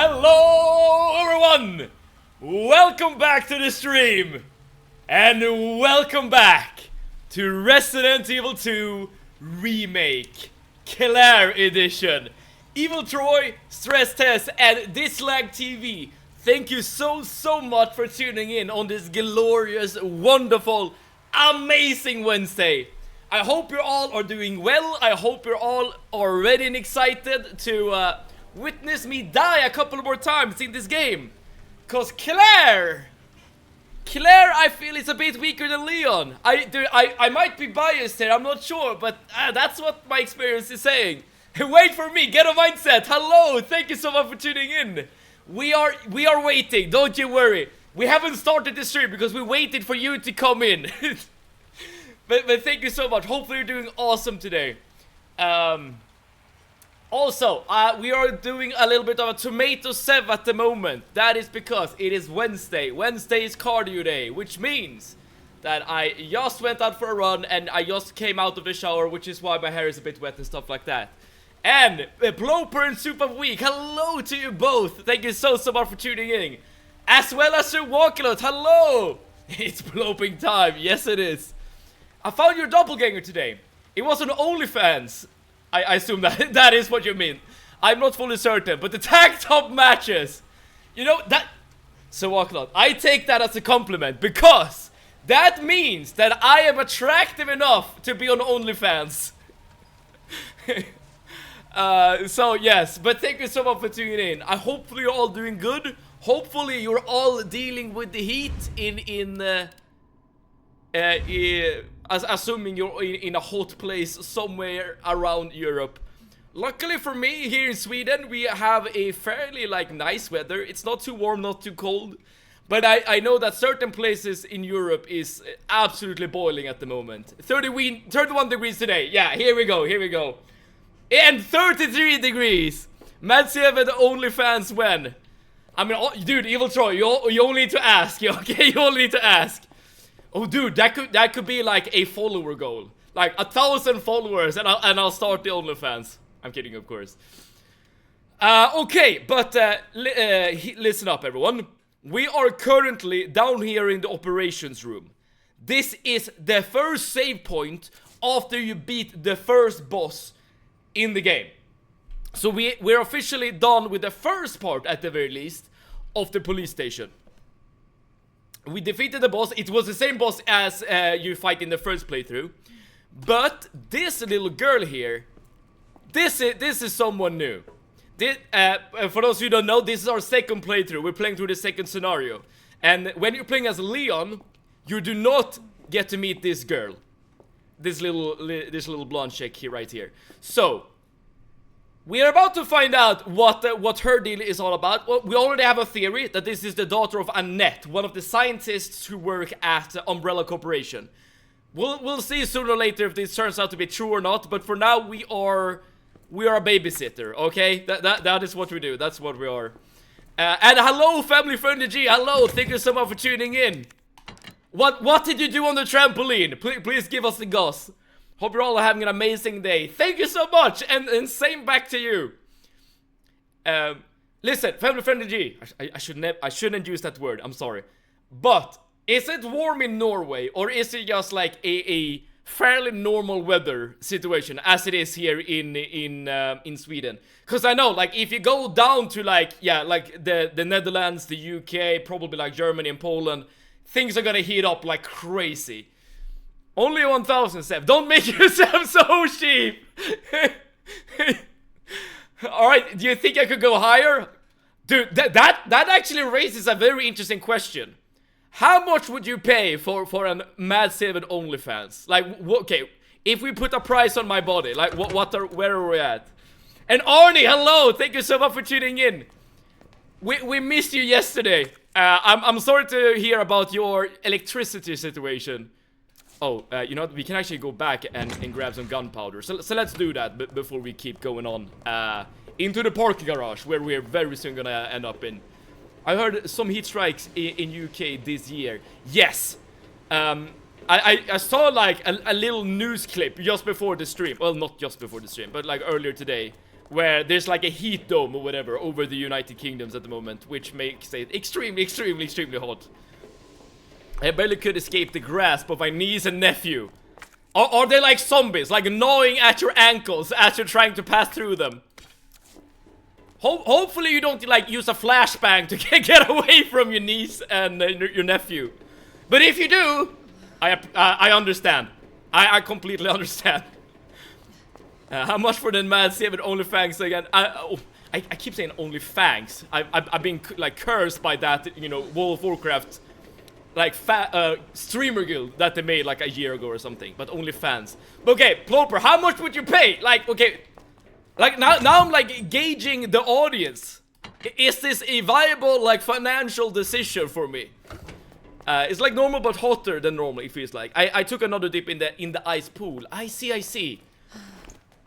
Hello everyone! Welcome back to the stream! And welcome back to Resident Evil 2 Remake Claire Edition. Evil Troy, Stress Test, and Dislike TV. Thank you so much for tuning in on this glorious, wonderful, amazing Wednesday. I hope you all are doing well. I hope you're all ready and excited to witness me die a couple more times in this game. Cause Claire, I feel is a bit weaker than Leon. I might be biased here, I'm not sure, but that's what my experience is saying. Wait for me, get a mindset. Hello, thank you so much for tuning in. We are waiting, don't you worry. We haven't started the stream because we waited for you to come in. but thank you so much. Hopefully you're doing awesome today. Also, we are doing a little bit of a tomato sev at the moment. That is because it is Wednesday. Wednesday is cardio day, which means that I just went out for a run and I just came out of the shower, which is why my hair is a bit wet and stuff like that. And Bloper and Soup of Week, hello to you both. Thank you so much for tuning in. As well as Sir Walkalot, hello. It's bloping time, yes it is. I found your doppelganger today. It was on OnlyFans. I assume that is what you mean. I'm not fully certain, but the tag top matches, you know that. So Walkalot, I take that as a compliment because that means that I am attractive enough to be on OnlyFans. So yes, but thank you so much for tuning in. Hopefully you're all doing good. Hopefully you're all dealing with the heat assuming you're in a hot place somewhere around Europe. Luckily for me, here in Sweden, we have a fairly nice weather. It's not too warm, not too cold. But I know that certain places in Europe is absolutely boiling at the moment. 31 degrees today. Yeah, here we go. And 33 degrees. Mad 7 OnlyFans when? I mean, dude, Evil Troy, you only need to ask, okay? You only need to ask. Oh, dude, that could be like a follower goal, like 1,000 followers, and I'll start the OnlyFans. I'm kidding, of course. Okay, but listen up, everyone. We are currently down here in the operations room. This is the first save point after you beat the first boss in the game. So we're officially done with the first part, at the very least, of the police station. We defeated the boss. It was the same boss as you fight in the first playthrough. But this little girl here, this is someone new. For those who don't know, this is our second playthrough. We're playing through the second scenario. And when you're playing as Leon, you do not get to meet this girl. This little blonde chick here, right here. So we are about to find out what her deal is all about. Well, we already have a theory that this is the daughter of Annette, one of the scientists who work at Umbrella Corporation. We'll see sooner or later if this turns out to be true or not. But for now, we are a babysitter. Okay, that is what we do. That's what we are. And hello, family friendly G. Hello, thank you so much for tuning in. What did you do on the trampoline? Please give us the goss. Hope you're all having an amazing day. Thank you so much, and same back to you. Listen, family friendly G. I shouldn't use that word. I'm sorry, but is it warm in Norway, or is it just like a fairly normal weather situation as it is here in Sweden? Because I know, like, if you go down to the Netherlands, the UK, probably like Germany and Poland, things are gonna heat up like crazy. Only 1,000, Seb. Don't make yourself so cheap. Alright, do you think I could go higher? Dude, that actually raises a very interesting question. How much would you pay for a Mad 7 OnlyFans? Like, okay, if we put a price on my body, like, where are we at? And Arnie, hello! Thank you so much for tuning in. We missed you yesterday. I'm sorry to hear about your electricity situation. Oh, you know what? We can actually go back and grab some gunpowder. So let's do that before we keep going on into the parking garage, where we're very soon gonna end up in. I heard some heat strikes in UK this year. Yes. I saw like a little news clip just before the stream. Well, not just before the stream, but like earlier today. where there's like a heat dome or whatever over the United Kingdoms at the moment, which makes it extremely, extremely, extremely hot. I barely could escape the grasp of my niece and nephew. Are they like zombies, like gnawing at your ankles as you're trying to pass through them? Hopefully you don't like use a flashbang to get away from your niece and your nephew. But if you do, I understand. I completely understand. How much for the Mad Seven OnlyFans again? I keep saying OnlyFans. I've been like cursed by that, you know, World of Warcraft, like streamer guild that they made like a year ago or something. But OnlyFans. Okay, Ploper, how much would you pay? Like, okay, like now I'm like gauging the audience. Is this a viable like financial decision for me? It's like normal but hotter than normal. It feels like I took another dip in the ice pool. I see.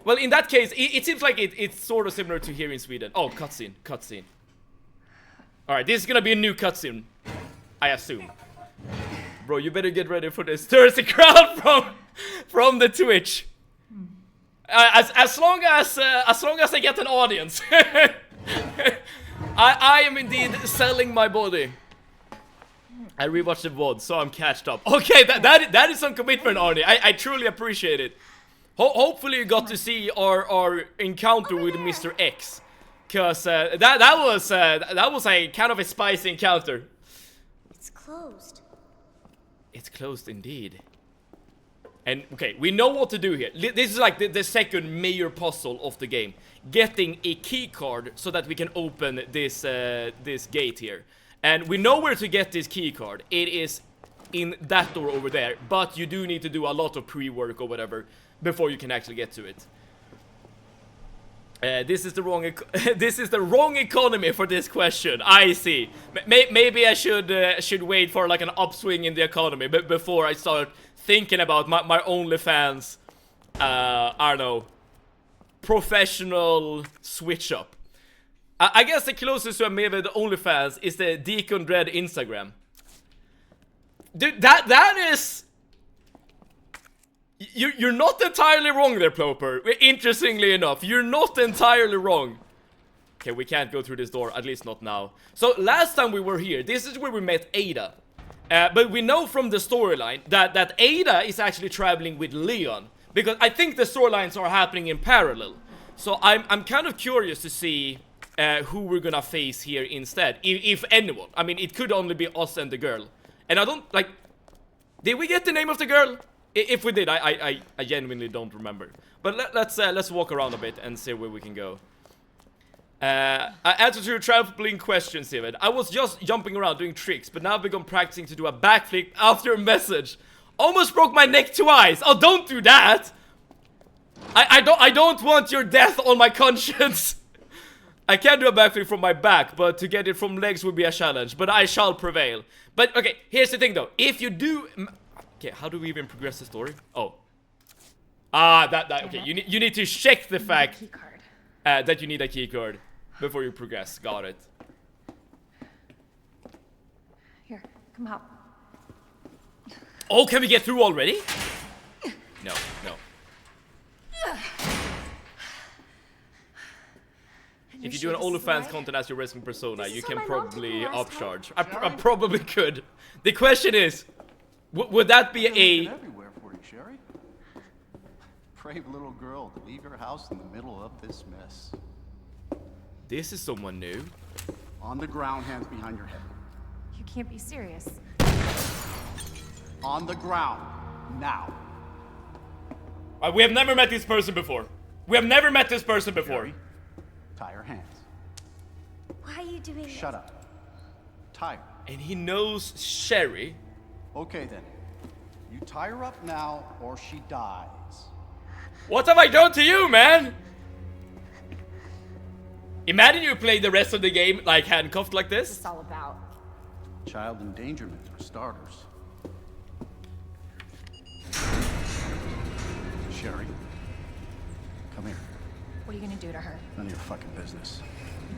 Well, in that case, it seems like it's sort of similar to here in Sweden. Oh, cutscene. Alright, this is gonna be a new cutscene, I assume. Bro, you better get ready for this. There's a crowd from the Twitch. As long as I get an audience. I am indeed selling my body. I rewatched the VOD, so I'm catched up. Okay, that is some commitment, Arnie. I truly appreciate it. Hopefully you got to see our encounter with Mr. X, cause that was a kind of a spicy encounter. It's closed. It's closed indeed. And okay, we know what to do here. This is like the second major puzzle of the game, getting a key card so that we can open this this gate here. And we know where to get this key card. It is in that door over there, but you do need to do a lot of pre-work or whatever before you can actually get to it. This is the wrong economy for this question. I see. Maybe I should wait for like an upswing in the economy before I start thinking about my OnlyFans. I don't know, professional switch up. I guess the closest to a maybe the OnlyFans is the Deacon Dread Instagram. Dude, that is. You're not entirely wrong there, Ploper. Interestingly enough, you're not entirely wrong. Okay, we can't go through this door, at least not now. So, last time we were here, this is where we met Ada. But we know from the storyline that Ada is actually traveling with Leon. Because I think the storylines are happening in parallel. So, I'm kind of curious to see who we're gonna face here instead. If anyone. I mean, it could only be us and the girl. And I don't, like... Did we get the name of the girl? If we did, I genuinely don't remember. But let's walk around a bit and see where we can go. Answer to your traveling question, Steven. I was just jumping around doing tricks, but now I've begun practicing to do a backflip after a message. Almost broke my neck twice. Oh, don't do that. I don't want your death on my conscience. I can do a backflip from my back, but to get it from legs would be a challenge. But I shall prevail. But okay, here's the thing though. If you do... Okay, how do we even progress the story? Oh. Okay, you need to check the fact that you need a key card before you progress. Got it. Here, come out. Oh, can we get through already? No. If you do an OnlyFans content as your wrestling persona, you can probably upcharge. I probably could. The question is, would that be a... everywhere for you, Sherry. Brave little girl to leave your house in the middle of this mess. This is someone new. On the ground, hands behind your head. You can't be serious. On the ground, now. We have never met this person before. Sherry, tie your hands. Why are you doing this? Shut up. Tie her. And he knows Sherry. Okay then. You tie her up now or she dies. What have I done to you, man? Imagine you play the rest of the game like handcuffed like What's this. this all about? Child endangerment for starters. Sherry, come here. What are you gonna do to her? None of your fucking business.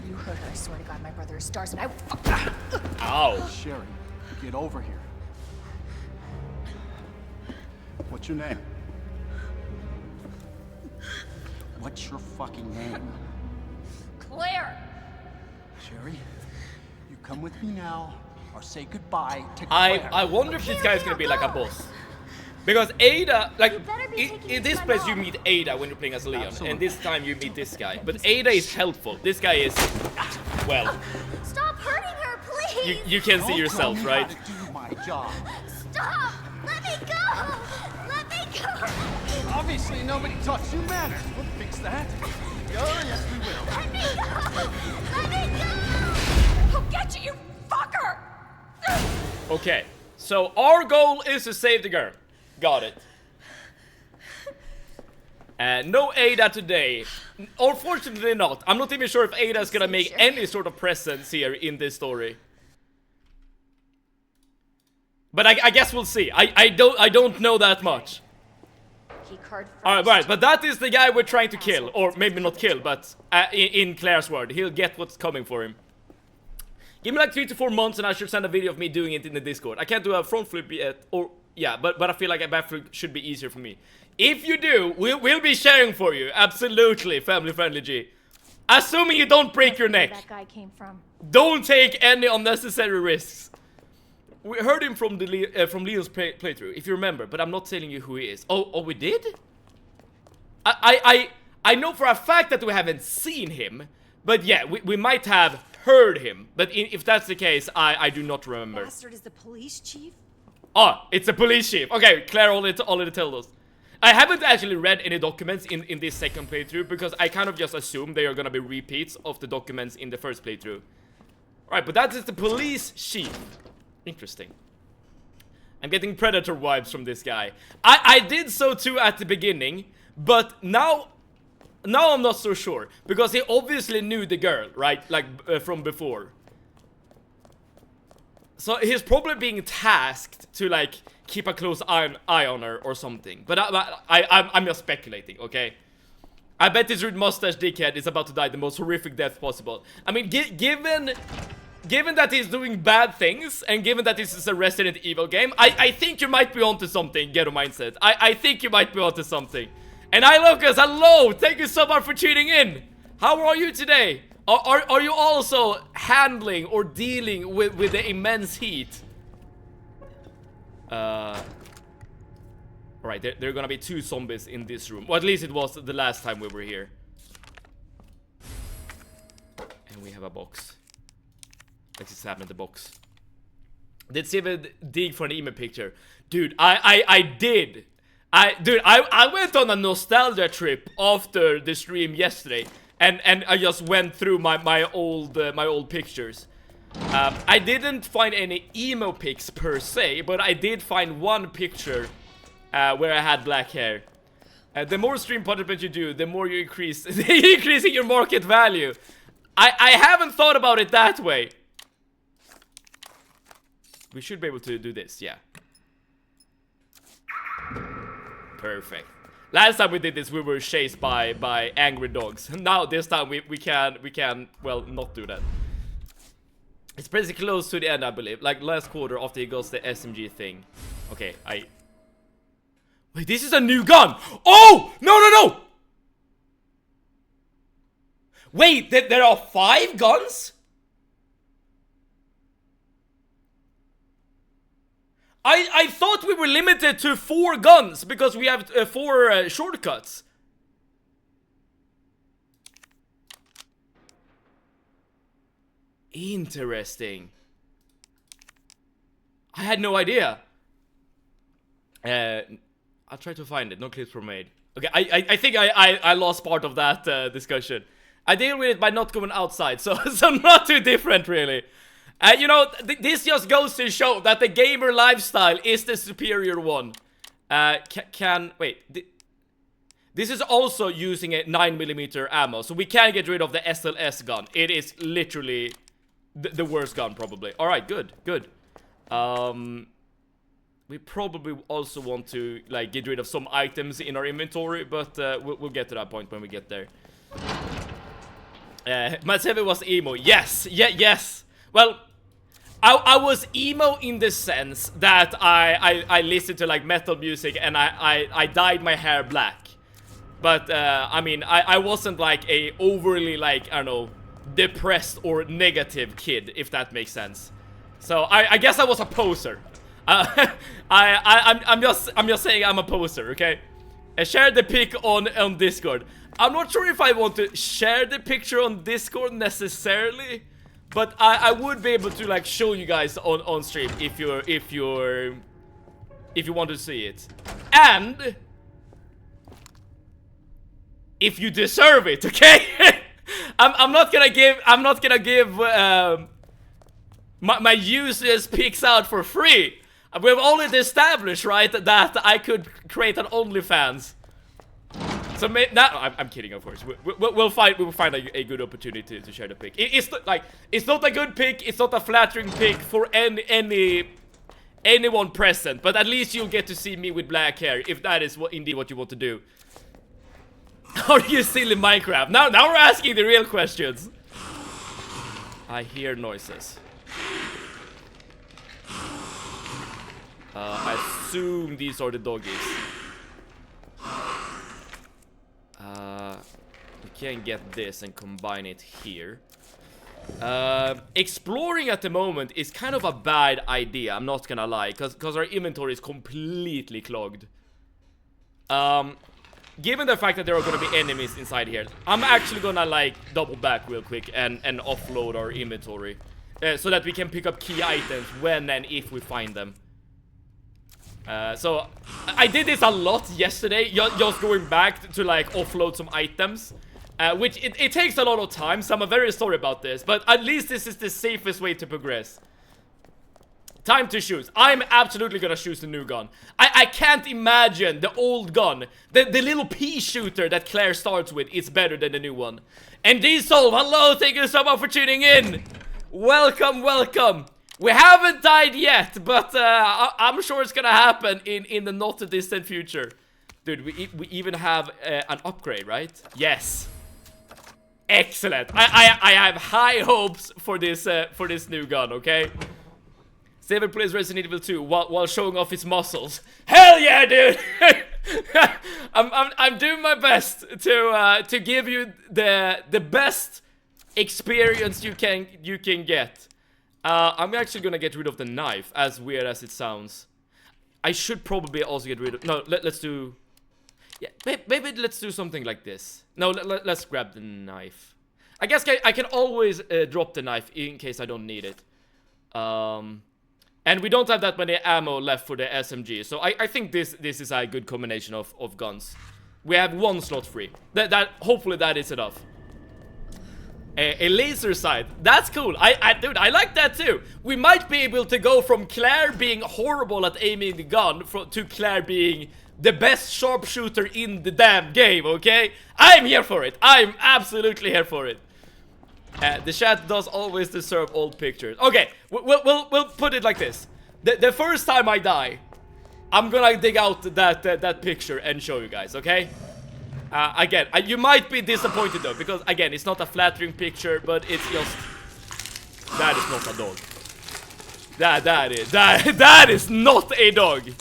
If you hurt her, I swear to God, my brother is stars and I will fuck. Ow. Sherry, get over here. What's your name? What's your fucking name? Blair! Sherry, you come with me now, or say goodbye to Claire. I wonder if this guy is gonna be like a boss. Because Ada, like, better be in taking this time place you off. meet Ada when you're playing as Leon, Absolutely. and this time you meet this guy. But Ada is helpful. This guy is, well, Stop hurting her, please! you can see Don't yourself, tell me right? how to do my job. Stop! Let me go! Let me go! Obviously, nobody taught you manners. We'll fix that. Oh, yes, we will. Let me go! Let me go! I'll get you, you fucker! Okay, so our goal is to save the girl. Got it. No Ada today. Unfortunately not. I'm not even sure if Ada is gonna make any sort of presence here in this story. But I guess we'll see. I don't know that much. Key card first. Alright, right, but that is the guy we're trying to kill. Or maybe not kill, but in Claire's word. He'll get what's coming for him. Give me like 3 to 4 months and I should send a video of me doing it in the Discord. I can't do a front flip yet, or yeah, but I feel like a back flip should be easier for me. If you do, we'll be sharing for you. Absolutely, family friendly G. Assuming you don't break your Where neck. that guy came from. Don't take any unnecessary risks. We heard him from from Leon's playthrough, if you remember, but I'm not telling you who he is. Oh, we did? I know for a fact that we haven't seen him, but yeah, we might have heard him. But if that's the case, I do not remember. Bastard is the police chief? Oh, it's a police chief. Okay, Claire already told us. I haven't actually read any documents in this second playthrough because I kind of just assume they are gonna be repeats of the documents in the first playthrough. Alright, but that is the police chief. Interesting. I'm getting Predator vibes from this guy. I did so too at the beginning, but now I'm not so sure. Because he obviously knew the girl, right? Like, from before. So he's probably being tasked to, like, keep a close eye on her or something. But I'm just speculating, okay? I bet this rude mustache dickhead is about to die the most horrific death possible. I mean, given that he's doing bad things, and given that this is a Resident Evil game, I think you might be onto something, Ghetto Mindset. I think you might be onto something. And hi Lucas, hello! Thank you so much for tuning in! How are you today? Are you also handling or dealing with the immense heat? Alright, there are gonna be 2 zombies in this room. Or at least it was the last time we were here. And we have a box. Let's examine the box. Did Steven dig for an email picture? Dude, I did. I went on a nostalgia trip after the stream yesterday. And I just went through my old pictures. I didn't find any emo pics per se, but I did find one picture where I had black hair. The more stream participants you do, the more you increasing your market value. I haven't thought about it that way. We should be able to do this, yeah. Perfect. Last time we did this, we were chased by angry dogs. Now this time we can well not do that. It's pretty close to the end, I believe. Like last quarter after he goes the SMG thing. Okay, wait, this is a new gun. Oh no! Wait, there are 5 guns? I thought we were limited to 4 guns because we have 4 shortcuts. Interesting. I had no idea. I'll try to find it. No clips were made. Okay, I think I lost part of that discussion. I deal with it by not going outside, so not too different really. You know, this just goes to show that the gamer lifestyle is the superior one. Wait, this is also using a 9mm ammo, so we can get rid of the SLS gun. It is literally the worst gun, probably. Alright, good. We probably also want to, like, get rid of some items in our inventory, but we'll get to that point when we get there. Matt Seven was emo. Yes. Well, I was emo in the sense that I listened to like metal music and I dyed my hair black. But I mean, I wasn't like a overly like, I don't know, depressed or negative kid, if that makes sense. So I guess I was a poser. I'm just saying I'm a poser, okay? I shared the pic on Discord. I'm not sure if I want to share the picture on Discord necessarily, but I would be able to like show you guys on stream if you want to see it, and if you deserve it, okay? I'm not gonna give my useless pics out for free. We've already established, right, that I could create an OnlyFans. So I'm kidding, of course. We'll find a good opportunity to share the pic. It's not a good pic. It's not a flattering pic for anyone present. But at least you'll get to see me with black hair, if that is indeed what you want to do. Are you still in Minecraft? Now we're asking the real questions. I hear noises. I assume these are the doggies. We can get this and combine it here. Exploring at the moment is kind of a bad idea, I'm not gonna lie, because our inventory is completely clogged. Given the fact that there are gonna be enemies inside here, I'm actually gonna like double back real quick and offload our inventory, so that we can pick up key items when and if we find them. So I did this a lot yesterday, just going back to like offload some items, which it takes a lot of time, so I'm very sorry about this, but at least this is the safest way to progress. Time to choose. I'm absolutely gonna choose the new gun. I can't imagine the old gun, the little pea shooter that Claire starts with, is better than the new one. And Diesel, hello, thank you so much for tuning in. Welcome, welcome. We haven't died yet, but I'm sure it's gonna happen in the not too distant future. Dude, we even have an upgrade, right? Yes. Excellent. I have high hopes for this new gun, okay? Saber plays Resident Evil 2 while showing off his muscles. Hell yeah, dude! I'm doing my best to give you the best experience you can get. I'm actually gonna get rid of the knife, as weird as it sounds. I should probably also get rid of... No, let's do... Yeah, maybe let's do something like this. No, let's grab the knife. I guess I can always drop the knife in case I don't need it. And we don't have that many ammo left for the SMG, so I think this is a good combination of guns. We have one slot free. Hopefully that is enough. A laser sight. That's cool. Dude, I like that too. We might be able to go from Claire being horrible at aiming the gun to Claire being the best sharpshooter in the damn game, okay? I'm here for it. I'm absolutely here for it. The chat does always deserve old pictures. Okay, we'll put it like this. The first time I die, I'm gonna dig out that picture and show you guys, okay? Again, you might be disappointed though, because again, it's not a flattering picture, but it's just... That is not a dog. That is not a dog.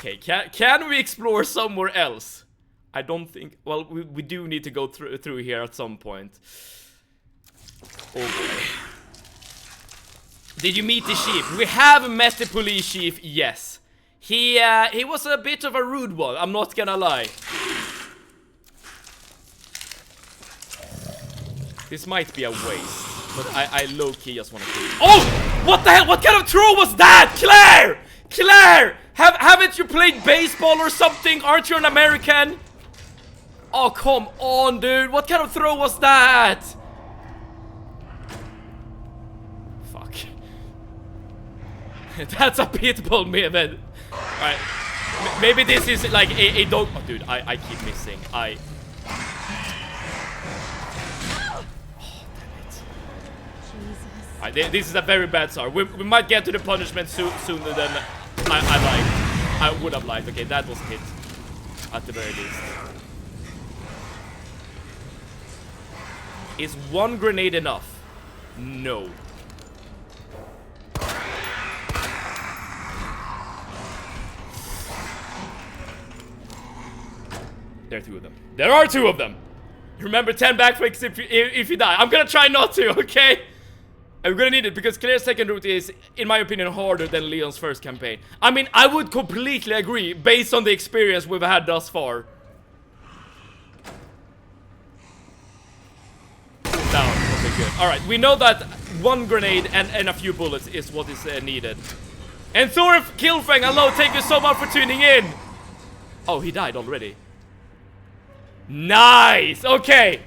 Okay, can we explore somewhere else? I don't think... Well, we do need to go through here at some point. Oh boy. Did you meet the chief? We have met the police chief, yes. He was a bit of a rude one, I'm not gonna lie. This might be a waste, but I low-key just wanna kill him. Oh! What the hell? What kind of throw was that? Claire! Claire! Haven't you played baseball or something? Aren't you an American? Oh, come on, dude. What kind of throw was that? Fuck. That's a pitbull, man. Alright. Maybe this is like a dog. Oh, dude, I keep missing. Oh, damn it. Alright, this is a very bad start. We might get to the punishment sooner than I would have liked. Okay, that was a hit. At the very least. Is one grenade enough? No. There are 2 of them. There are 2 of them! Remember 10 backflips if you die. I'm gonna try not to, okay? I'm gonna need it because Claire's second route is, in my opinion, harder than Leon's first campaign. I mean, I would completely agree based on the experience we've had thus far. Down. Okay, good. Alright, we know that 1 grenade and a few bullets is what is needed. And Thor Killfang, hello, thank you so much for tuning in! Oh, he died already. Nice! Okay.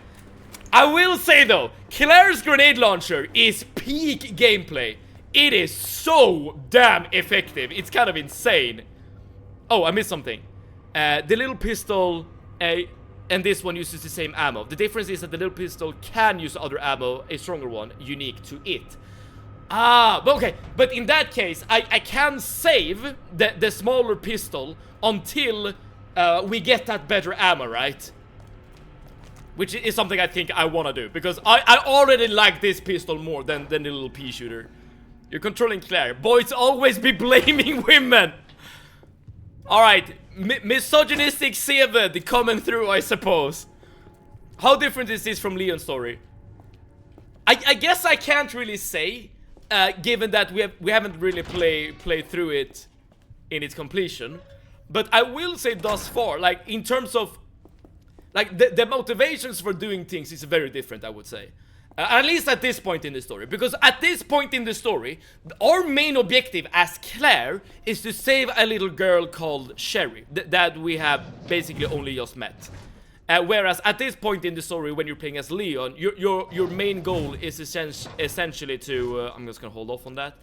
I will say though, Claire's grenade launcher is peak gameplay. It is so damn effective. It's kind of insane. Oh, I missed something. The little pistol and this one uses the same ammo. The difference is that the little pistol can use other ammo, a stronger one, unique to it. Ah, okay. But in that case, I can save the smaller pistol until we get that better ammo, right? Which is something I think I want to do. Because I already like this pistol more than the little pea shooter. You're controlling Claire. Boys always be blaming women. Alright. Misogynistic Seven coming through, I suppose. How different is this from Leon's story? I guess I can't really say. Given that we haven't really played through it in its completion. But I will say thus far, like in terms of like, the motivations for doing things is very different, I would say. At least at this point in the story. Because at this point in the story, our main objective as Claire is to save a little girl called Sherry. That we have basically only just met. Whereas at this point in the story, when you're playing as Leon, your main goal is essentially to... I'm just gonna hold off on that.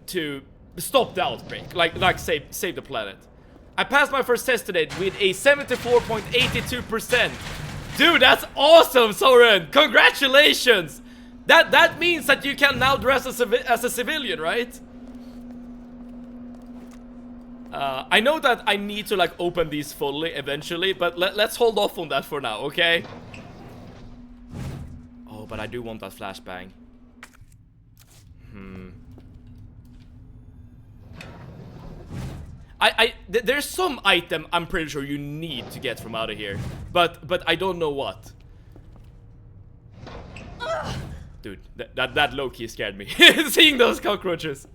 To stop the outbreak. Like save the planet. I passed my first test today with a 74.82%. Dude, that's awesome, Soren! Congratulations! That means that you can now dress as a civilian, right? I know that I need to like open these fully eventually, but let's hold off on that for now, okay? Oh, but I do want that flashbang. There's some item I'm pretty sure you need to get from out of here, but I don't know what. Dude, that low-key scared me. Seeing those cockroaches.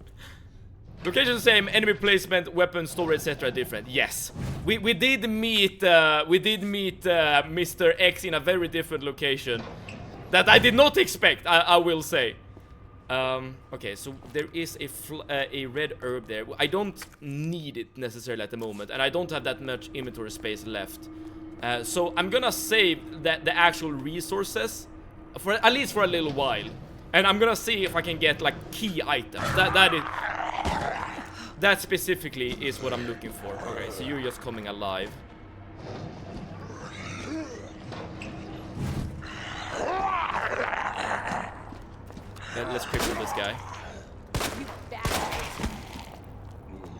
Location same, enemy placement, weapon storage, etc. different. Yes, we did meet Mr. X in a very different location that I did not expect. I will say. Okay, so there is a red herb there. I don't need it necessarily at the moment, and I don't have that much inventory space left. So I'm gonna save the actual resources for at least for a little while, and I'm gonna see if I can get like key items. That specifically is what I'm looking for. Okay, so you're just coming alive. Let's cripple this guy.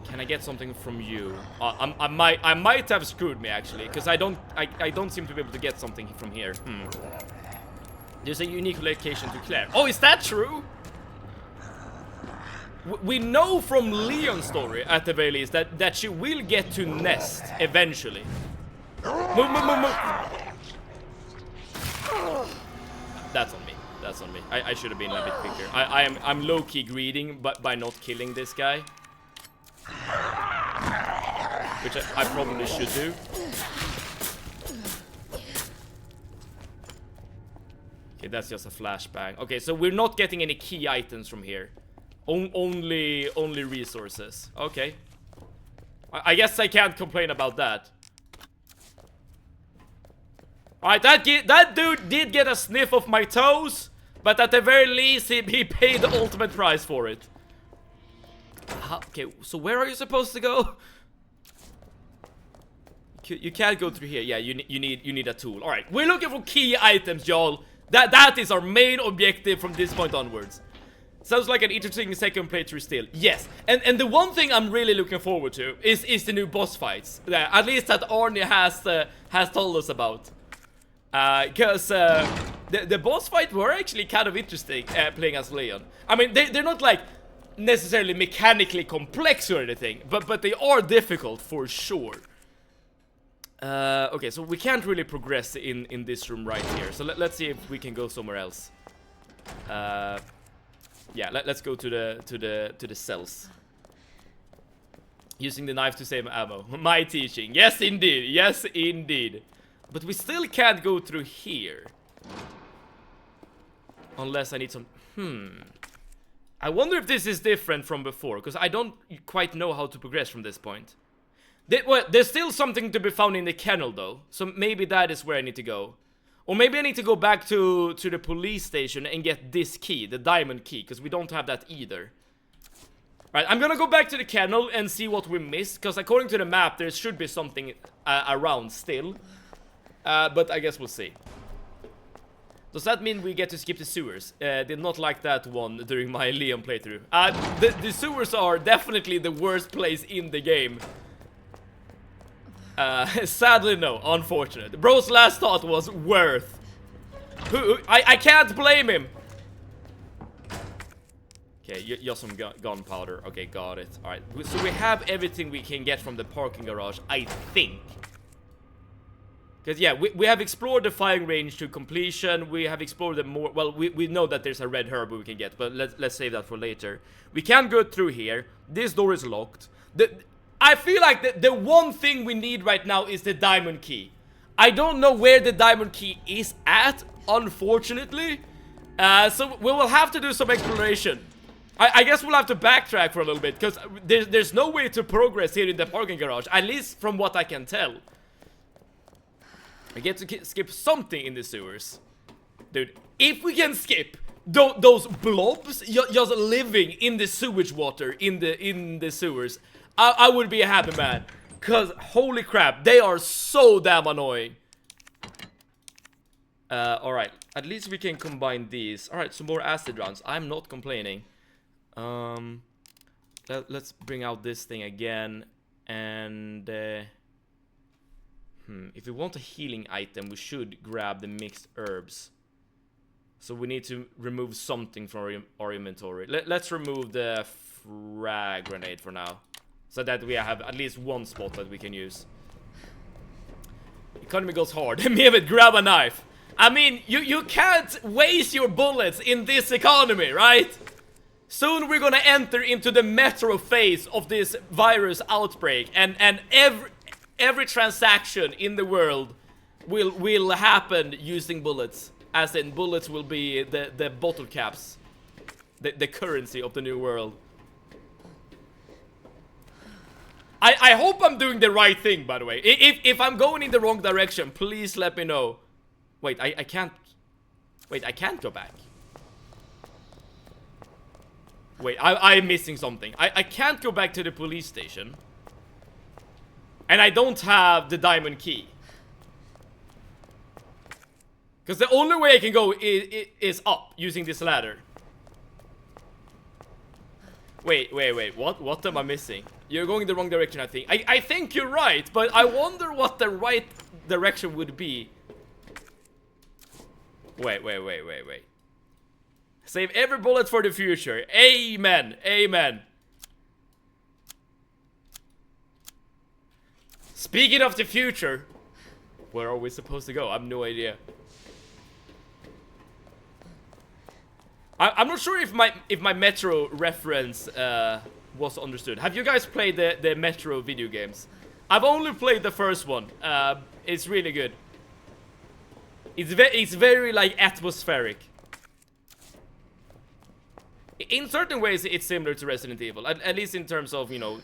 Can I get something from you? I might have screwed me actually, because I don't seem to be able to get something from here. There's a unique location to Claire. Oh, is that true? We know from Leon's story, at the very least, that she will get to Nest eventually. Move. That's on me. That's on me. I should have been a bit quicker. I'm low-key greeting, but by not killing this guy, which I probably should do. Okay, that's just a flashbang. Okay, so we're not getting any key items from here. Only resources. Okay. I guess I can't complain about that. Alright, that dude did get a sniff of my toes, but at the very least he paid the ultimate price for it. Okay, so where are you supposed to go? You can't go through here. Yeah, you need a tool. Alright, we're looking for key items, y'all. That is our main objective from this point onwards. Sounds like an interesting second playthrough still. Yes, and the one thing I'm really looking forward to is the new boss fights. At least that Arnie has told us about. Because the boss fight were actually kind of interesting playing as Leon. I mean, they're not like necessarily mechanically complex or anything, but they are difficult for sure. Okay, so we can't really progress in this room right here. So let's see if we can go somewhere else. Yeah, let's go to the cells. Using the knife to save ammo. My teaching. Yes, indeed. Yes, indeed. But we still can't go through here. Unless I need some... I wonder if this is different from before, because I don't quite know how to progress from this point. Well, there's still something to be found in the kennel, though. So maybe that is where I need to go. Or maybe I need to go back to the police station and get this key, the diamond key, because we don't have that either. Right, I'm gonna go back to the kennel and see what we missed, because according to the map, there should be something around still. But I guess we'll see. Does that mean we get to skip the sewers? Did not like that one during my Leon playthrough. The sewers are definitely the worst place in the game. Sadly no, unfortunate. Bro's last thought was worth. I can't blame him. Okay, just some gunpowder. Okay, got it. Alright, so we have everything we can get from the parking garage, I think. Because, yeah, we have explored the firing range to completion. We have explored the more... Well, we know that there's a red herb we can get, but let's save that for later. We can go through here. This door is locked. I feel like the one thing we need right now is the diamond key. I don't know where the diamond key is at, unfortunately. So we will have to do some exploration. I guess we'll have to backtrack for a little bit, because there's no way to progress here in the parking garage, at least from what I can tell. I get to skip something in the sewers. Dude, if we can skip those blobs just living in the sewage water in the sewers, I would be a happy man. Cause holy crap, they are so damn annoying. Alright, at least we can combine these. Alright, some more acid rounds. I'm not complaining. Let's bring out this thing again. And if we want a healing item, we should grab the mixed herbs. So we need to remove something from our inventory. Let's remove the frag grenade for now, so that we have at least one spot that we can use. Economy goes hard. Mehmet, grab a knife. I mean, you can't waste your bullets in this economy, right? Soon we're gonna enter into the metro phase of this virus outbreak, and every transaction in the world will happen using bullets. As in, bullets will be the bottle caps, the currency of the new world. I hope I'm doing the right thing, by the way. If I'm going in the wrong direction, please let me know. Wait, I can't. Wait, I can't go back. Wait, I'm missing something. I can't go back to the police station. And I don't have the diamond key. Because the only way I can go is up using this ladder. Wait, what am I missing? You're going the wrong direction, I think. I think you're right, but I wonder what the right direction would be. Wait. Save every bullet for the future. Amen, amen. Speaking of the future, where are we supposed to go? I have no idea. I'm not sure if my Metro reference was understood. Have you guys played the Metro video games? I've only played the first one. It's really good. It's very like atmospheric. In certain ways, it's similar to Resident Evil, at least in terms of, you know,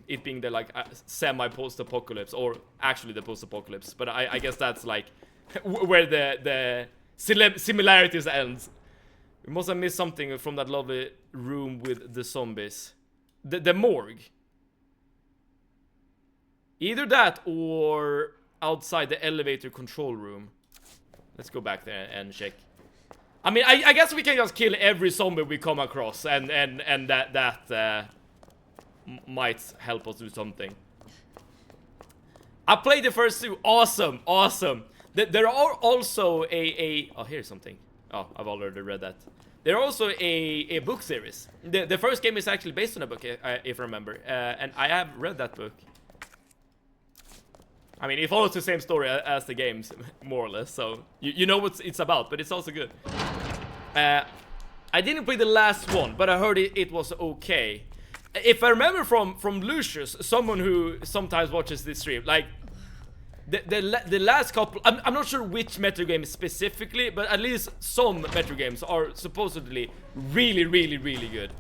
it being the like semi-post-apocalypse, or actually the post-apocalypse. But I guess that's like where the similarities ends. We must have missed something from that lovely room with the zombies. The morgue. Either that or outside the elevator control room. Let's go back there and check. I mean, I guess we can just kill every zombie we come across, and that might help us do something. I played the first two. Awesome. There are also oh, here's something. Oh, I've already read that. There are also a book series. The first game is actually based on a book, if I remember. And I have read that book. I mean, it follows the same story as the games, more or less, so you know what it's about, but it's also good. I didn't play the last one, but I heard it was okay. If I remember from Lucius, someone who sometimes watches this stream, like, the last couple, I'm not sure which Metro game specifically, but at least some Metro games are supposedly really, really, really good.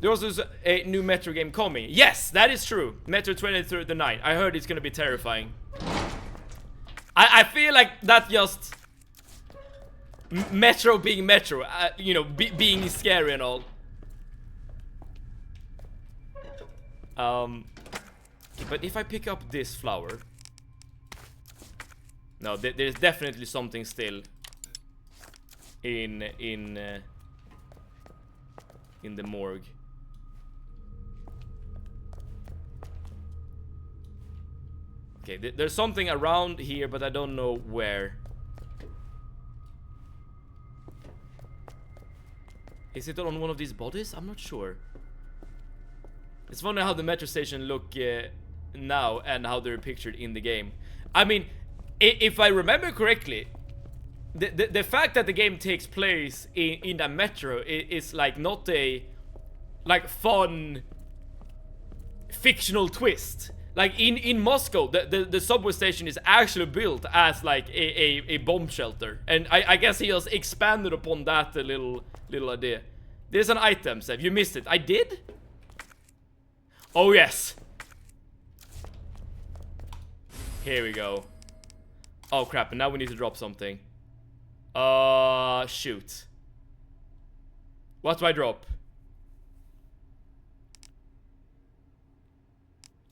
There's also a new Metro game coming. Yes, that is true. Metro 2039. I heard it's gonna be terrifying. I feel like that just Metro being Metro, you know, being scary and all. But if I pick up this flower, no, there's definitely something still in the morgue. Okay, there's something around here, but I don't know where. Is it on one of these bodies? I'm not sure. It's funny how the metro station look now and how they're pictured in the game. I mean, if I remember correctly, the fact that the game takes place in a metro is like not a like fun fictional twist. Like in Moscow, the subway station is actually built as like a bomb shelter, and I guess he just expanded upon that little idea. There's an item, Seb. You missed it. I did? Oh yes. Here we go. Oh crap! And now we need to drop something. Shoot. What do I drop?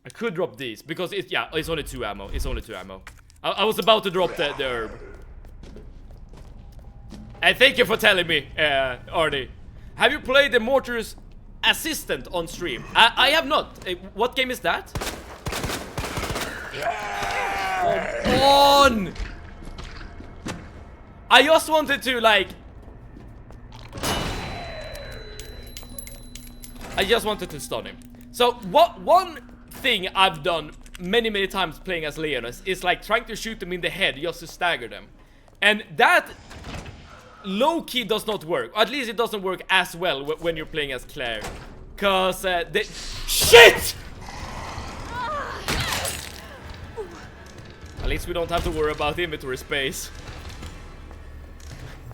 I could drop these because it's only 2 ammo. It's only 2 ammo. I was about to drop the herb. And thank you for telling me, Arnie. Have you played the Mortar's Assistant on stream? I have not. What game is that? Come on! I just wanted to like. I just wanted to stun him. So one thing I've done many times playing as Leonis is like trying to shoot them in the head just to stagger them, and that low-key does not work. Or at least it doesn't work as well when you're playing as Claire, cause shit. At least we don't have to worry about inventory space.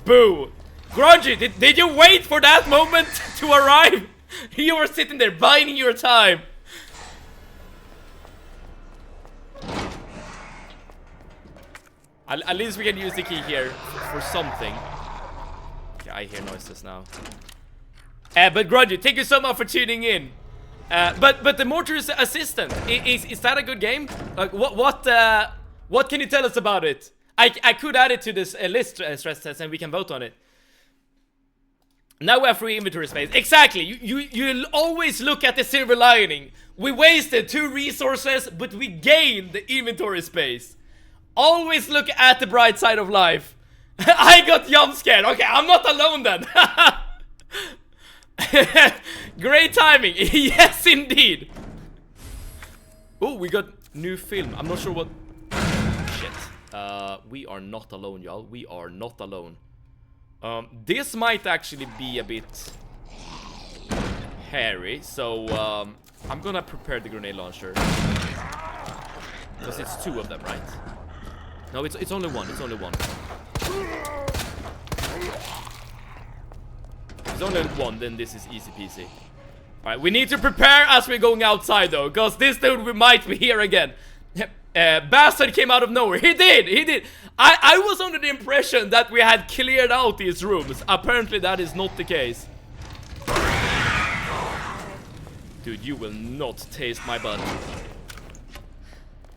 Boo! Grungy, did you wait for that moment to arrive? You were sitting there biding your time. At least we can use the key here for something. Okay, I hear noises now. But Grungy, thank you so much for tuning in. But the Mortar's Assistant, is that a good game? Like what can you tell us about it? I could add it to this list stress test and we can vote on it. Now we have free inventory space. Exactly. You'll always look at the silver lining. We wasted 2 resources, but we gained the inventory space. Always look at the bright side of life. I got jump scared. Okay, I'm not alone then. Great timing. Yes, indeed. Oh, we got new film. I'm not sure what. Shit. We are not alone, y'all. We are not alone. This might actually be a bit hairy, so I'm gonna prepare the grenade launcher because it's 2 of them, right? No, it's only one. It's only one. If it's only one, then this is easy peasy. Alright, we need to prepare as we're going outside though, because this dude we might be here again. Bastard came out of nowhere. He did. I was under the impression that we had cleared out these rooms. Apparently that is not the case. Dude, you will not taste my butt.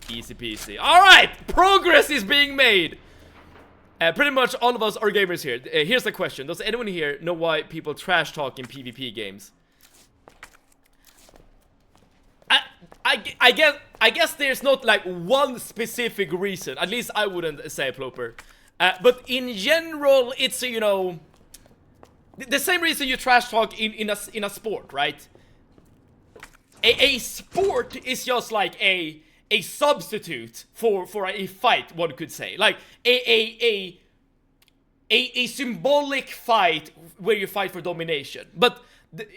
Easy peasy. Alright, progress is being made. Pretty much all of us are gamers here. Here's the question. Does anyone here know why people trash talk in PvP games? I guess there's not like one specific reason. At least I wouldn't say, Ploper. But in general, it's, you know, the same reason you trash talk in a sport, right? A sport is just like a a substitute for a fight, one could say. Like a symbolic fight where you fight for domination. But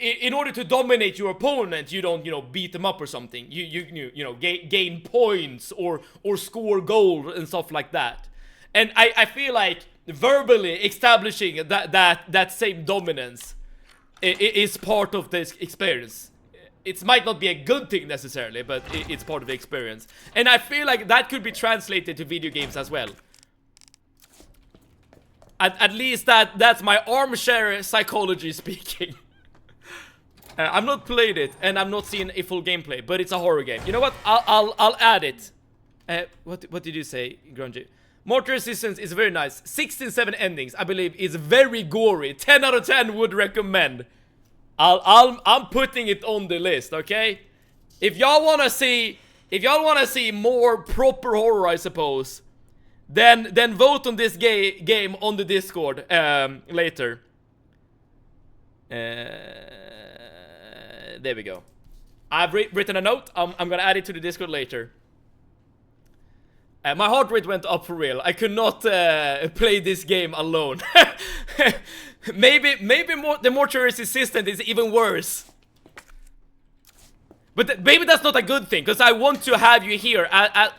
in order to dominate your opponent, you don't, you know, beat them up or something. You know, gain points or score gold and stuff like that. And I feel like verbally establishing that same dominance is part of this experience. It might not be a good thing necessarily, but it's part of the experience. And I feel like that could be translated to video games as well. At least that's my armchair psychology speaking. I'm not played it, and I'm not seen a full gameplay, but it's a horror game. You know what? I'll add it. What did you say, Grungy? Mortar Resistance is very nice. 16-7 endings, I believe, is very gory. 10 out of 10 would recommend. I'm putting it on the list, okay? If y'all wanna see more proper horror, I suppose, then vote on this game on the Discord later. There we go. I've written a note. I'm gonna add it to the Discord later. My heart rate went up for real. I could not play this game alone. maybe the Mortuary Assistant is even worse. But maybe that's not a good thing, because I want to have you here at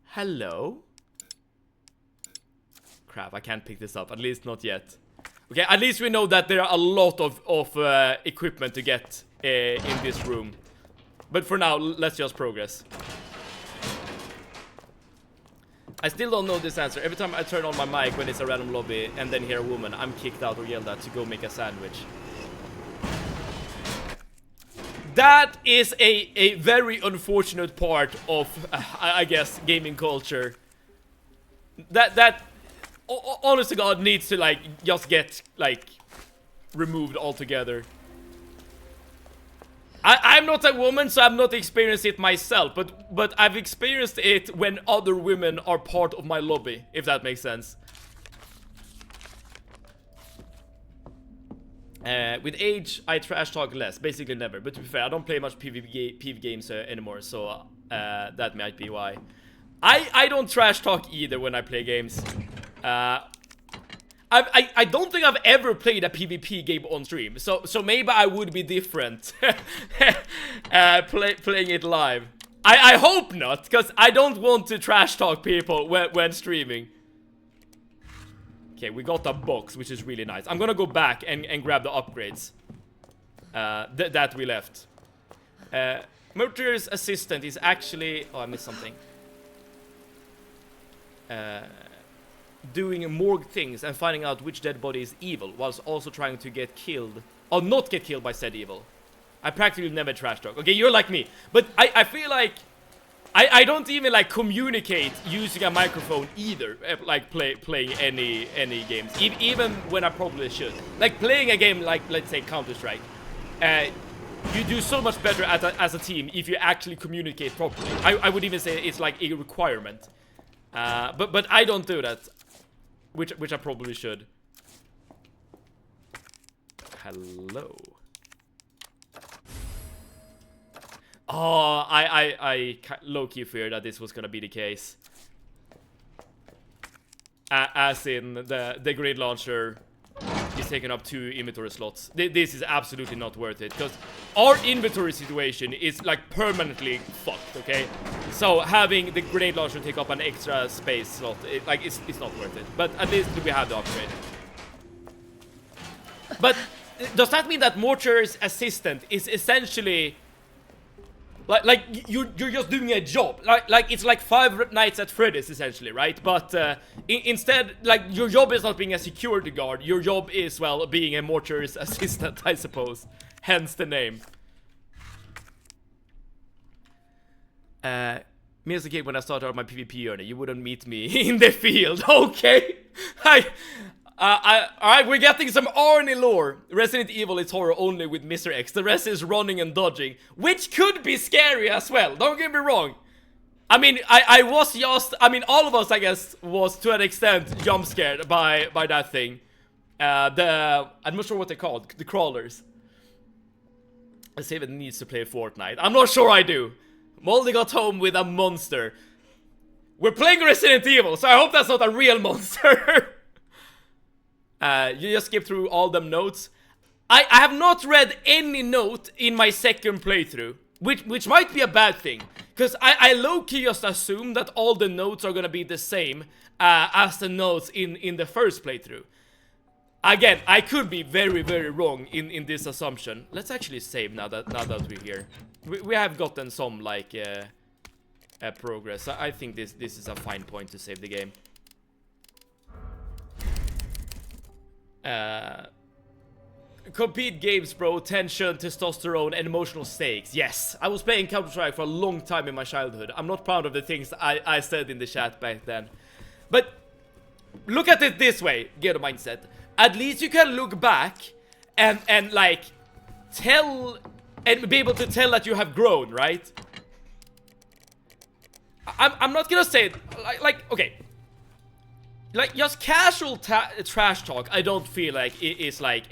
Hello? Crap, I can't pick this up. At least not yet. Okay, at least we know that there are a lot of equipment to get in this room. But for now, let's just progress. I still don't know this answer. Every time I turn on my mic when it's a random lobby and then hear a woman, I'm kicked out or yelled at to go make a sandwich. That is a very unfortunate part of, I guess, gaming culture. That honest to God needs to, like, just get, like, removed altogether. I'm not a woman, so I've not experienced it myself, but I've experienced it when other women are part of my lobby, if that makes sense. With age, I trash talk less, basically never. But to be fair, I don't play much PvP games anymore, so that might be why. I don't trash talk either when I play games. I don't think I've ever played a PvP game on stream, so maybe I would be different playing it live. I hope not, because I don't want to trash talk people when streaming. Okay, we got a box, which is really nice. I'm gonna go back and grab the upgrades that we left. Murderer's Assistant is actually... Oh, I missed something. Doing morgue things and finding out which dead body is evil, whilst also trying to get killed, or not get killed by said evil. I practically never trash talk. Okay, you're like me, but I feel like I don't even like communicate using a microphone either. Like playing any games, even when I probably should. Like playing a game like, let's say, Counter-Strike. You do so much better as a team if you actually communicate properly. I would even say it's like a requirement. But I don't do that. Which I probably should. Hello. Oh, I low-key feared that this was gonna be the case. As in, the grid launcher is taking up 2 inventory slots. This is absolutely not worth it, because our inventory situation is like permanently fucked, okay? So having the grenade launcher take up an extra space slot, it's not worth it. But at least we have the upgrade. But does that mean that Mortuary's Assistant is essentially like you're just doing a job, like it's like Five Nights at Freddy's essentially, right? But instead, like, your job is not being a security guard. Your job is, well, being a Mortuary's Assistant, I suppose. Hence the name. Me as a kid, when I started out my PvP journey, you wouldn't meet me in the field. Okay, alright, we're getting some Arnie lore. Resident Evil is horror only with Mr. X. The rest is running and dodging, which could be scary as well. Don't get me wrong. I mean, I was just... I mean, all of us, I guess, was to an extent jump scared by that thing. I'm not sure what they're called. The crawlers. A save that needs to play Fortnite. I'm not sure I do. Moldy got home with a monster. We're playing Resident Evil, so I hope that's not a real monster. You just skip through all them notes. I have not read any note in my second playthrough, which might be a bad thing, because I low-key just assume that all the notes are gonna be the same as the notes in the first playthrough. Again, I could be very, very wrong in this assumption. Let's actually save now that we're here. We have gotten some like progress. I think this is a fine point to save the game. Compete games, bro. Tension, testosterone, and emotional stakes. Yes, I was playing Counter-Strike for a long time in my childhood. I'm not proud of the things I said in the chat back then. But look at it this way, get a mindset. At least you can look back and like tell and be able to tell that you have grown, right? I'm not gonna say it like okay. Like just casual trash talk, I don't feel like it is like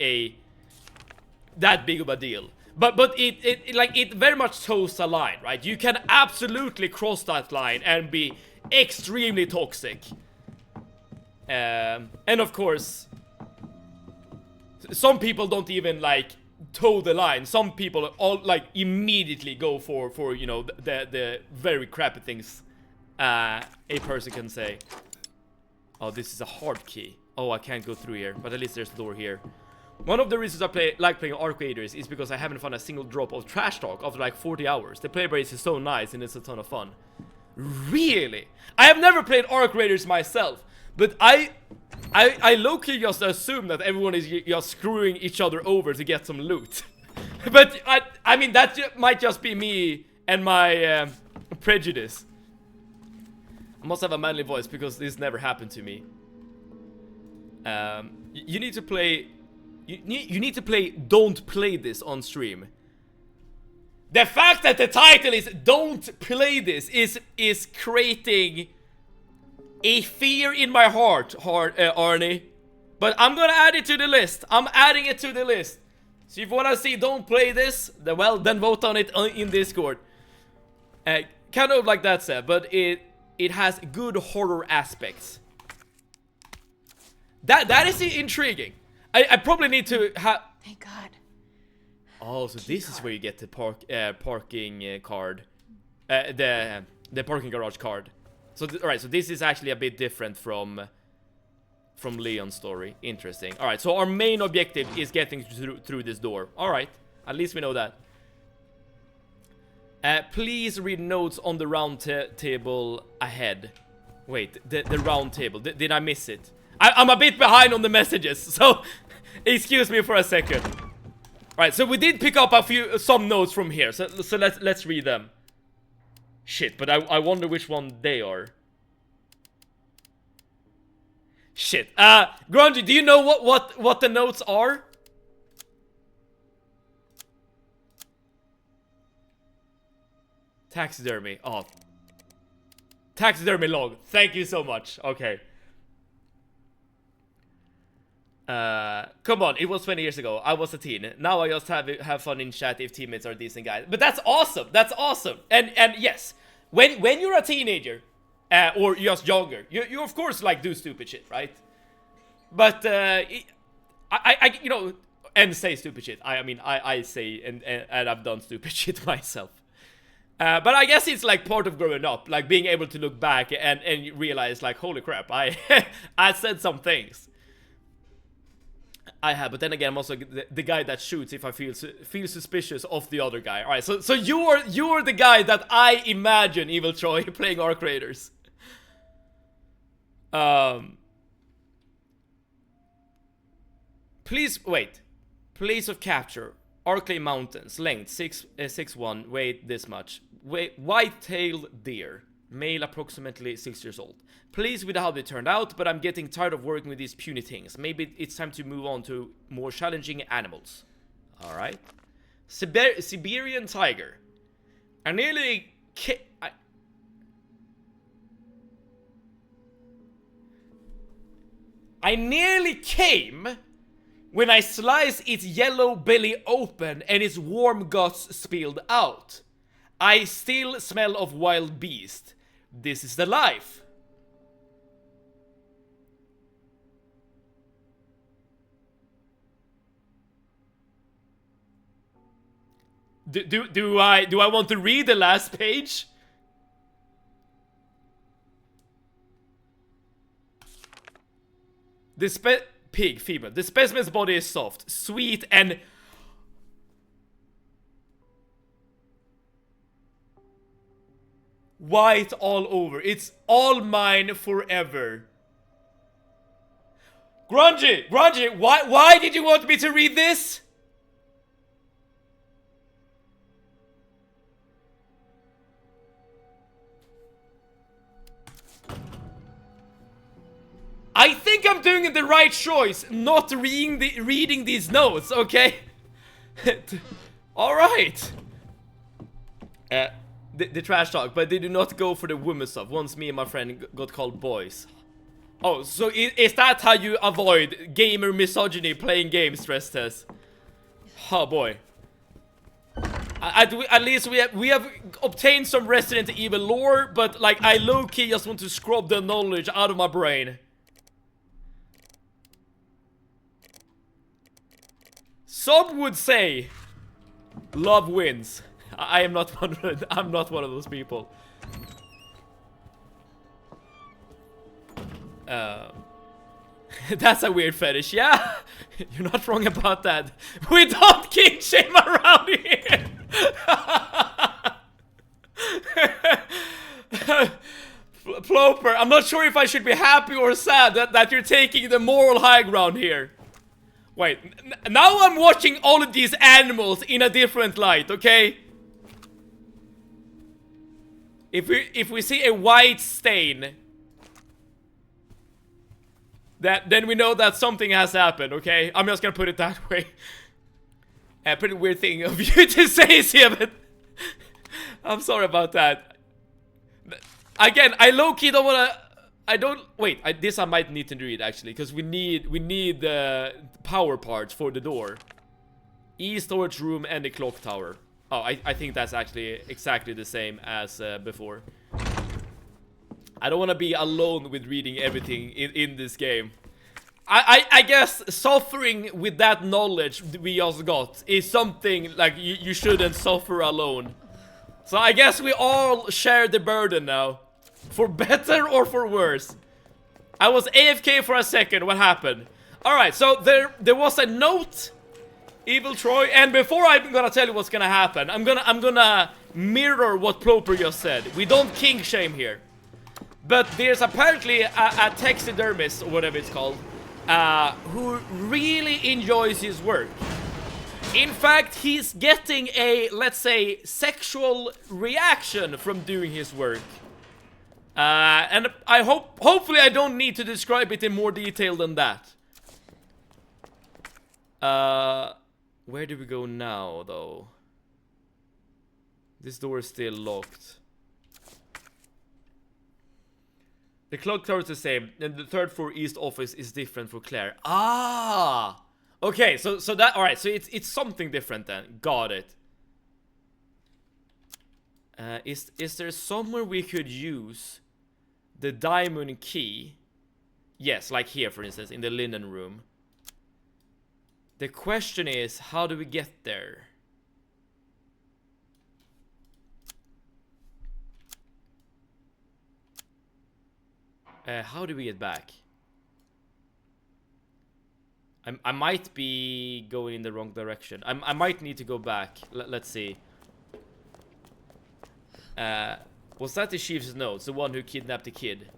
that big of a deal. But it very much toes a line, right? You can absolutely cross that line and be extremely toxic. And of course, some people don't even like toe the line. Some people all like immediately go for you know the very crappy things a person can say. Oh, this is a hard key. Oh, I can't go through here, but at least there's a door here. One of the reasons I like playing Arc Raiders is because I haven't found a single drop of trash talk after like 40 hours. The player base is so nice and it's a ton of fun. Really? I have never played Arc Raiders myself, but I low-key just assume that everyone is just screwing each other over to get some loot. But I mean, that might just be me and my prejudice. I must have a manly voice because this never happened to me. You need to play... You need to play Don't Play This on stream. The fact that the title is Don't Play This is creating a fear in my heart, Arnie. But I'm gonna add it to the list. I'm adding it to the list. So if you wanna see Don't Play This, then well, then vote on it in Discord. Kind of like that said, but it has good horror aspects. That is intriguing. I probably need to have... Thank God. Oh, so this is where you get the parking card. The parking garage card. So, alright, so this is actually a bit different from Leon's story. Interesting. Alright, so our main objective is getting through this door. Alright, at least we know that. Please read notes on the round table ahead. Wait, the round table. Did I miss it? I'm a bit behind on the messages, so excuse me for a second. Alright, so we did pick up some notes from here, so let's read them. Shit, but I wonder which one they are. Shit. Grungy, do you know what the notes are? Taxidermy. Oh. Taxidermy log. Thank you so much. Okay. Come on, it was 20 years ago. I was a teen. Now I just have fun in chat if teammates are decent guys. But that's awesome. That's awesome. And yes, when you're a teenager, or just younger, you of course like do stupid shit, right? But I you know, and say stupid shit. I mean I say and I've done stupid shit myself. But I guess it's like part of growing up, like being able to look back and realize like, holy crap, I said some things. I have, but then again, I'm also the guy that shoots if I feel suspicious of the other guy. All right, so you're the guy that I imagine, Evil Troy, playing Arc Raiders. Please wait. Place of capture: Arklay Mountains, length 6'1", weight this much. White-tailed deer, male approximately 6 years old. Pleased with how they turned out, but I'm getting tired of working with these puny things. Maybe it's time to move on to more challenging animals. Alright. Siberian tiger. I nearly came When I slice its yellow belly open and its warm guts spilled out, I still smell of wild beast. This is the life. Do I want to read the last page? The pig female. The specimen's body is soft, sweet, and white all over. It's all mine forever. Grungy, why did you want me to read this? I think I'm doing the right choice, not reading these notes, okay? Alright. The trash talk, but they do not go for the women stuff. Once me and my friend got called boys. Oh, so is that how you avoid gamer misogyny playing games, stress test? Oh boy. At least we have obtained some Resident Evil lore, but like I low-key just want to scrub the knowledge out of my brain. Some would say love wins. I am not one of, I'm not one of those people. That's a weird fetish, yeah? You're not wrong about that. We don't king shame around here. Ploper, I'm not sure if I should be happy or sad that you're taking the moral high ground here. Wait, now I'm watching all of these animals in a different light, okay? If we see a white stain, then we know that something has happened, okay? I'm just gonna put it that way. A pretty weird thing of you to say, Siebet. I'm sorry about that. Again, I low-key don't wanna... this I might need to read actually, because we need the power parts for the door. E-storage room and the clock tower. Oh, I think that's actually exactly the same as before. I don't want to be alone with reading everything in this game. I guess suffering with that knowledge we just got is something like you shouldn't suffer alone. So I guess we all share the burden now. For better or for worse. I was AFK for a second, what happened? Alright, so there was a note, Evil Troy, and before I'm gonna tell you what's gonna happen, I'm gonna mirror what Ploper just said. We don't king shame here. But there's apparently a taxidermist, or whatever it's called, who really enjoys his work. In fact, he's getting a, let's say, sexual reaction from doing his work. And I hopefully I don't need to describe it in more detail than that. Where do we go now, though? This door is still locked. The clock tower is the same, and the third floor east office is different for Claire. Ah! Okay, so that, alright, so it's something different then. Got it. Is there somewhere we could use the diamond key? Yes, like here, for instance, in the linen room. The question is, how do we get there? How do we get back? I might be going in the wrong direction. I might need to go back. Let's see. Was that the chief's notes? The one who kidnapped the kid?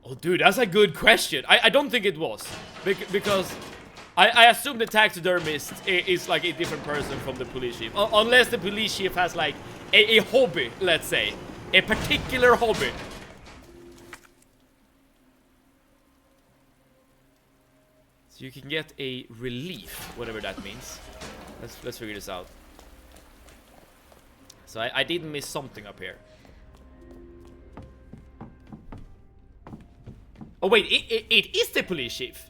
Oh, dude, that's a good question. I don't think it was. Because I assume the taxidermist is like a different person from the police chief. Unless the police chief has like a hobby, let's say. A particular hobby. So you can get a relief, whatever that means. Let's figure this out. So I did miss something up here. Oh wait, it is the police chief.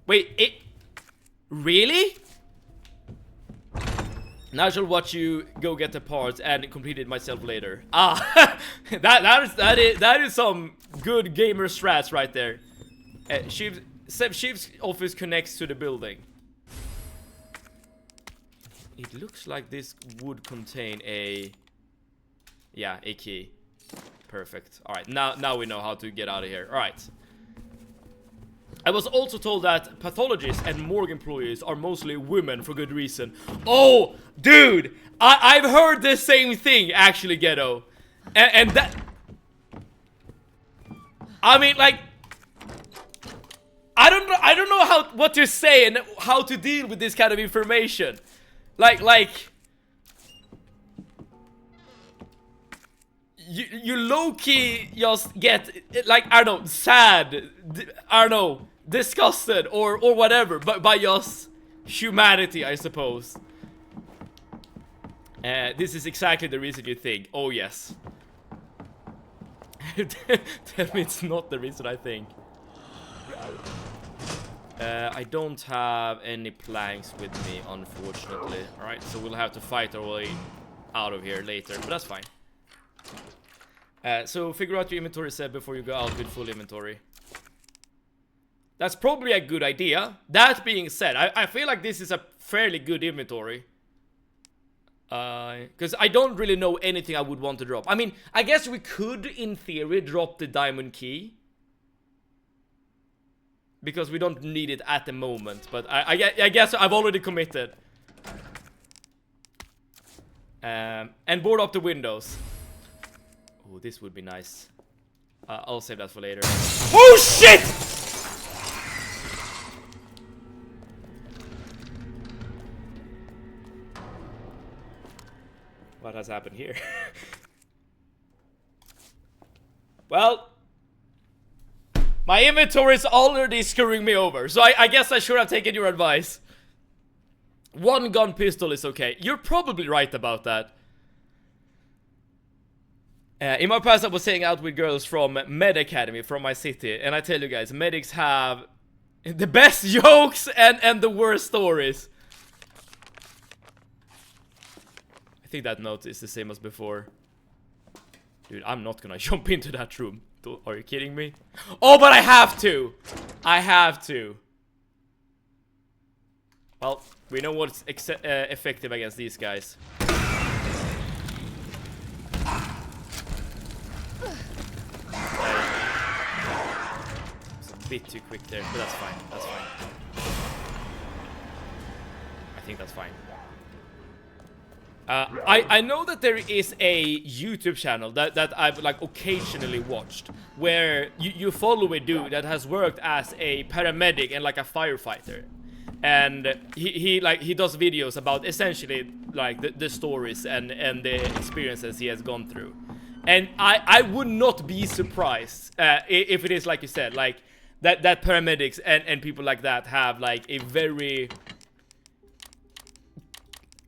Wait, it... Really? Now I shall watch you go get the parts and complete it myself later. Ah, that is some good gamer strats right there. Shiv's office connects to the building. It looks like this would contain a... Yeah, a key. Perfect. Alright, now we know how to get out of here. Alright. I was also told that pathologists and morgue employees are mostly women for good reason. Oh, dude! I've heard the same thing, actually, Ghetto. And that... I mean, like... I don't know what to say and how to deal with this kind of information. Like... You low-key just get, like, I don't know, sad, I don't know, disgusted or whatever, but by just humanity, I suppose. This is exactly the reason you think. Oh, yes. Tell me it's not the reason I think. I don't have any planks with me, unfortunately. Alright, so we'll have to fight our way out of here later, but that's fine. So figure out your inventory set before you go out with full inventory. That's probably a good idea. That being said, I feel like this is a fairly good inventory. Because I don't really know anything I would want to drop. I mean, I guess we could, in theory, drop the diamond key. Because we don't need it at the moment. But I guess I've already committed. And board up the windows. Oh, this would be nice. I'll save that for later. Oh, shit! What has happened here? Well, my inventory is already screwing me over, so I guess I should have taken your advice. One gun pistol is okay. You're probably right about that. In my past, I was hanging out with girls from Med Academy from my city, and I tell you guys, medics have the best jokes and the worst stories. I think that note is the same as before. Dude, I'm not gonna jump into that room. Are you kidding me? Oh, but I have to! I have to. Well, we know what's effective against these guys. Bit too quick there, but that's fine. That's fine. I think that's fine. I know that there is a YouTube channel that I've like occasionally watched where you follow a dude that has worked as a paramedic and like a firefighter, and he does videos about essentially like the stories and the experiences he has gone through, and I would not be surprised if it is like you said, like that paramedics and people like that have like a very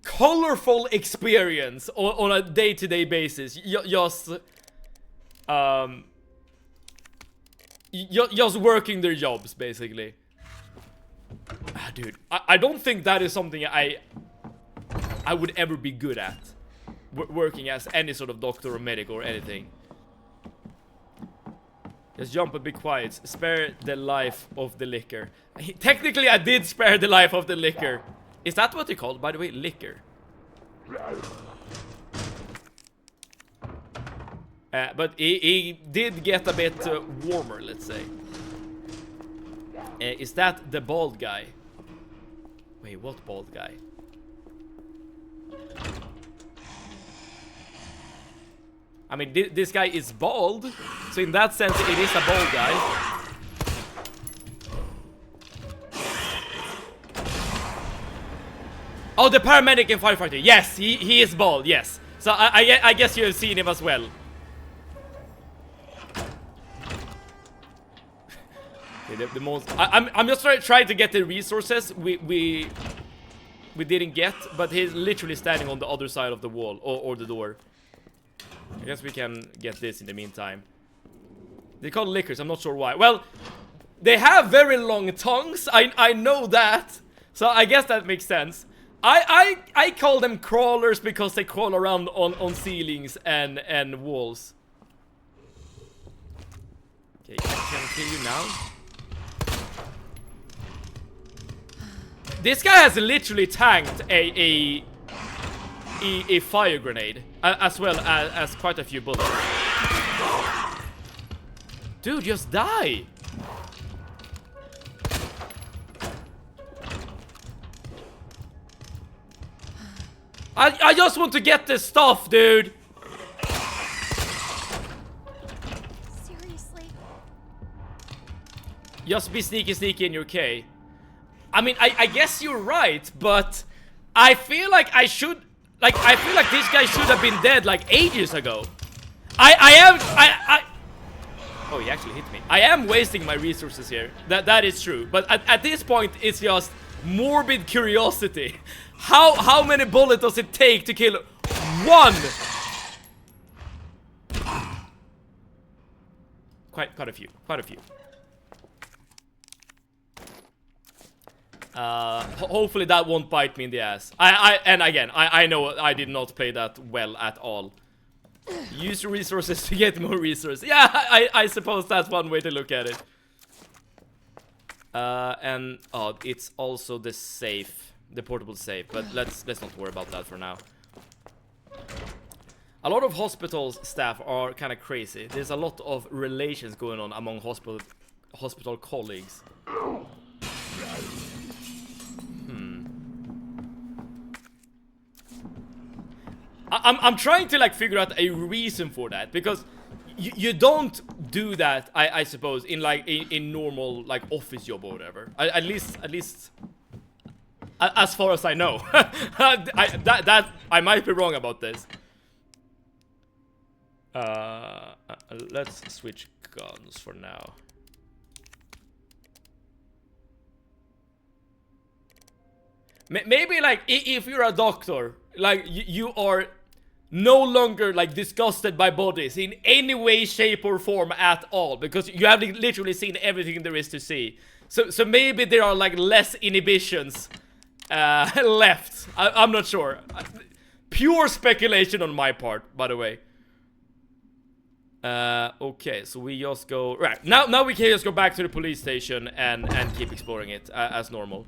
colorful experience on a day-to-day basis. Just working their jobs, basically. Dude, I don't think that is something I would ever be good at. Working as any sort of doctor or medic or anything. Just jump and be quiet. Spare the life of the liquor. Technically, I did spare the life of the liquor. Is that what they call it, by the way? Liquor. But he did get a bit warmer, let's say. Is that the bald guy? Wait, what bald guy? I mean, this guy is bald, so in that sense, it is a bald guy. Oh, the paramedic and firefighter. Yes, he is bald, yes. So I guess you have seen him as well. Okay, the most... I'm just trying to get the resources we didn't get, but he's literally standing on the other side of the wall, or the door. I guess we can get this in the meantime. They call liquors, I'm not sure why. Well, They have very long tongues. I know that. So I guess that makes sense. I call them crawlers because they crawl around on ceilings and walls. Okay, can I kill you now? This guy has literally tanked a fire grenade, as well as quite a few bullets. Dude, just die! I just want to get this stuff, dude! Seriously? Just be sneaky in your K. I mean, I guess you're right, but I feel like I should... Like, I feel like this guy should have been dead, like, ages ago. Oh, he actually hit me. I am wasting my resources here. That is true. But at this point, it's just morbid curiosity. How many bullets does it take to kill one? Quite a few. Hopefully that won't bite me in the ass. And again, I know I did not play that well at all. Use your resources to get more resources. Yeah, I suppose that's one way to look at it. And oh, it's also the safe, the portable safe. But let's not worry about that for now. A lot of hospital staff are kind of crazy. There's a lot of relations going on among hospital colleagues. I'm trying to like figure out a reason for that, because you don't do that, I suppose, in like a normal like office job or whatever. At least as far as I know. I might be wrong about this. Let's switch guns for now. Maybe like if you're a doctor, like you are no longer like disgusted by bodies in any way, shape or form at all, because you have literally seen everything there is to see. So maybe there are like less inhibitions left. I'm not sure. Pure speculation on my part, by the way. Okay, so we just go right now we can just go back to the police station and keep exploring it as normal.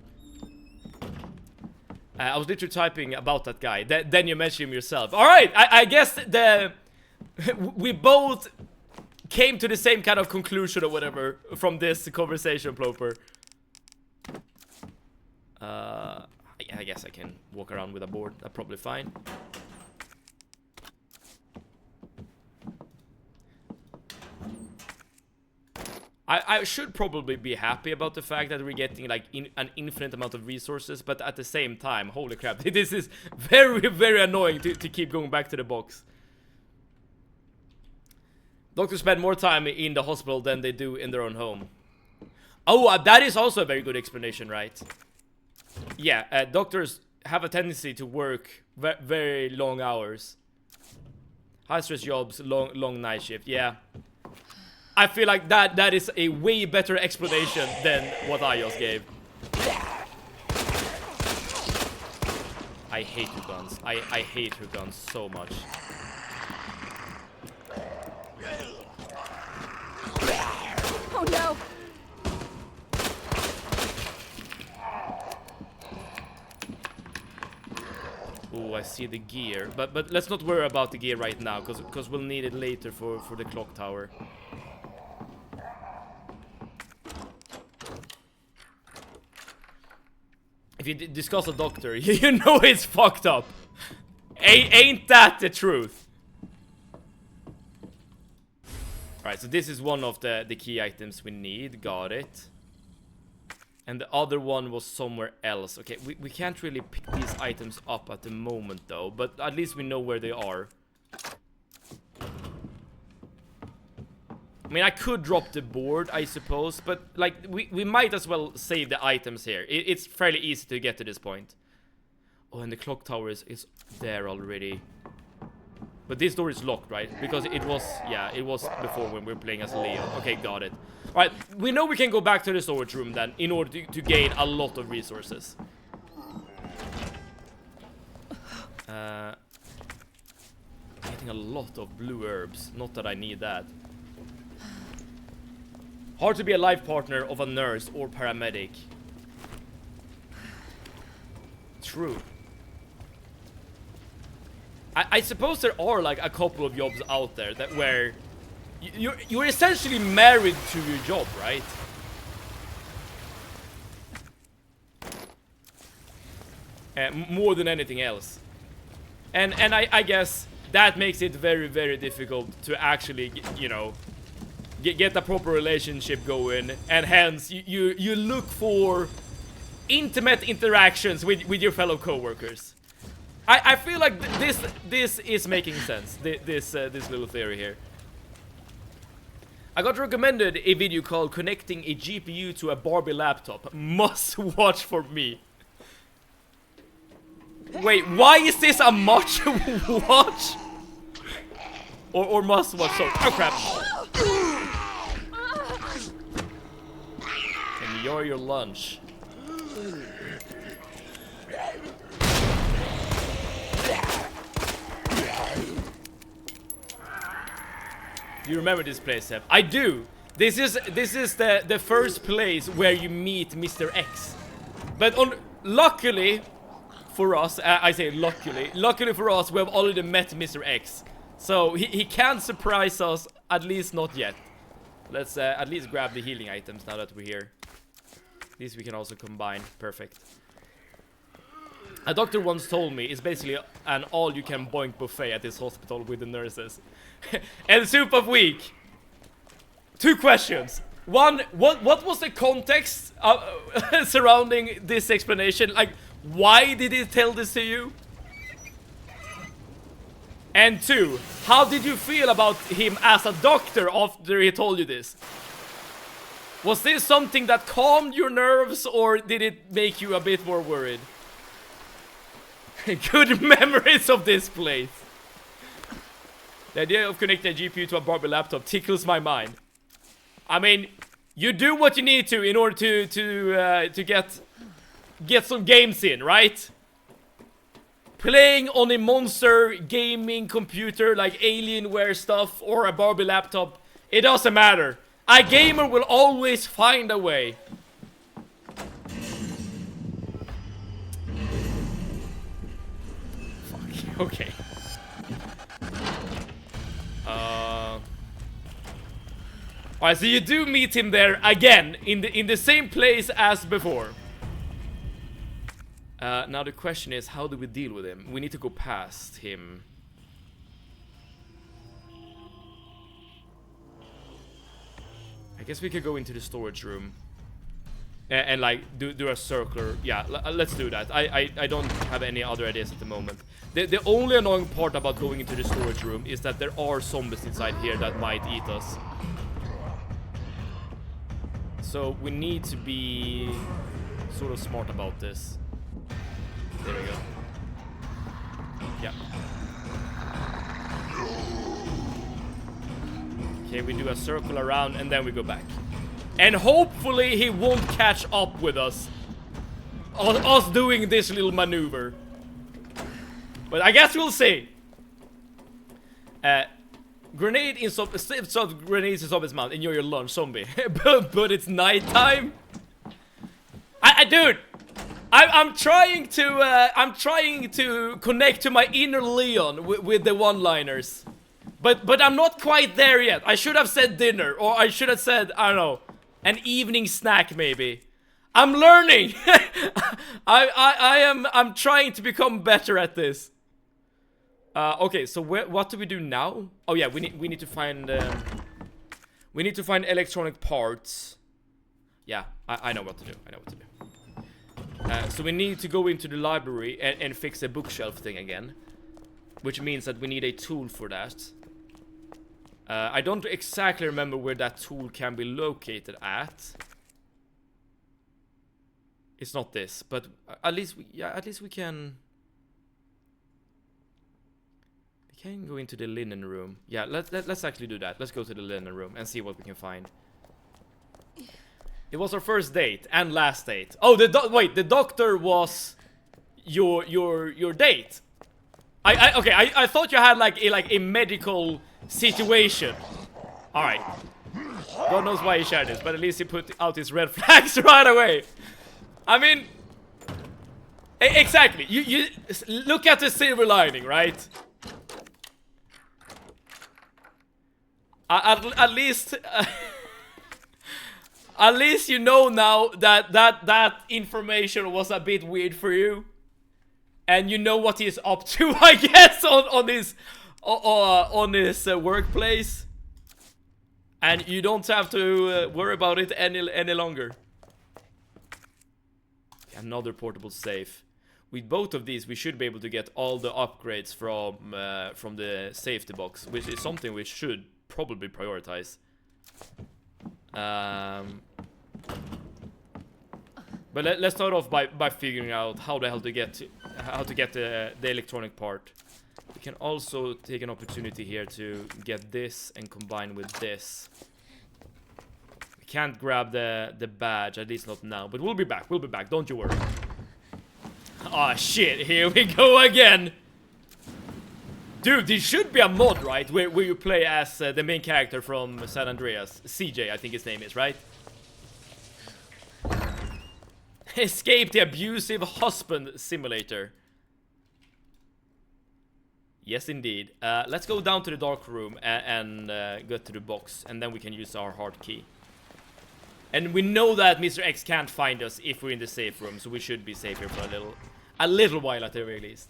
I was literally typing about that guy. Then you mentioned him yourself. Alright, I guess we both came to the same kind of conclusion or whatever from this conversation, Ploper. I guess I can walk around with a board. That's probably fine. I should probably be happy about the fact that we're getting like an infinite amount of resources, but at the same time, holy crap, this is very, very annoying to keep going back to the box. Doctors spend more time in the hospital than they do in their own home. Oh, that is also a very good explanation, right? Yeah, doctors have a tendency to work very long hours. High stress jobs, long night shift, yeah. I feel like that is a way better explanation than what I just gave. I hate her guns. I hate her guns so much. Oh no! Oh, I see the gear. But let's not worry about the gear right now, because we'll need it later for the clock tower. If you discuss a doctor, you know it's fucked up. Ain't that the truth? Alright, so this is one of the key items we need. Got it. And the other one was somewhere else. Okay, we can't really pick these items up at the moment though, but at least we know where they are. I mean, I could drop the board, I suppose, but like we might as well save the items here. It's fairly easy to get to this point. Oh, and the clock tower is there already. But this door is locked, right? Because it was, yeah, it was before when we were playing as Leo. Okay, got it. Right, we know we can go back to the storage room then, in order to gain a lot of resources. Getting a lot of blue herbs. Not that I need that. Hard to be a life partner of a nurse or paramedic. True. I suppose there are like a couple of jobs out there that where you're essentially married to your job, right? More than anything else. And I guess that makes it very, very difficult to actually, you know, get a proper relationship going, and hence you look for intimate interactions with your fellow co-workers. I feel like this is making sense. This little theory here. I got recommended a video called "Connecting a GPU to a Barbie Laptop." Must watch for me. Wait, why is this a must watch? Or must watch? So, oh crap! Enjoy your lunch. You remember this place, Seb? I do. This is the first place where you meet Mr. X. But luckily for us, I say luckily for us, we have already met Mr. X. So he can't surprise us, at least not yet. Let's at least grab the healing items now that we're here. These we can also combine. Perfect. A doctor once told me it's basically an all-you-can-boink buffet at this hospital with the nurses. And soup of week. 2 questions. One, what was the context surrounding this explanation? Like, why did he tell this to you? And 2, how did you feel about him as a doctor after he told you this? Was this something that calmed your nerves, or did it make you a bit more worried? Good memories of this place. The idea of connecting a GPU to a Barbie laptop tickles my mind. I mean, you do what you need to in order to get some games in, right? Playing on a monster gaming computer like Alienware stuff or a Barbie laptop, it doesn't matter. A gamer will always find a way. Fuck. Okay. Alright, so you do meet him there again in the same place as before. Now the question is, how do we deal with him? We need to go past him. I guess we could go into the storage room and like do a circular. Yeah, let's do that. I don't have any other ideas at the moment. The only annoying part about going into the storage room is that there are zombies inside here that might eat us. So we need to be sort of smart about this. There we go. Yeah. Okay, we do a circle around and then we go back. And hopefully he won't catch up with us. Us doing this little maneuver. But I guess we'll see. Grenade in grenades in zombie's mouth. Enjoy your lunch, zombie. but it's nighttime. Dude, I'm trying to connect to my inner Leon with the one-liners, but I'm not quite there yet. I should have said dinner, or I should have said, I don't know, an evening snack maybe. I'm learning. I'm trying to become better at this. Okay, so what do we do now? Oh yeah, we need to find electronic parts. Yeah, I know what to do. So we need to go into the library and fix the bookshelf thing again, which means that we need a tool for that. I don't exactly remember where that tool can be located at. It's not this, but at least we can. We can go into the linen room. Yeah, let's actually do that. Let's go to the linen room and see what we can find. It was our first date and last date. Oh, wait, the doctor was your date. I thought you had like a medical situation. All right. God knows why he shared this, but at least he put out his red flags right away. I mean, exactly. You look at the silver lining, right? At least, at least you know now that information was a bit weird for you, and you know what he's up to, I guess, on his workplace, and you don't have to worry about it any longer. Another portable safe. With both of these, we should be able to get all the upgrades from the safety box, which is something we should probably prioritize. But let's start off by figuring out how the hell to get the electronic part. We can also take an opportunity here to get this and combine with this. We can't grab the badge, at least not now, but we'll be back. We'll be back. Don't you worry. Ah, shit, here we go again. Dude, this should be a mod, right? Where you play as the main character from San Andreas. CJ, I think his name is, right? Escape the abusive husband simulator. Yes, indeed. Let's go down to the dark room and go to the box. And then we can use our hard key. And we know that Mr. X can't find us if we're in the safe room, so we should be safe here for a little while at the very least.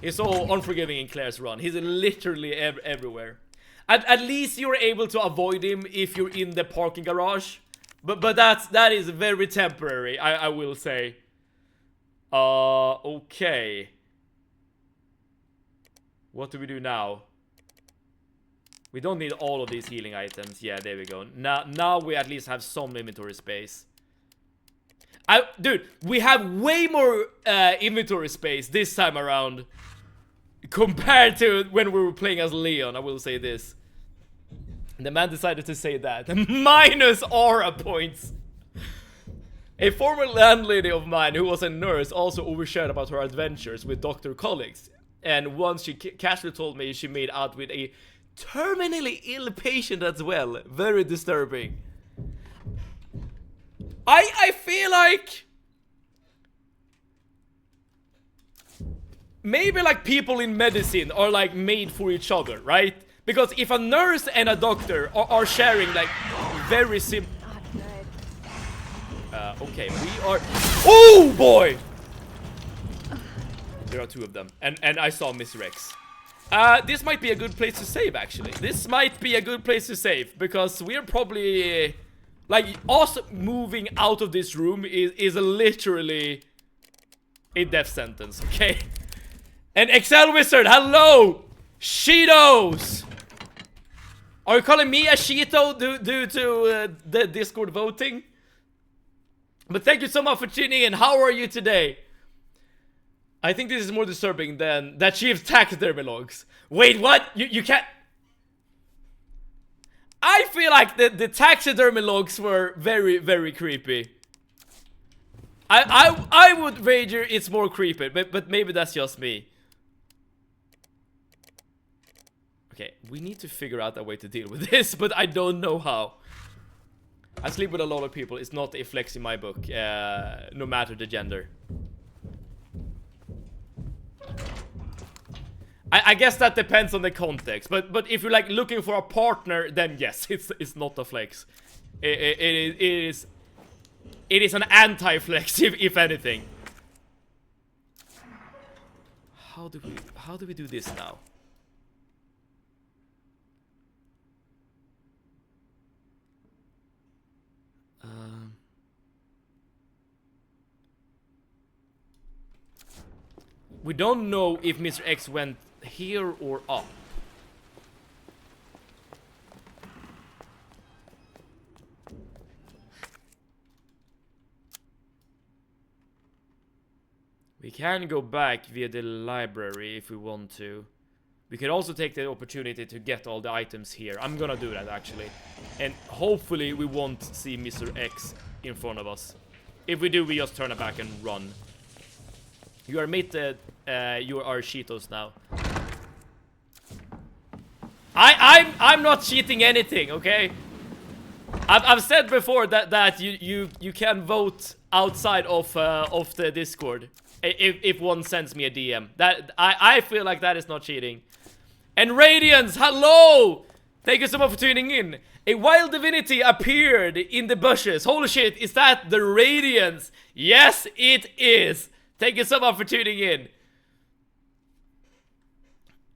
He's so unforgiving in Claire's run. He's literally everywhere. At least you're able to avoid him if you're in the parking garage. But that is very temporary, I will say. Okay. What do we do now? We don't need all of these healing items. Yeah, there we go. Now we at least have some inventory space. Dude, we have way more inventory space this time around compared to when we were playing as Leon, I will say this. The man decided to say that. Minus aura points. A former landlady of mine who was a nurse also overshared about her adventures with doctor colleagues. And once she casually told me she made out with a terminally ill patient as well. Very disturbing. I feel like maybe like people in medicine are like made for each other, right? Because if a nurse and a doctor are sharing like very simple. Okay, we are. Oh boy! There are two of them, and I saw Miss Rex. This might be a good place to save, actually. This might be a good place to save because we're probably like us moving out of this room is literally a death sentence. Okay. And Excel Wizard, hello, Cheetos. Are you calling me a Cheeto due to the Discord voting? But thank you so much for tuning in. How are you today? I think this is more disturbing than that she has taxidermy logs. Wait, what? You can't... I feel like the taxidermy logs were very, very creepy. I would wager it's more creepy, but maybe that's just me. Okay, we need to figure out a way to deal with this, but I don't know how. I sleep with a lot of people. It's not a flex in my book, no matter the gender. I guess that depends on the context, but if you're like looking for a partner, then yes, it's not a flex. It is an anti-flex, if anything. How do we do this now? We don't know if Mr. X went here or up. We can go back via the library if we want to. We could also take the opportunity to get all the items here. I'm gonna do that actually. And hopefully we won't see Mr. X in front of us. If we do, we just turn it back and run. You are admitted, you are Cheetos now. I'm not cheating anything, okay? I've said before that you can vote outside of the Discord if one sends me a DM. That I feel like that is not cheating. And Radiance, hello! Thank you so much for tuning in. A wild divinity appeared in the bushes. Holy shit, is that the Radiance? Yes, it is. Thank you so much for tuning in.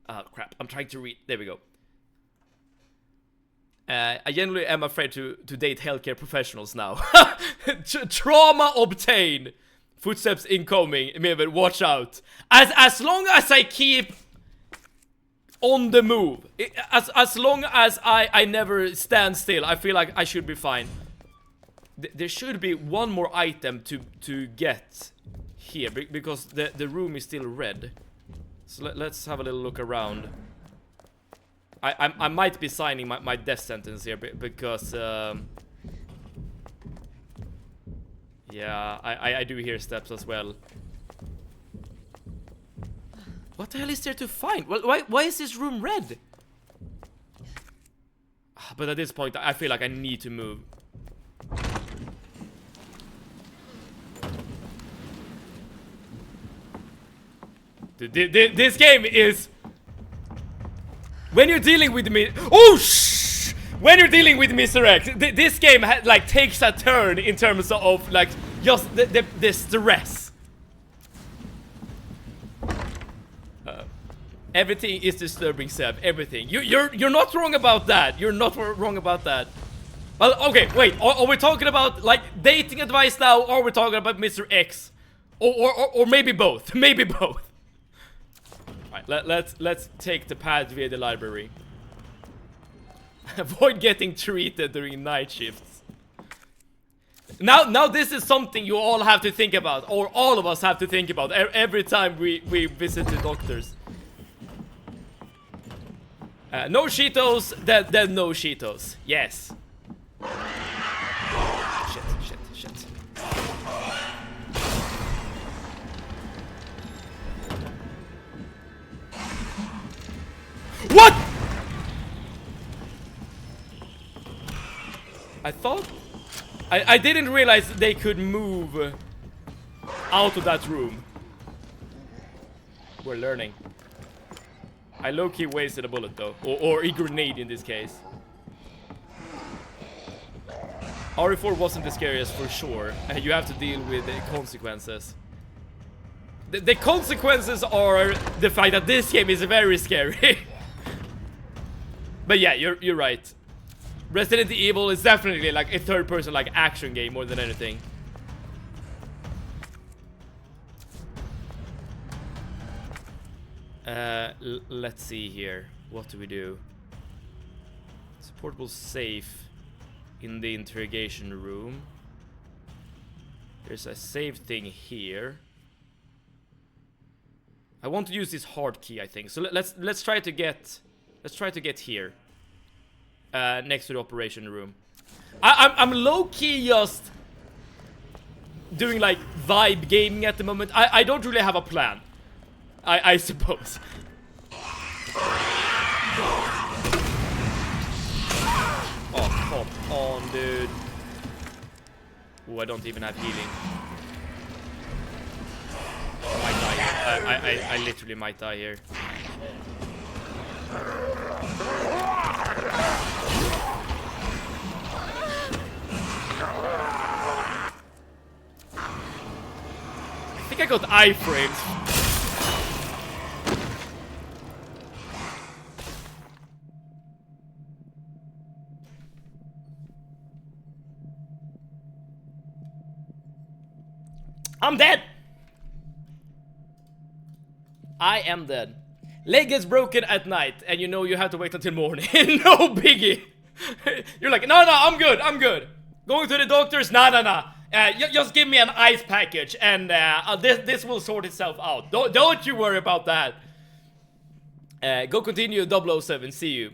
Oh crap, I'm trying to read. There we go. I generally am afraid to date healthcare professionals now. Trauma obtained. Footsteps incoming. Maybe watch out. As long as I keep on the move, as long as I never stand still, I feel like I should be fine. There should be one more item to get here because the room is still red. So let's have a little look around. I might be signing my death sentence here because yeah, I do hear steps as well. What the hell is there to find? Why is this room red? But at this point, I feel like I need to move. This game is... When you're dealing with me... Oh, shh! When you're dealing with Mr. X, this game like takes a turn in terms of like just the stress. Everything is disturbing, Seb. Everything. You're not wrong about that. You're not wrong about that. Well, okay, wait. Are we talking about like dating advice now, or are we talking about Mr. X, or maybe both? Maybe both. Alright, let's take the path via the library. Avoid getting treated during night shifts. Now this is something you all have to think about, or all of us have to think about every time we visit the doctors. No Cheetos, then no Cheetos. Yes. Shit. What? I thought... I didn't realize they could move out of that room. We're learning. I low-key wasted a bullet though, or a grenade in this case. RE4 wasn't the scariest for sure. You have to deal with the consequences. The consequences are the fact that this game is very scary. But yeah, you're right. Resident Evil is definitely like a third-person like action game more than anything. Let's see here. What do we do? It's a portable safe in the interrogation room. There's a save thing here. I want to use this hard key, I think. So let's try to get here. Next to the operation room. I'm low-key just doing like vibe gaming at the moment. I don't really have a plan. I suppose. Oh, come on, dude. Oh, I don't even have healing. I might die here. I literally might die here. I think I got iframes. I'm dead! I am dead. Leg gets broken at night, and you know you have to wait until morning. No biggie! You're like, no, I'm good. Going to the doctors? Nah. Just give me an ice package, and this will sort itself out. Don't you worry about that. Go continue 007, see you.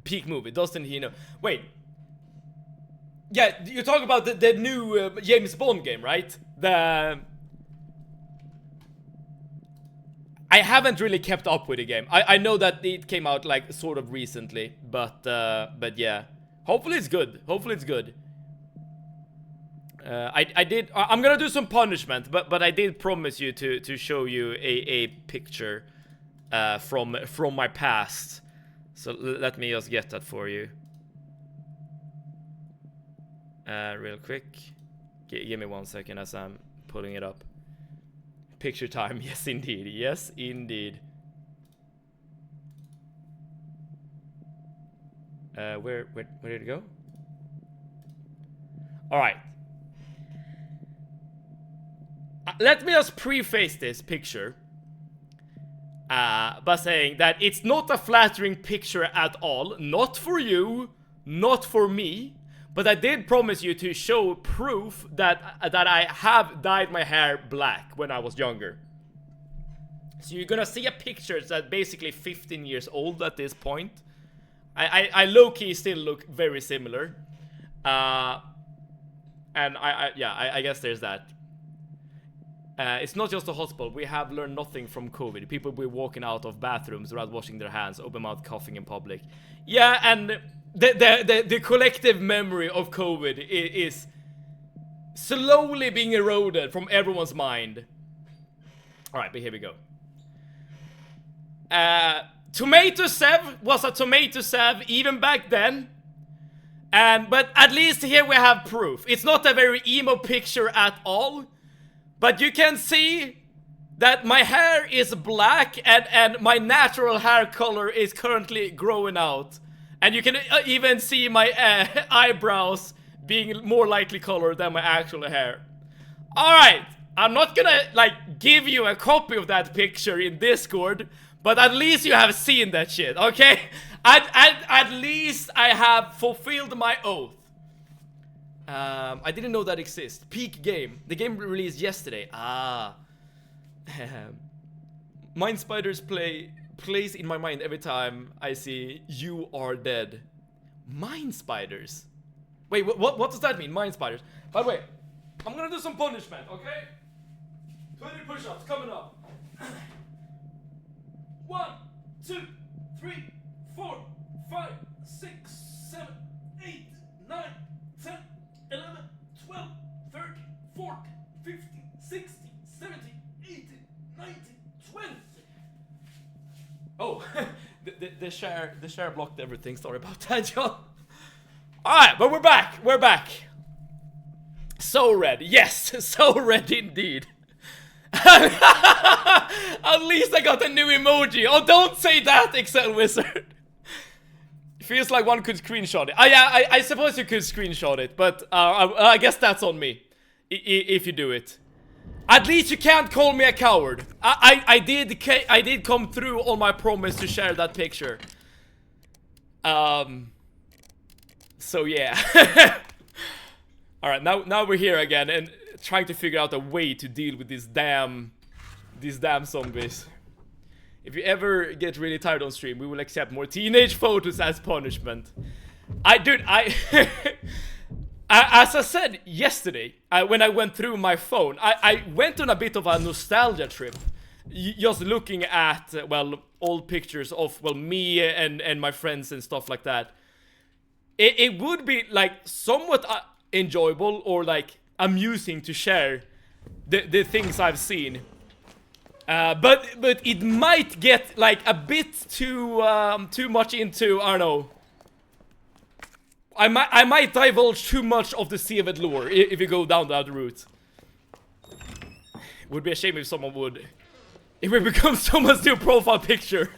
Peak movie, doesn't he know? Wait. Yeah, you're talking about the new James Bond game, right? I haven't really kept up with the game. I know that it came out like sort of recently, but yeah. Hopefully it's good. Hopefully it's good. I'm gonna do some punishment, but I did promise you to show you a picture from my past. So let me just get that for you. Real quick. Give me 1 second as I'm putting it up. Picture time, yes indeed, yes indeed. Where did it go? Alright. Let me just preface this picture by saying that it's not a flattering picture at all. Not for you, not for me. But I did promise you to show proof that I have dyed my hair black when I was younger. So you're gonna see a picture that's basically 15 years old at this point. I low-key still look very similar. And I guess there's that. It's not just a hospital. We have learned nothing from COVID. People will be walking out of bathrooms without washing their hands, open mouth coughing in public. Yeah, and the collective memory of COVID is slowly being eroded from everyone's mind. Alright, but here we go. Tomato Sev was a Tomato Sev even back then. But at least here we have proof. It's not a very emo picture at all. But you can see that my hair is black and my natural hair color is currently growing out. And you can even see my eyebrows being more likely colored than my actual hair. Alright, I'm not gonna like give you a copy of that picture in Discord, but at least you have seen that shit, okay? At least I have fulfilled my oath. I didn't know that exists. Peak game. The game released yesterday. Mind Spiders plays in my mind every time I see You Are Dead. Mind Spiders? Wait, what does that mean? Mind Spiders. By the way, I'm gonna do some punishment, okay? 20 push-ups coming up. 1, 2, 3, 4, 5, 6, 7, 8, 9, 10, 11, 12, 13, 14, 15, 16, 17, 18, 19, 20. Oh, the share blocked everything. Sorry about that, John. Alright, but we're back. So red. Yes, so red indeed. At least I got a new emoji. Oh, don't say that, Excel Wizard. Feels like one could screenshot it. Yeah, I suppose you could screenshot it, but I guess that's on me. If you do it. At least you can't call me a coward. I did come through on my promise to share that picture. So yeah. Alright, now we're here again and trying to figure out a way to deal with these damn zombies. If you ever get really tired on stream, we will accept more teenage photos as punishment. As I said yesterday, when I went through my phone, I went on a bit of a nostalgia trip. Just looking at, well, old pictures of, well, me and my friends and stuff like that. It would be, like, somewhat enjoyable or, like, amusing to share the things I've seen. But it might get, like, a bit too much into, I don't know. I might divulge too much of the Seavid lore if you go down that route. Would be a shame if someone would. It would become someone's new profile picture.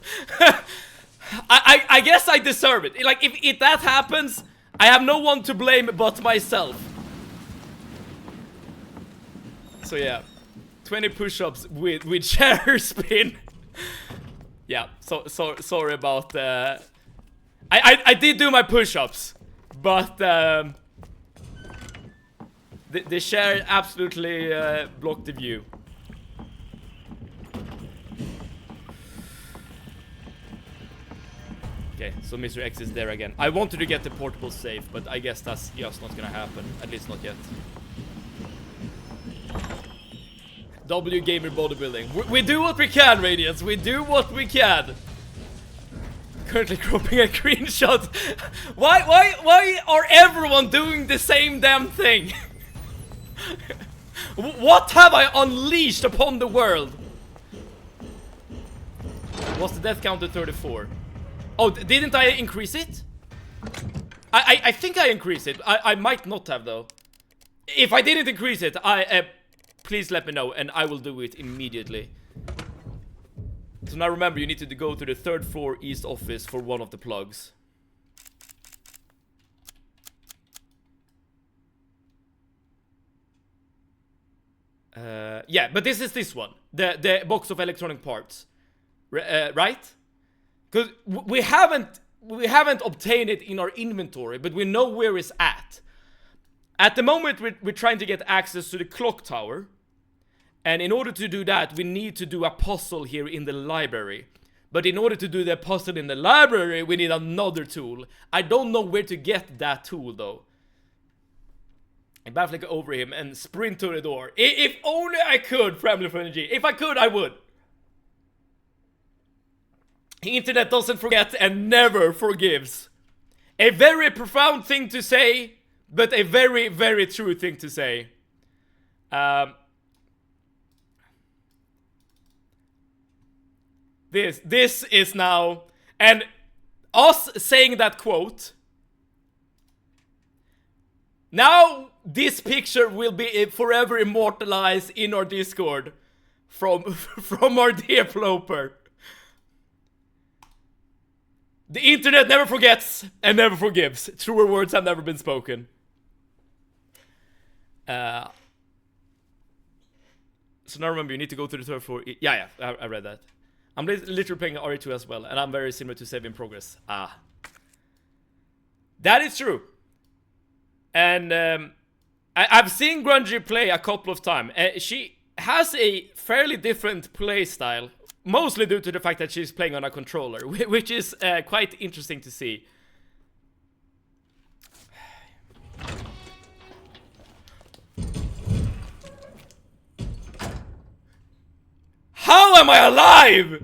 I guess I deserve it. Like, if that happens, I have no one to blame but myself. So yeah, 20 push-ups with chair spin. Yeah, so sorry about I did do my push-ups. But the share absolutely blocked the view. Okay, So Mr. X is there again. I wanted to get the portable safe, but I guess that's just not gonna happen. At least not yet. W Gamer Bodybuilding. We do what we can, Radiance. We do what we can. Currently cropping a screenshot. Why are everyone doing the same damn thing? What have I unleashed upon the world? Was the death count at 34? Oh, didn't I increase it? I think I increased it. I might not have, though. If I didn't increase it, please let me know, and I will do it immediately. So now remember, you need to go to the 3rd floor east office for one of the plugs. Yeah, but this is this one. The box of electronic parts. Right? Because we haven't obtained it in our inventory, but we know where it's at. At the moment, we're trying to get access to the clock tower. And in order to do that, we need to do a puzzle here in the library. But in order to do the puzzle in the library, we need another tool. I don't know where to get that tool, though. I baffling over him and sprint to the door. If only I could, Family for Energy. If I could, I would. The internet doesn't forget and never forgives. A very profound thing to say, but a very, very true thing to say. This is now, and us saying that quote. Now this picture will be forever immortalized in our Discord from our dear Floper. The internet never forgets and never forgives. Truer words have never been spoken. So now remember, you need to go to the 3rd floor. Yeah, I read that. I'm literally playing RE2 as well, and I'm very similar to Save in Progress. That is true. And I've seen Grungy play a couple of times. She has a fairly different play style. Mostly due to the fact that she's playing on a controller, which is quite interesting to see. How am I alive?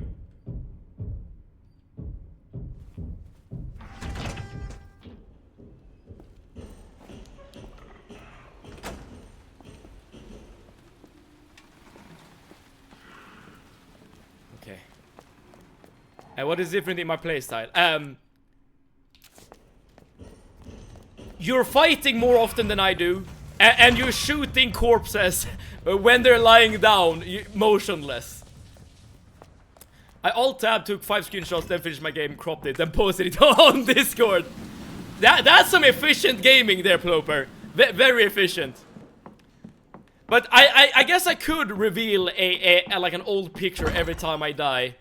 Okay. And what is different in my playstyle? You're fighting more often than I do, and you're shooting corpses when they're lying down, motionless. I alt-tab, took 5 screenshots, then finished my game, cropped it, then posted it on Discord. That's some efficient gaming there, Ploper. Very efficient. But I guess I could reveal like an old picture every time I die.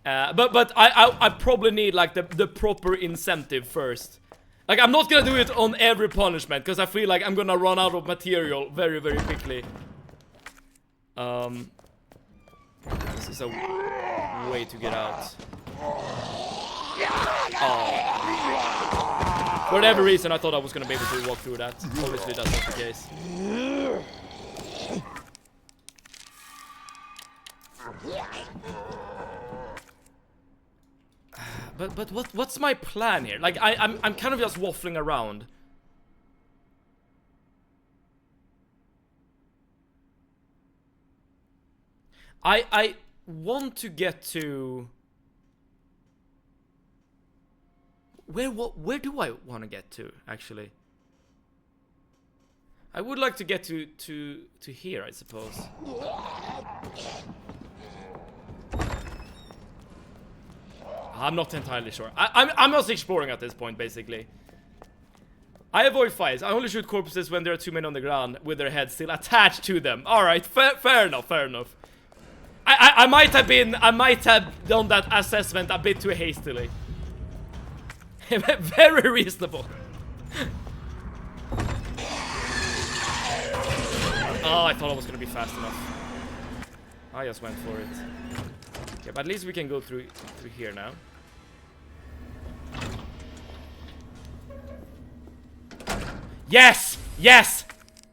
But I probably need like the proper incentive first. Like, I'm not gonna do it on every punishment, because I feel like I'm gonna run out of material very, very quickly. This is a way to get out. Oh. For whatever reason, I thought I was gonna be able to walk through that. Obviously, that's not the case. But what's my plan here? Like, I'm kind of just waffling around. I want to get to where do I want to get to, actually? I would like to get to here, I suppose. I'm not entirely sure. I'm just exploring at this point, basically. I avoid fights. I only shoot corpses when there are too many on the ground with their heads still attached to them. Alright, fair enough, fair enough. I might have done that assessment a bit too hastily. Very reasonable. Oh, I thought I was gonna be fast enough. I just went for it. Okay, but at least we can go through here now. Yes! Yes!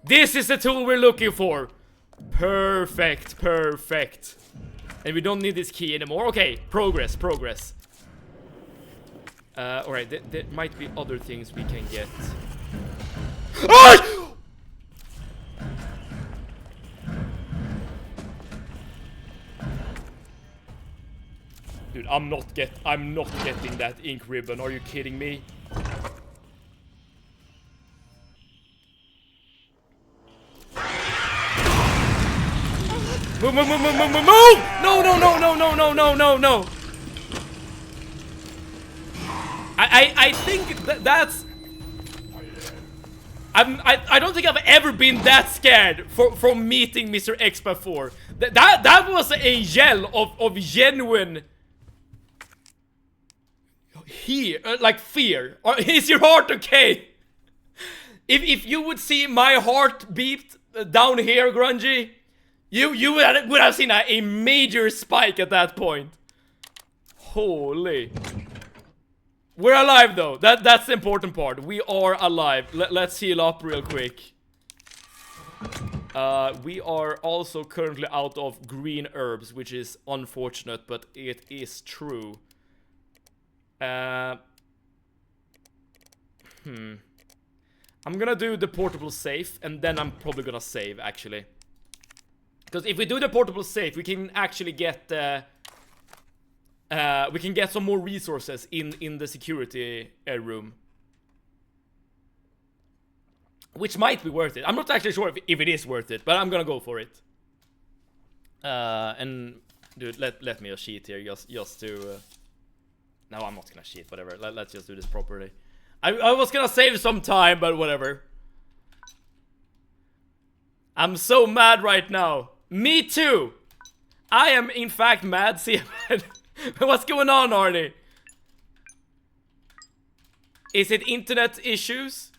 This is the tool we're looking for. Perfect, perfect. And we don't need this key anymore. Okay, progress, progress. Alright, there might be other things we can get. Ah! Dude, I'm not getting that ink ribbon. Are you kidding me? Move, move, move, move, move, move, move! No, no, no, no, no, no, no, no, no. I think that's... I don't think I've ever been that scared from meeting Mr. X before. That was a yell of genuine... like fear. Is your heart okay? If you would see my heart beat down here, Grungy, you would have seen a major spike at that point. Holy. We're alive though. That's the important part. We are alive. Let's heal up real quick. We are also currently out of green herbs, which is unfortunate, but it is true. I'm gonna do the portable safe, and then I'm probably gonna save, actually. Because if we do the portable safe, we can actually get we can get some more resources in the security room, which might be worth it. I'm not actually sure if it is worth it, but I'm gonna go for it. And dude, let me just cheat here, just to. No, I'm not gonna cheat. Whatever. Let's just do this properly. I was gonna save some time, but whatever. I'm so mad right now. Me too. I am in fact mad. See, what's going on, Arnie? Is it internet issues?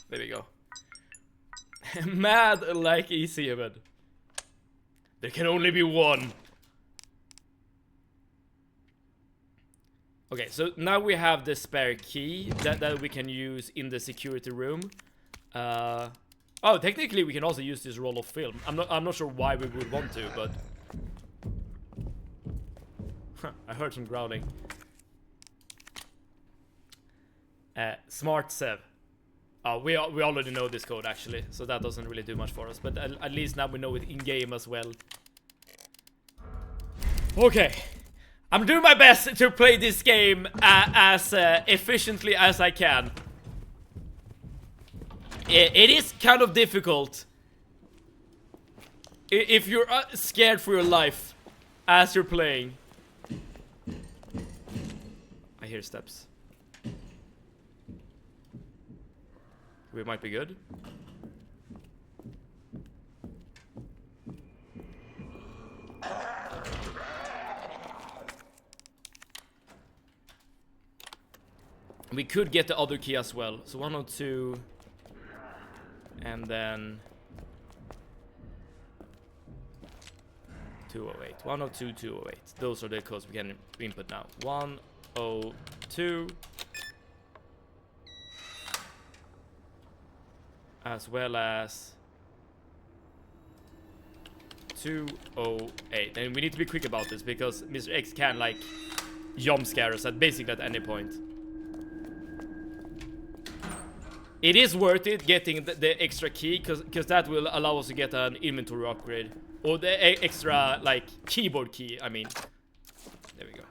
There we go. Mad like easy, but there can only be one. Okay, so now we have the spare key that we can use in the security room. Oh, technically we can also use this roll of film. I'm not sure why we would want to, but I heard some growling. Smart Sev. Oh, we already know this code actually, so that doesn't really do much for us. But at least now we know it in game as well. Okay. I'm doing my best to play this game as efficiently as I can. It is kind of difficult if you're scared for your life as you're playing. I hear steps. We might be good. We could get the other key as well. So 102. And then 208. 102, 208. Those are the codes we can input now. 102. As well as 208. And we need to be quick about this because Mr. X can like jump scare us at basically at any point. It is worth it getting the extra key because that will allow us to get an inventory upgrade. Or the extra like keyboard key, I mean. There we go.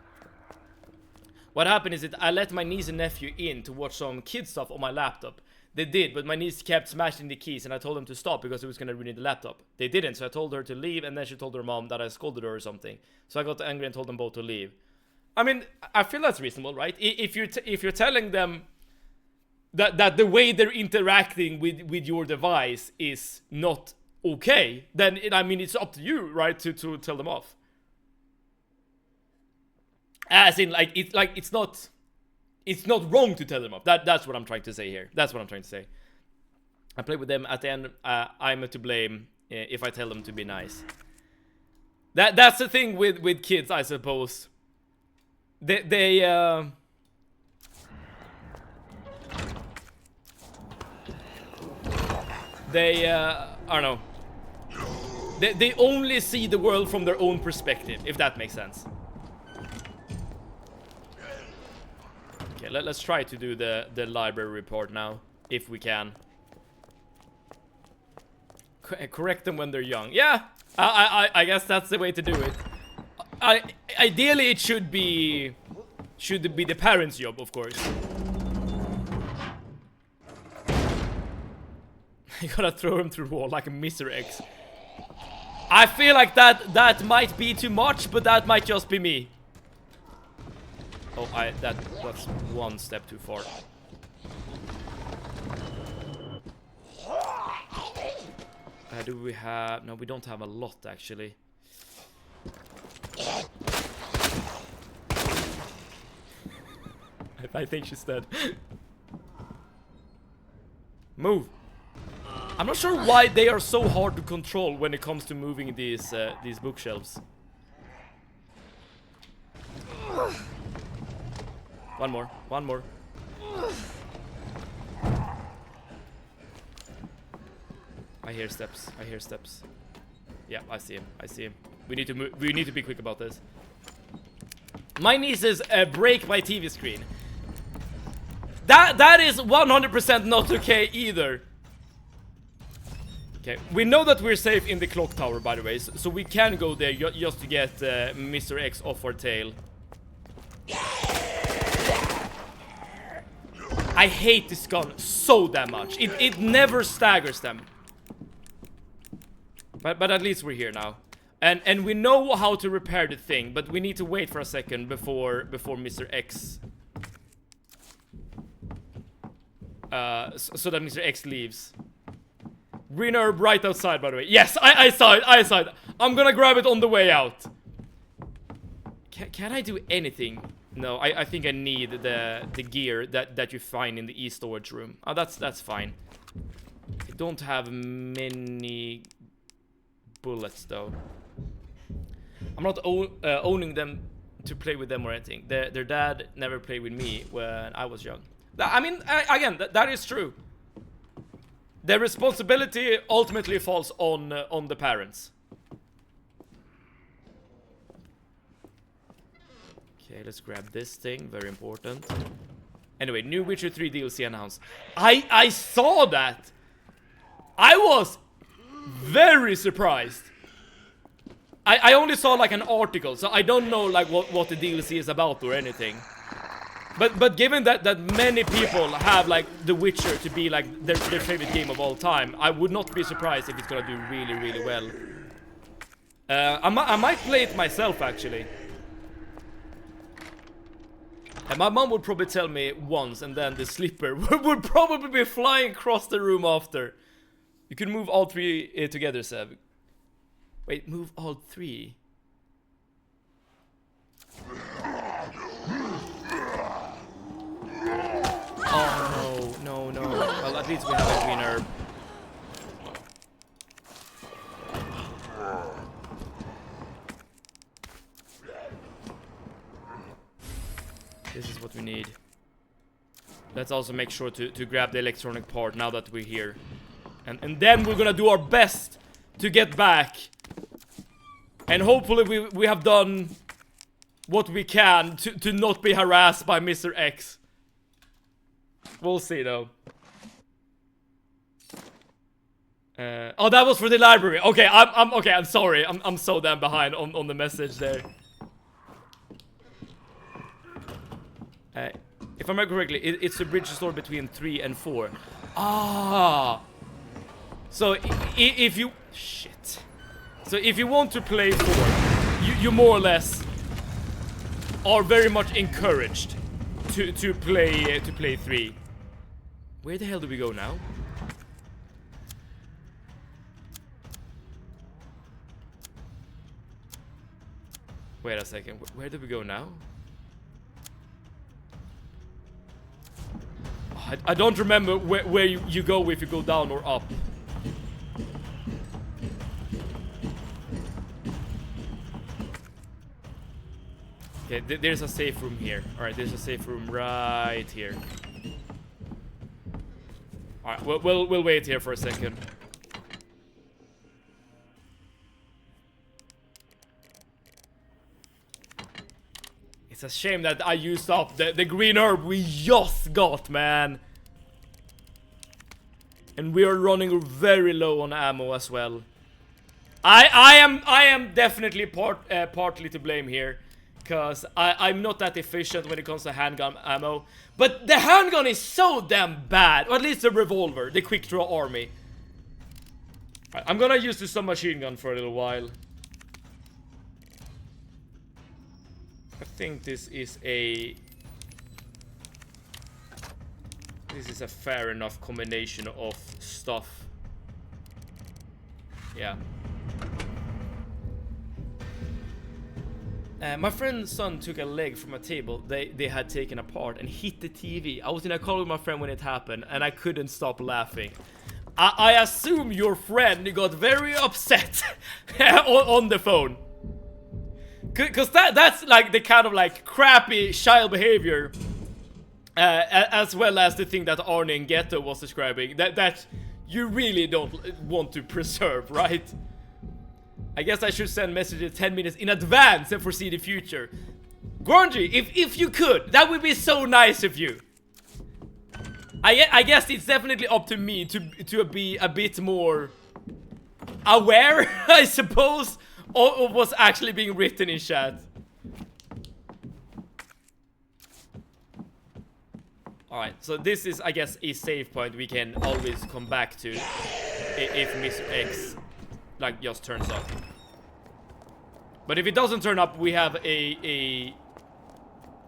What happened is that I let my niece and nephew in to watch some kid stuff on my laptop. They did, but my niece kept smashing the keys and I told them to stop because it was gonna ruin the laptop. They didn't, so I told her to leave and then she told her mom that I scolded her or something. So I got angry and told them both to leave. I mean, I feel that's reasonable, right? If you're telling them that the way they're interacting with your device is not okay, then I mean it's up to you, right, to tell them off. As in, it's not wrong to tell them off. That's what I'm trying to say here. That's what I'm trying to say. I play with them at the end. I'm to blame if I tell them to be nice. That's the thing with kids, I suppose. They I don't know. They only see the world from their own perspective, if that makes sense. Okay, let's try to do the library report now, if we can. Correct them when they're young. Yeah, I guess that's the way to do it. Ideally, it should be the parents' job, of course. You gotta throw him through the wall like a Mr. X. I feel like that might be too much, but that might just be me. Oh, that's one step too far. Do we have... No, we don't have a lot, actually. I think she's dead. Move. I'm not sure why they are so hard to control when it comes to moving these bookshelves. One more. I hear steps. Yeah, I see him. We need to move. We need to be quick about this. My niece's break my TV screen. That is 100% not okay either. Okay, we know that we're safe in the clock tower, by the way, so we can go there just to get Mr. X off our tail. I hate this gun so damn much. It never staggers them. But at least we're here now. And we know how to repair the thing, but we need to wait for a second before Mr. X. So that Mr. X leaves. Green herb right outside, by the way. Yes, I saw it. I'm gonna grab it on the way out. Can I do anything? No, I think I need the gear that you find in the e-storage room. Oh, that's fine. I don't have many bullets though. I'm not owning them to play with them or anything. Their dad never played with me when I was young. I mean, again, that is true. The responsibility ultimately falls on the parents. Okay, let's grab this thing. Very important. Anyway, new Witcher 3 DLC announced. I saw that. I was very surprised. I only saw like an article, so I don't know like what the DLC is about or anything. But given that many people have like The Witcher to be like their favorite game of all time, I would not be surprised if it's gonna do really, really well. I might play it myself actually. And my mom would probably tell me once, and then the slipper would probably be flying across the room after. You can move all three together, Seb. Wait, move all three? Oh, no. Well, at least we have a green herb. This is what we need. Let's also make sure to grab the electronic part now that we're here. And then we're gonna do our best to get back. And hopefully we have done what we can to not be harassed by Mr. X. We'll see though. Oh, that was for the library. Okay, I'm sorry. I'm so damn behind on the message there. If I remember correctly, it's a bridge store between 3 and 4. Ah. So if you So if you want to play 4, you more or less are very much encouraged to play 3. Where the hell do we go now? Wait a second. Where do we go now? Oh, I don't remember where you go if you go down or up. Okay, there's a safe room here. Alright, there's a safe room right here. Alright, we'll wait here for a second. It's a shame that I used up the green herb we just got, man. And we are running very low on ammo as well. I am definitely partly to blame here. Because I'm not that efficient when it comes to handgun ammo. But the handgun is so damn bad. Or at least the revolver, the quick draw army. Right, I'm gonna use the submachine gun for a little while. I think this is a fair enough combination of stuff. Yeah. My friend's son took a leg from a table they had taken apart and hit the TV. I was in a call with my friend when it happened and I couldn't stop laughing. I assume your friend got very upset on the phone. Cause that's like the kind of like crappy child behavior, as well as the thing that Arne and Ghetto was describing, that you really don't want to preserve, right? I guess I should send messages 10 minutes in advance and foresee the future. Grungy, if you could, that would be so nice of you. I guess it's definitely up to me to be a bit more aware, I suppose, of what's actually being written in chat. Alright, so this is, I guess, a save point we can always come back to if Mr. X like just turns up. But if it doesn't turn up, we have a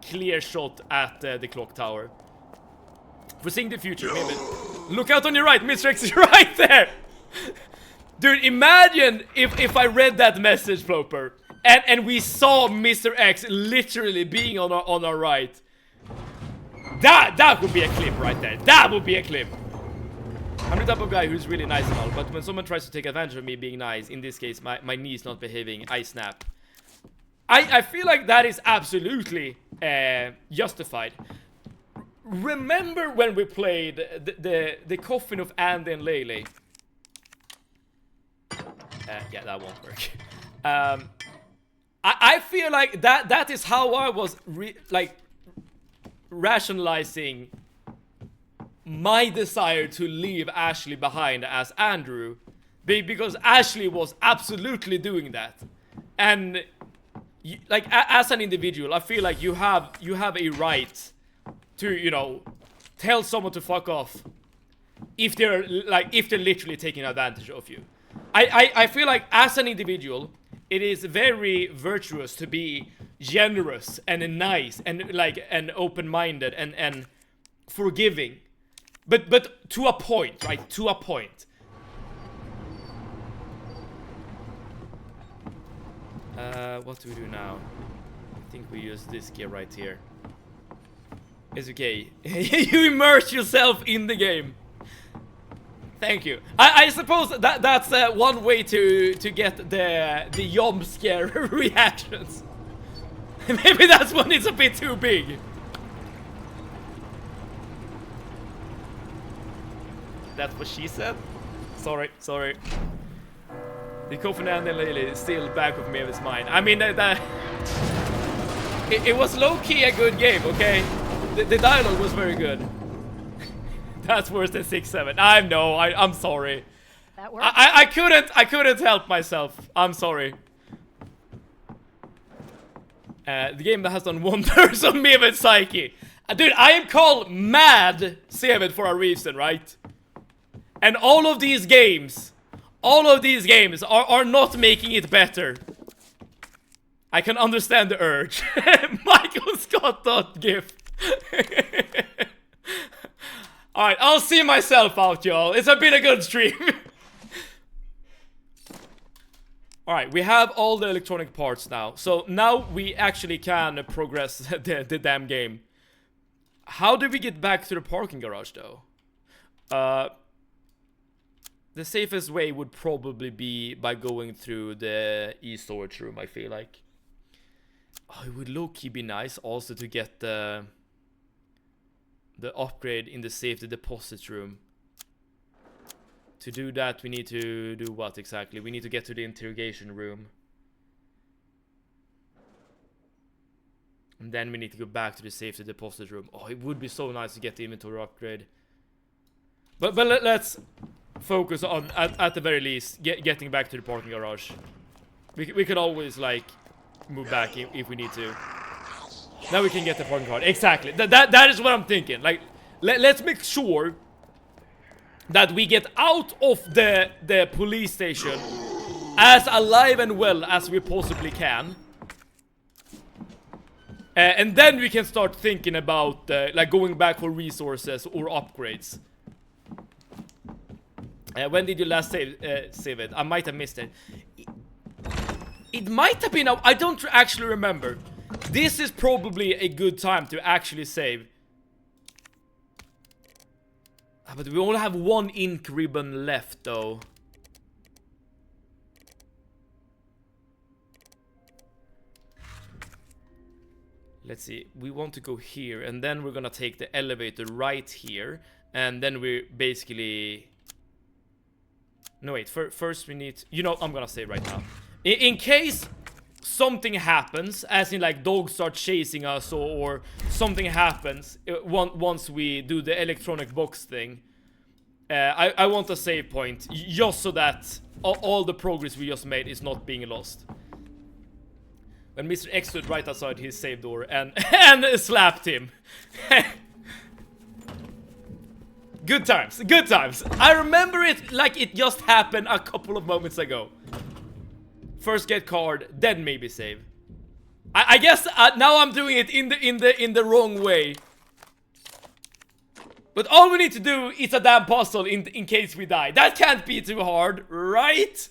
clear shot at the clock tower. Foreseeing the future, maybe. Look out on your right, Mr. X is right there. Dude, imagine if I read that message, Floper, and we saw Mr. X literally being on our right. That would be a clip right there. That would be a clip. I'm the type of guy who's really nice and all, but when someone tries to take advantage of me being nice, in this case, my knee's not behaving, I snap. I feel like that is absolutely justified. Remember when we played the coffin of Andy and Lele? Yeah, that won't work. I feel like that is how I was rationalizing my desire to leave Ashley behind as Andrew, because Ashley was absolutely doing that. And like as an individual, I feel like you have a right to, you know, tell someone to fuck off if they're literally taking advantage of you. I feel like as an individual, it is very virtuous to be generous and nice and and open-minded and forgiving. But to a point, right? To a point. What do we do now? I think we use this gear right here. It's okay. You immerse yourself in the game. Thank you. I suppose that's one way to get the jump scare reactions. Maybe that's when it's a bit too big. That's what she said. Sorry. The coffin and the Lily is still back of Mavis' mind. I mean, it was low-key a good game, okay? The dialogue was very good. That's worse than 6-7. I know. I'm sorry. That worked. I couldn't help myself. I'm sorry. The game that has done wonders on Mavis' psyche. Dude, I am called Mad Seven for a reason, right? And all of these games are not making it better. I can understand the urge. Michael Scott.gif. Alright, I'll see myself out, y'all. It's been a good stream. Alright, we have all the electronic parts now. So now we actually can progress the damn game. How do we get back to the parking garage, though? The safest way would probably be by going through the e-storage room, I feel like. Oh, it would low-key be nice also to get the upgrade in the safety deposit room. To do that, we need to do what exactly? We need to get to the interrogation room. And then we need to go back to the safety deposit room. Oh, it would be so nice to get the inventory upgrade. But let's focus on, at the very least, getting back to the parking garage. We could always, like, move back if we need to. Now we can get the parking garage. Exactly. That is what I'm thinking. Like, let's make sure that we get out of the police station as alive and well as we possibly can. And then we can start thinking about like going back for resources or upgrades. When did you last save it? I might have missed it. It might have been. I don't actually remember. This is probably a good time to actually save. But we only have one ink ribbon left, though. Let's see, we want to go here, and then we're gonna take the elevator right here, and then we're basically... No, wait, first we need... You know, I'm gonna say right now. In case something happens, as in like dogs start chasing us, or something happens once we do the electronic box thing, I want a save point, just so that all the progress we just made is not being lost. When Mr. X stood right outside his save door and slapped him. Good times, good times. I remember it like it just happened a couple of moments ago. First get card, then maybe save. I guess now I'm doing it in the wrong way. But all we need to do is a damn puzzle in case we die. That can't be too hard, right?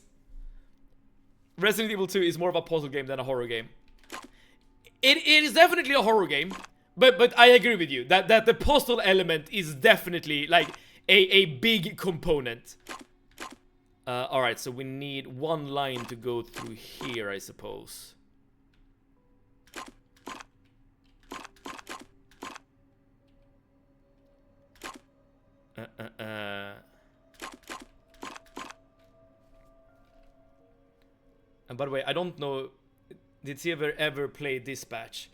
Resident Evil 2 is more of a puzzle game than a horror game. It is definitely a horror game, but I agree with you that the puzzle element is definitely like a big component. Alright, so we need one line to go through here, I suppose. And by the way, I don't know, did he ever play Dispatch?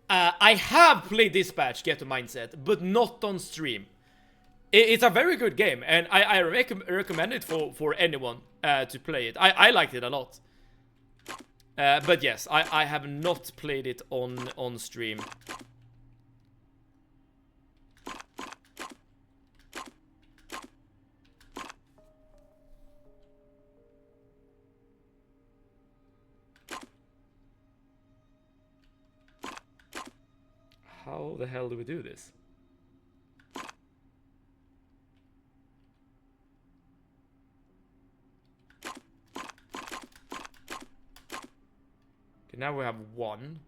I have played Dispatch, Get the Mindset, but not on stream. It's a very good game, and I recommend it for anyone to play it. I liked it a lot. But yes, I have not played it on stream. How the hell do we do this? Okay, now we have one.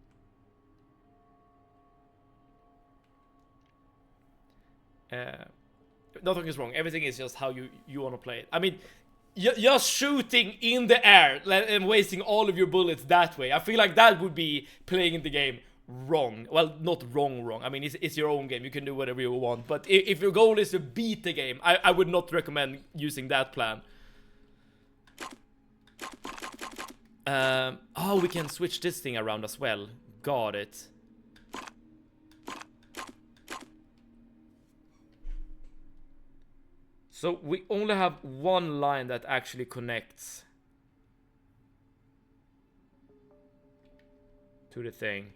Nothing is wrong. Everything is just how you want to play it. I mean, just shooting in the air and wasting all of your bullets that way. I feel like that would be playing the game wrong. Well, not wrong. I mean, it's your own game. You can do whatever you want. But if your goal is to beat the game, I would not recommend using that plan. Oh, we can switch this thing around as well. Got it. So we only have one line that actually connects to the thing.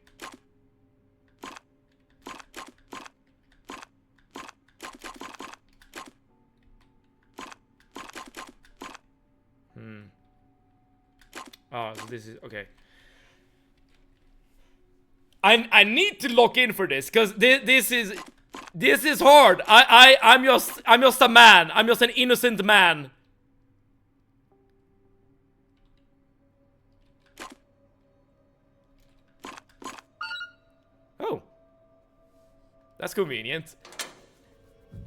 Oh, so this is okay. I need to lock in for this because this is hard. I'm just a man. I'm just an innocent man. Oh, That's convenient.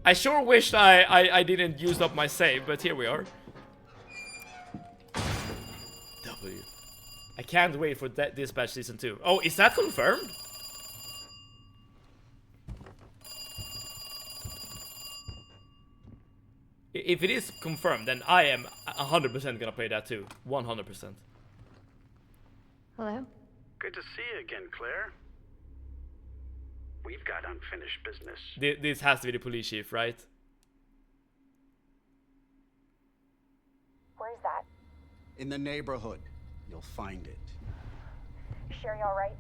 I sure wished I didn't use up my save, but here we are. W. I can't wait for that Dispatch Season 2. Oh, is that confirmed? If it is confirmed, then I am 100% gonna play that too. 100%. Hello? Good to see you again, Claire. We've got unfinished business. This has to be the police chief, right? Where's that? In the neighborhood. You'll find it. Sherry all right?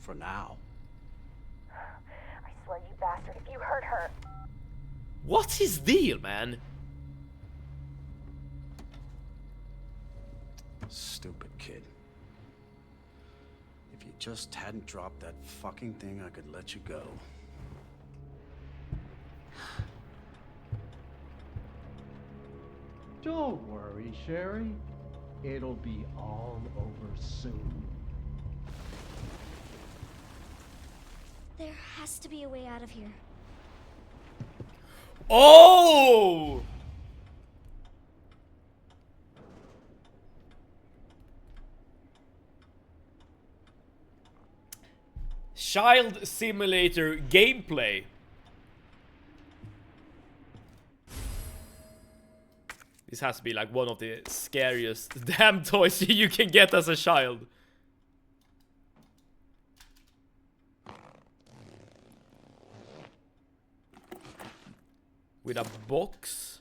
For now. I swear, you bastard, if you hurt her. What's his deal, man? Stupid kid. If you just hadn't dropped that fucking thing, I could let you go. Don't worry, Sherry. It'll be all over soon. There has to be a way out of here. Oh! Child Simulator gameplay. This has to be like one of the scariest damn toys you can get as a child. With a box.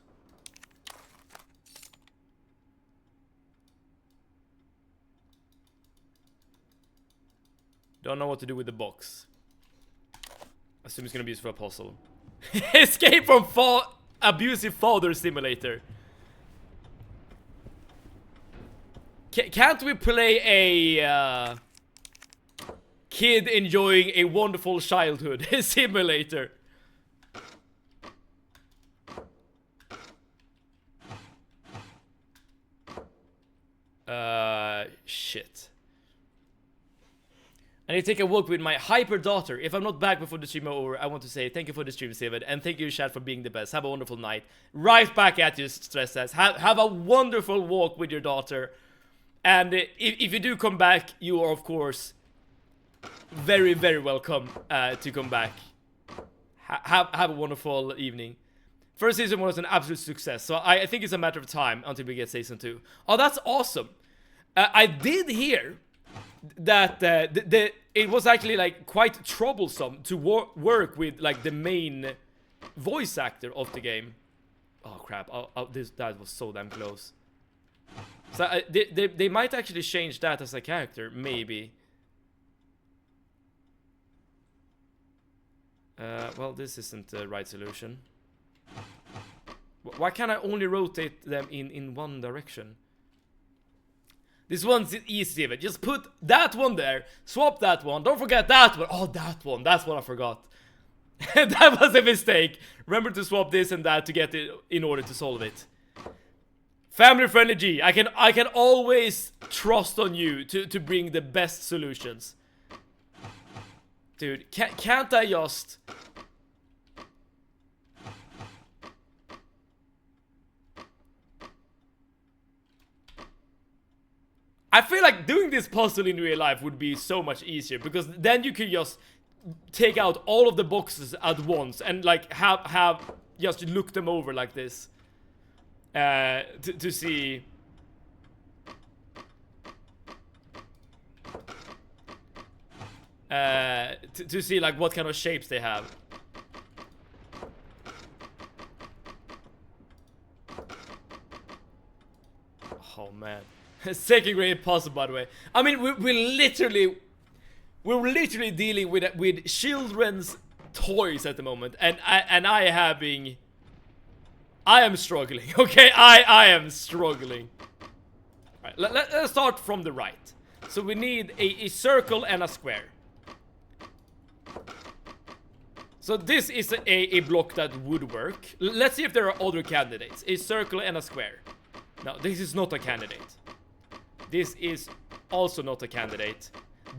Don't know what to do with the box. Assume it's gonna be used for a puzzle. Escape from abusive father simulator. Can't we play a kid enjoying a wonderful childhood simulator? Shit. I need to take a walk with my hyper daughter. If I'm not back before the stream is over, I want to say thank you for the stream, Sivad, and thank you, chat, for being the best. Have a wonderful night. Right back at you, Stress says. Have a wonderful walk with your daughter. And if you do come back, you are, of course, very, very welcome to come back. Have a wonderful evening. First season was an absolute success, so I think it's a matter of time until we get season 2. Oh, that's awesome. I did hear that it was actually like quite troublesome to work with like the main voice actor of the game. Oh crap! That was so damn close. So they might actually change that as a character, maybe. Well, this isn't the right solution. Why can't I only rotate them in one direction? This one's easy, but just put that one there, swap that one, don't forget that one. Oh, that one, that's what I forgot. That was a mistake. Remember to swap this and that to get it in order to solve it. Family friendly G, I can always trust on you to bring the best solutions. Dude, can't I just... I feel like doing this puzzle in real life would be so much easier, because then you could just take out all of the boxes at once and like have just look them over like this to see to see like what kind of shapes they have. Oh man. Second grade puzzle, by the way. I mean, we're literally dealing with children's toys at the moment, and I am struggling. Okay, I am struggling. All right, let's start from the right. So we need a circle and a square. So this is a block that would work. Let's see if there are other candidates. A circle and a square. No, this is not a candidate. This is also not a candidate.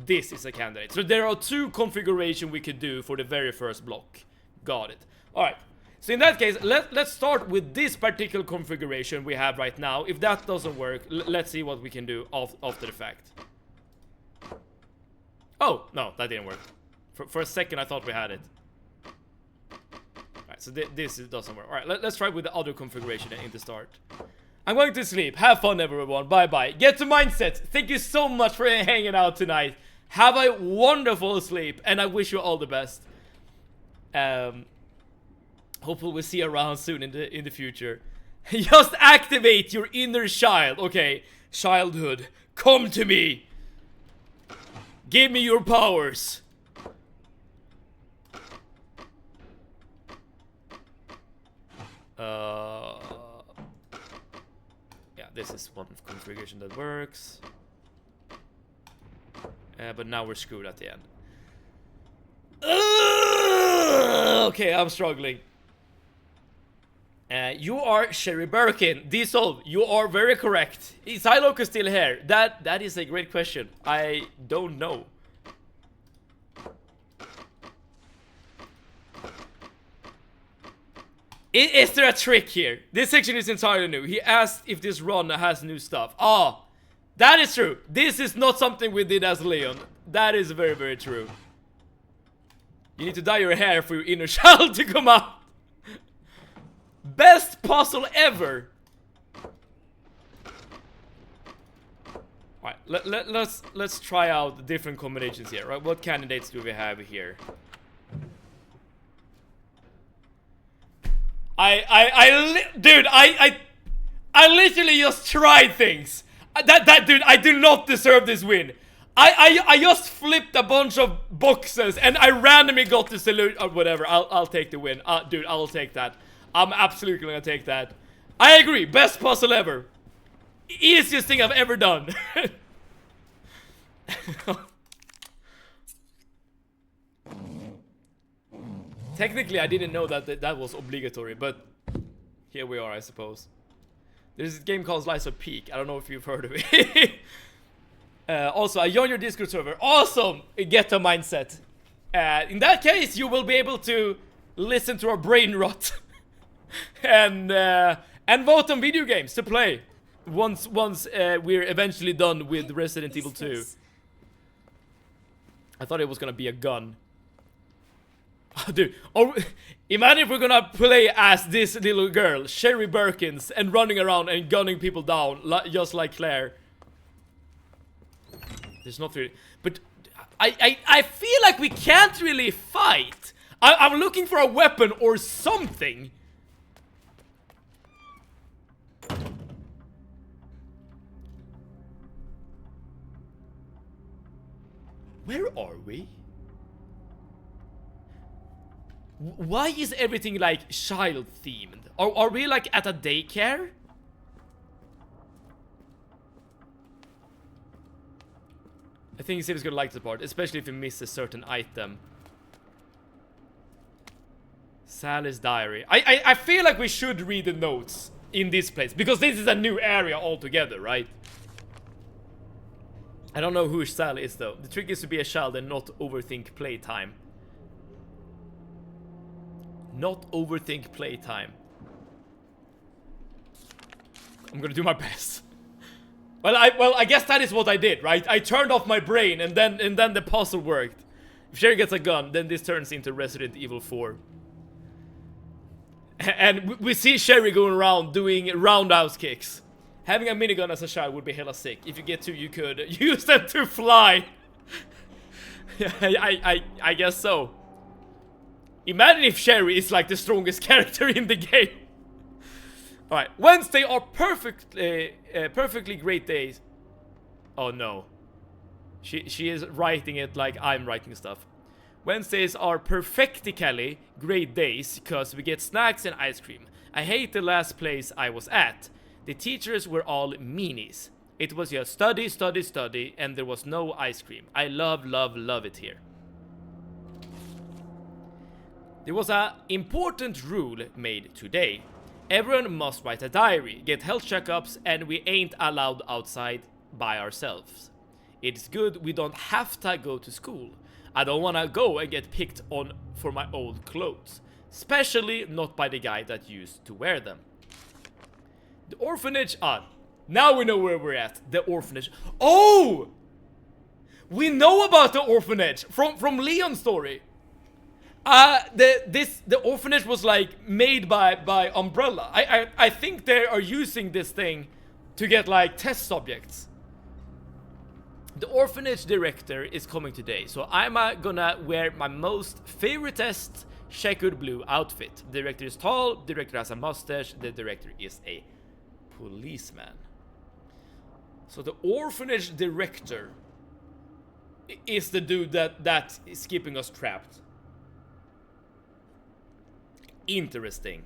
this is a candidate. So there are 2 configurations we could do for the very first block. Got it. Alright. So in that case, let's start with this particular configuration we have right now. If that doesn't work, let's see what we can do after the fact. Oh, no, that didn't work. For a second, I thought we had it. Alright, so this doesn't work. Alright, let's try with the other configuration in the start. I'm going to sleep. Have fun, everyone. Bye-bye. Get to mindset. Thank you so much for hanging out tonight. Have a wonderful sleep, and I wish you all the best. Hopefully we'll see you around soon in the future. Just activate your inner child. Okay, childhood, come to me. Give me your powers. Yeah, this is one configuration that works. But now we're screwed at the end. Okay, I'm struggling. You are Sherry Birkin. Diesel, you are very correct. Is Psylocke still here? That is a great question. I don't know. Is there a trick here? This section is entirely new. He asked if this run has new stuff. Ah, that is true. This is not something we did as Leon. That is very, very true. You need to dye your hair for your inner child to come out. Best puzzle ever. Alright, let's try out the different combinations here, right? What candidates do we have here? Dude, I literally just tried things. Dude, I do not deserve this win. I just flipped a bunch of boxes and I randomly got the salute or whatever. I'll take the win. Dude, I'll take that. I'm absolutely gonna take that. I agree. Best puzzle ever. Easiest thing I've ever done. Technically, I didn't know that was obligatory, but here we are, I suppose. There's a game called Slice of Peak. I don't know if you've heard of it. Also, I joined your Discord server. Awesome! Get a mindset. In that case, you will be able to listen to our brain rot. and vote on video games to play once we're eventually done with Resident Evil 2. I thought it was gonna be a gun. Dude, imagine if we're gonna play as this little girl, Sherry Birkins, and running around and gunning people down just like Claire. There's not really, but I feel like we can't really fight. I'm looking for a weapon or something. Where are we? Why is everything like child themed? Are we like at a daycare? I think Steve's gonna like this part, especially if you miss a certain item. Sally's diary. I feel like we should read the notes in this place because this is a new area altogether, right? I don't know who Sally is though. The trick is to be a child and not overthink playtime. Not overthink playtime. I'm gonna do my best. Well, I guess that is what I did, right? I turned off my brain and then the puzzle worked. If Sherry gets a gun, then this turns into Resident Evil 4. And we see Sherry going around doing roundhouse kicks. Having a minigun as a child would be hella sick. If you get to, you could use them to fly. I guess so. Imagine if Sherry is like the strongest character in the game. Alright, Wednesday are perfectly great days. Oh no. She is writing it like I'm writing stuff. Wednesdays are perfectically great days because we get snacks and ice cream. I hate the last place I was at. The teachers were all meanies. It was just study, study, study, and there was no ice cream. I love, love, love it here. There was an important rule made today. Everyone must write a diary, get health checkups, and we ain't allowed outside by ourselves. It's good we don't have to go to school. I don't wanna go and get picked on for my old clothes. Especially not by the guy that used to wear them. The orphanage, now we know where we're at. The orphanage. Oh! We know about the orphanage from Leon's story. The orphanage was like made by Umbrella. I think they are using this thing to get like test subjects. The orphanage director is coming today, so I'm gonna wear my most favoriteest checkered blue outfit. The director is tall, the director has a mustache, the director is a policeman. So the orphanage director is the dude that is keeping us trapped. Interesting.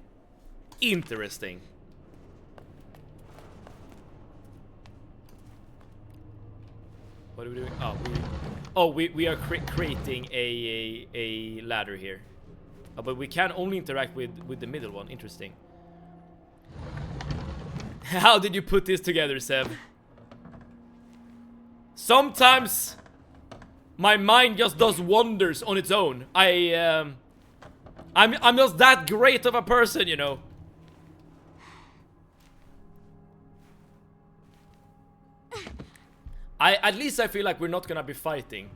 Interesting. What are we doing? We are creating a ladder here. But we can only interact with the middle one. Interesting. How did you put this together, Seb? Sometimes my mind just does wonders on its own. I'm just that great of a person, you know. At least I feel like we're not gonna be fighting.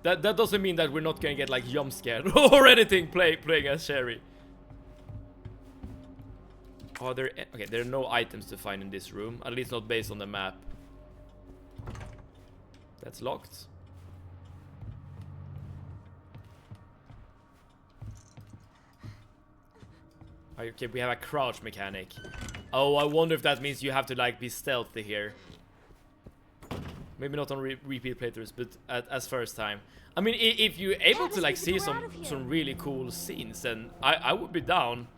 That doesn't mean that we're not gonna get like jump scared or anything playing as Sherry. Are there okay, there are no items to find in this room, at least not based on the map. That's locked. Okay, we have a crouch mechanic. Oh, I wonder if that means you have to like be stealthy here. Maybe not on repeat playthroughs, but as first time. I mean, if you're able to like see some really cool scenes, then I would be down.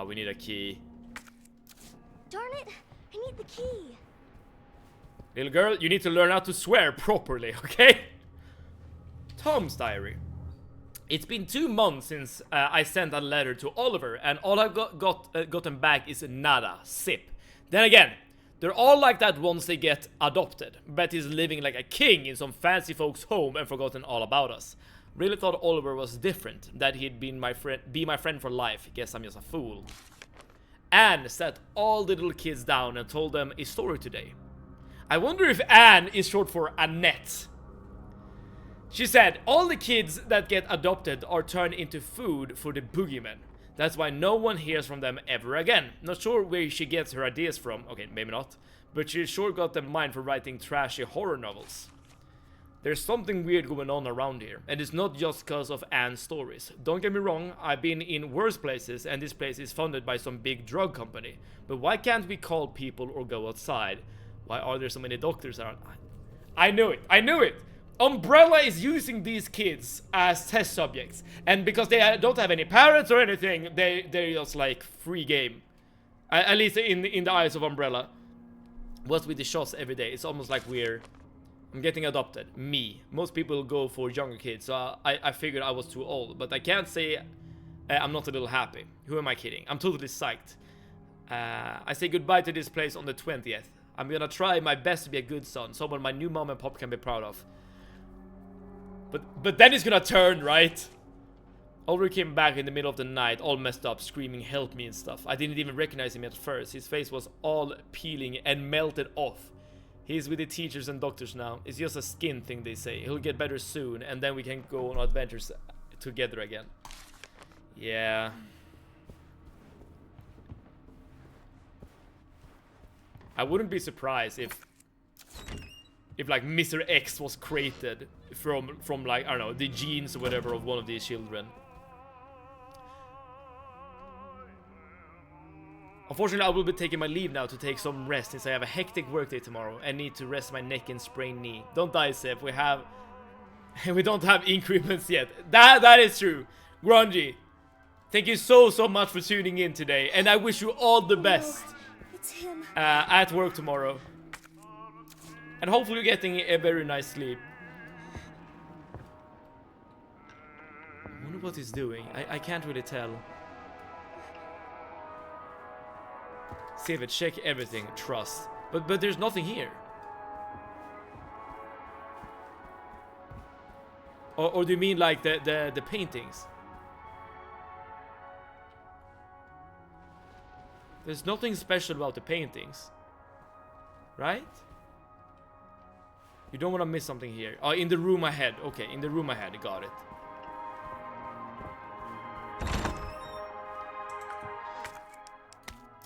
We need a key. Darn it, I need the key. Little girl, you need to learn how to swear properly, okay? Tom's diary. It's been 2 months since I sent a letter to Oliver, and all I've gotten back is nada, sip. Then again, they're all like that once they get adopted. Bet he's living like a king in some fancy folks' home and forgotten all about us. Really thought Oliver was different, that he'd be my friend for life. Guess I'm just a fool. Anne sat all the little kids down and told them a story today. I wonder if Anne is short for Annette. She said, all the kids that get adopted are turned into food for the boogeyman. That's why no one hears from them ever again. Not sure where she gets her ideas from. Okay, maybe not. But she sure got the mind for writing trashy horror novels. There's something weird going on around here. And it's not just because of Anne's stories. Don't get me wrong, I've been in worse places and this place is funded by some big drug company. But why can't we call people or go outside? Why are there so many doctors around? I knew it! I knew it! Umbrella is using these kids as test subjects, and because they don't have any parents or anything, they're just like free game. At least in the eyes of Umbrella. What's with the shots every day? It's almost like I'm getting adopted. Me. Most people go for younger kids, so I figured I was too old, but I can't say I'm not a little happy. Who am I kidding? I'm totally psyched. I say goodbye to this place on the 20th. I'm gonna try my best to be a good son, someone my new mom and pop can be proud of. But then he's gonna turn, right? Oliver came back in the middle of the night, all messed up, screaming help me and stuff. I didn't even recognize him at first. His face was all peeling and melted off. He's with the teachers and doctors now. It's just a skin thing, they say. He'll get better soon, and then we can go on adventures together again. Yeah. I wouldn't be surprised if like Mr. X was created from like, I don't know, the genes or whatever of one of these children. Unfortunately, I will be taking my leave now to take some rest since I have a hectic workday tomorrow and need to rest my neck and sprained knee. Don't die, Seth. We don't have increments yet. That is true. Grungy, thank you so much for tuning in today, and I wish you all the best It's him. at work tomorrow. And hopefully you're getting a very nice sleep. I wonder what he's doing. I can't really tell. Save it, check everything, trust. But there's nothing here. Or do you mean like the paintings? There's nothing special about the paintings. Right? You don't want to miss something here. Oh, in the room ahead. Okay, in the room ahead. Got it.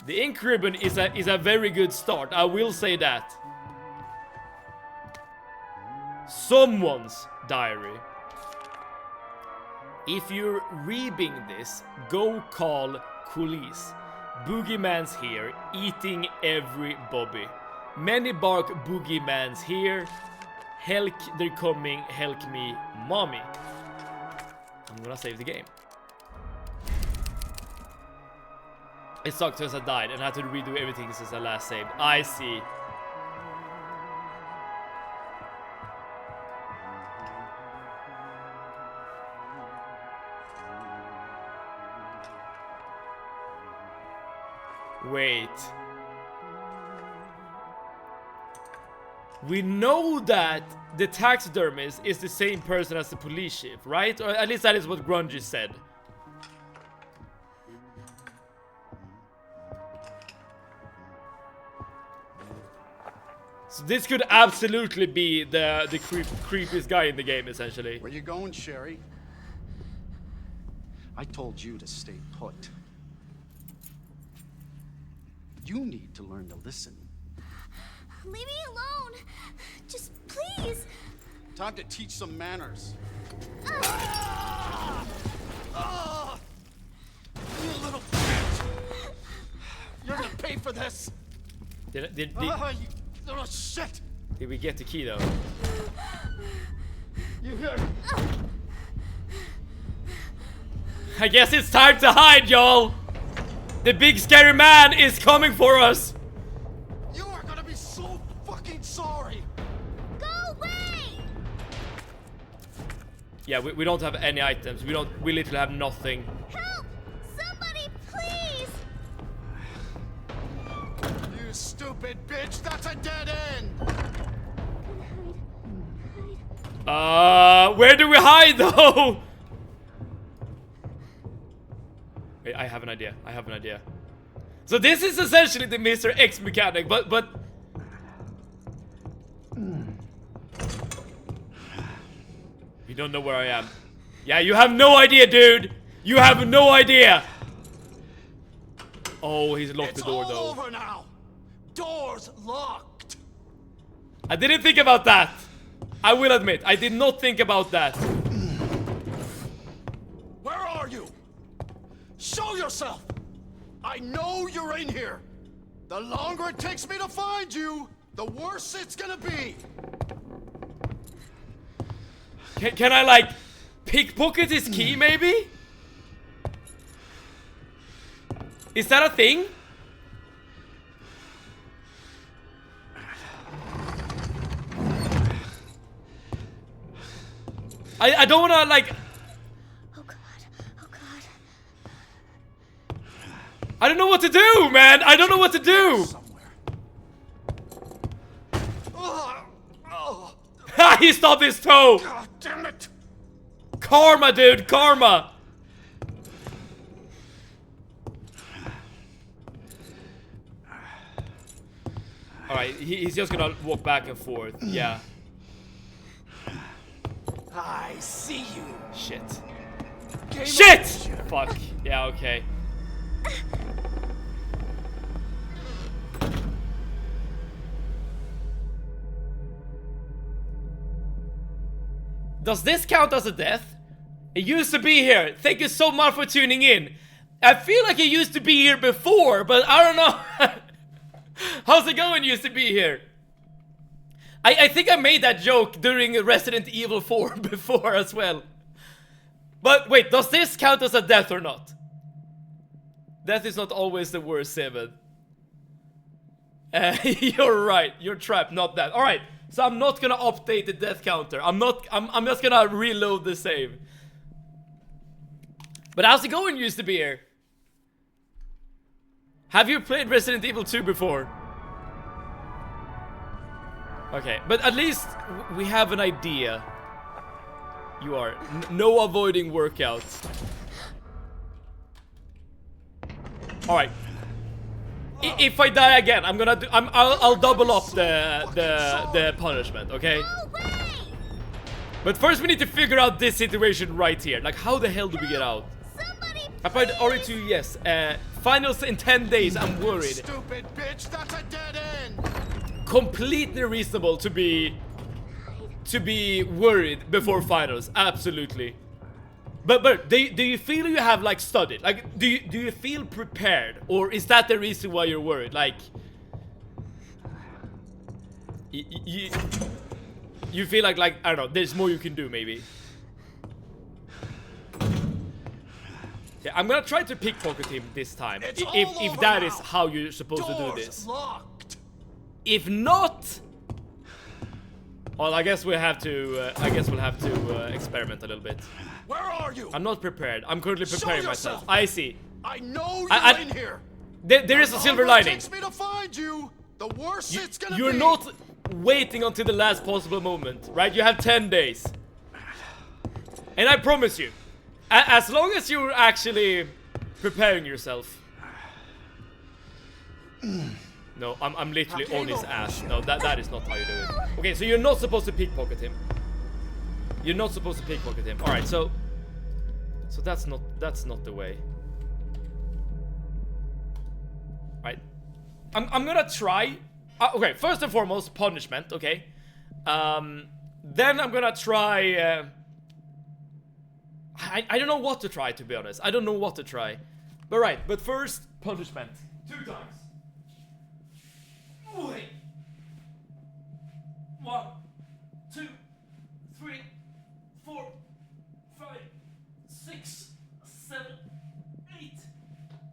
The ink ribbon is a very good start. I will say that. Someone's diary. If you're reading this, go call police. Boogeyman's here, eating every Bobby. Many bark boogeyman's here. Help, they're coming. Help me, mommy. I'm gonna save the game. It sucked since I died and I had to redo everything since I last saved. I see. Wait. We know that the taxidermist is the same person as the police chief, right? Or at least that is what Grungy said. So this could absolutely be the creepiest guy in the game, essentially. Where you going, Sherry? I told you to stay put. You need to learn to listen. Leave me alone. Just please. Time to teach some manners. You little bitch! You're gonna pay for this! Did You little shit! did we get the key though? You hear? I guess it's time to hide, y'all! The big scary man is coming for us! You are gonna be so fucking sorry! Go away. Yeah, we don't have any items. We literally have nothing. Help! Somebody, please. You stupid bitch! That's a dead end! Where do we hide though? Wait, I have an idea. I have an idea. So this is essentially the Mr. X mechanic, but you don't know where I am. Yeah, you have no idea, dude. You have no idea. Oh, he's locked the door It's though. all over now. Door's locked. I didn't think about that. I will admit, I did not think about that. Where are you? Show yourself! I know you're in here. The longer it takes me to find you, the worse it's gonna be. Can I like pickpocket his key maybe? Is that a thing? I don't wanna like. Oh God. Oh God. I don't know what to do, man. I don't know what to do. Somewhere. Oh, Ha! He stopped his toe. God damn it! Karma, dude. Karma. All right, he's just gonna walk back and forth. Yeah. I see you. Shit. Game Shit! over. Fuck. Yeah, okay. Does this count as a death? It used to be here. Thank you so much for tuning in. I feel like it used to be here before, but I don't know. How's it going, used to be here? I think I made that joke during Resident Evil 4 before as well. But wait, does this count as a death or not? Death is not always the worst, Seven. You're right. You're trapped, not that. Alright, so I'm not gonna update the death counter. I'm just gonna reload the save. But how's it going, used to be here? Have you played Resident Evil 2 before? Okay, but at least we have an idea. You are no avoiding workouts. All right. If I die again, I'm gonna do. I'll double up the punishment. Okay. No way! But first, we need to figure out this situation right here. Like, how the hell do we get out? Somebody I played RE2, yes. Finals in 10 days. I'm worried. Stupid bitch, that's a dead end. Completely reasonable to be worried before finals. Absolutely. But do you feel you have like studied? Like, do you feel prepared, or is that the reason why you're worried? Like, you feel like I don't know. There's more you can do, maybe. Yeah, I'm gonna try to pickpocket him this time. If that is how you're supposed to do this. Locked. If not, well, I guess we'll have to. Experiment a little bit. Where are you? I'm not prepared. I'm currently preparing myself. yourself. I see. I know you're in here. There is a silver lining. It takes me to find you, the worse it's gonna You're be. not waiting until the last possible moment, right? You have 10 days. And I promise you, as long as you're actually preparing yourself. No, I'm literally on his ass. No, that is not how you do it. Okay, so you're not supposed to pickpocket him. You're not supposed to pickpocket him. All right, so that's not the way. Right. I'm gonna try. Okay, first and foremost, punishment. Okay. Then I'm gonna try. I don't know what to try, to be honest. I don't know what to try. But right. But first, punishment. 2 times. Wait. 1, 2, 3, 4, 5, 6, 7, 8,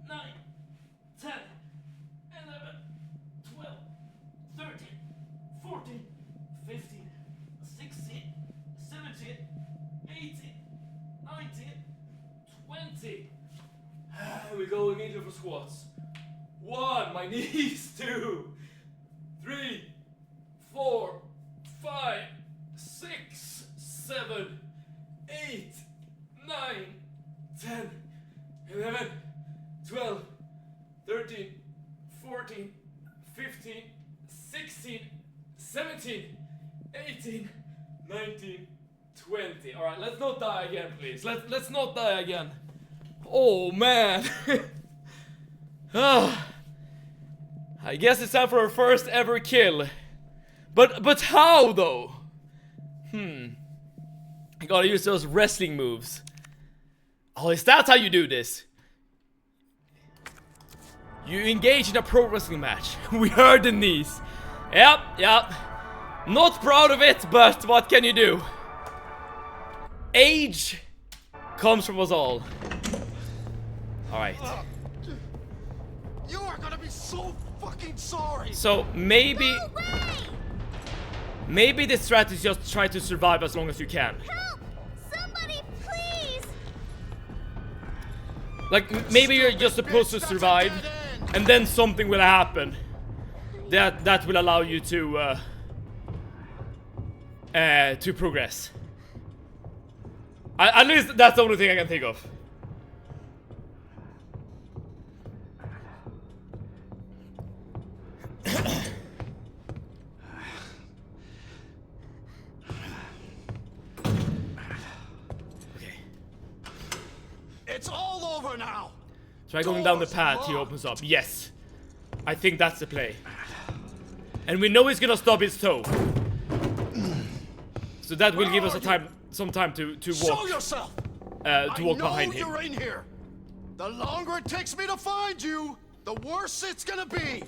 9, 10, 11, 12, 13, 14, 15, 16, 17, 18, 19, 20. Here we go, immediately for squats. 1, my knees. 2, 3, 4, 5, 6, 7, 8, 9, 10, 11, 12, 13, 14, 15, 16, 17, 18, 19, 20. All right, let's not die again, please. Let's not die again. Oh man. I guess it's time for our first ever kill. But how though? I gotta use those wrestling moves. Oh, is that how you do this? You engage in a pro wrestling match. We heard the knees. Yep. Not proud of it, but what can you do? Age comes from us all. Alright. You are gonna be so fucking sorry. So maybe the strategy is just try to survive as long as you can. Help! Somebody, please! Like maybe you're just supposed to survive, and then something will happen that will allow you to progress. At least that's the only thing I can think of. It's all over now. Try going down the path he opens up. Yes. I think that's the play. And we know he's gonna stub his toe. So that will give us some time to walk. Show yourself. To walk behind him. You're in here. The longer it takes me to find you, the worse it's gonna be.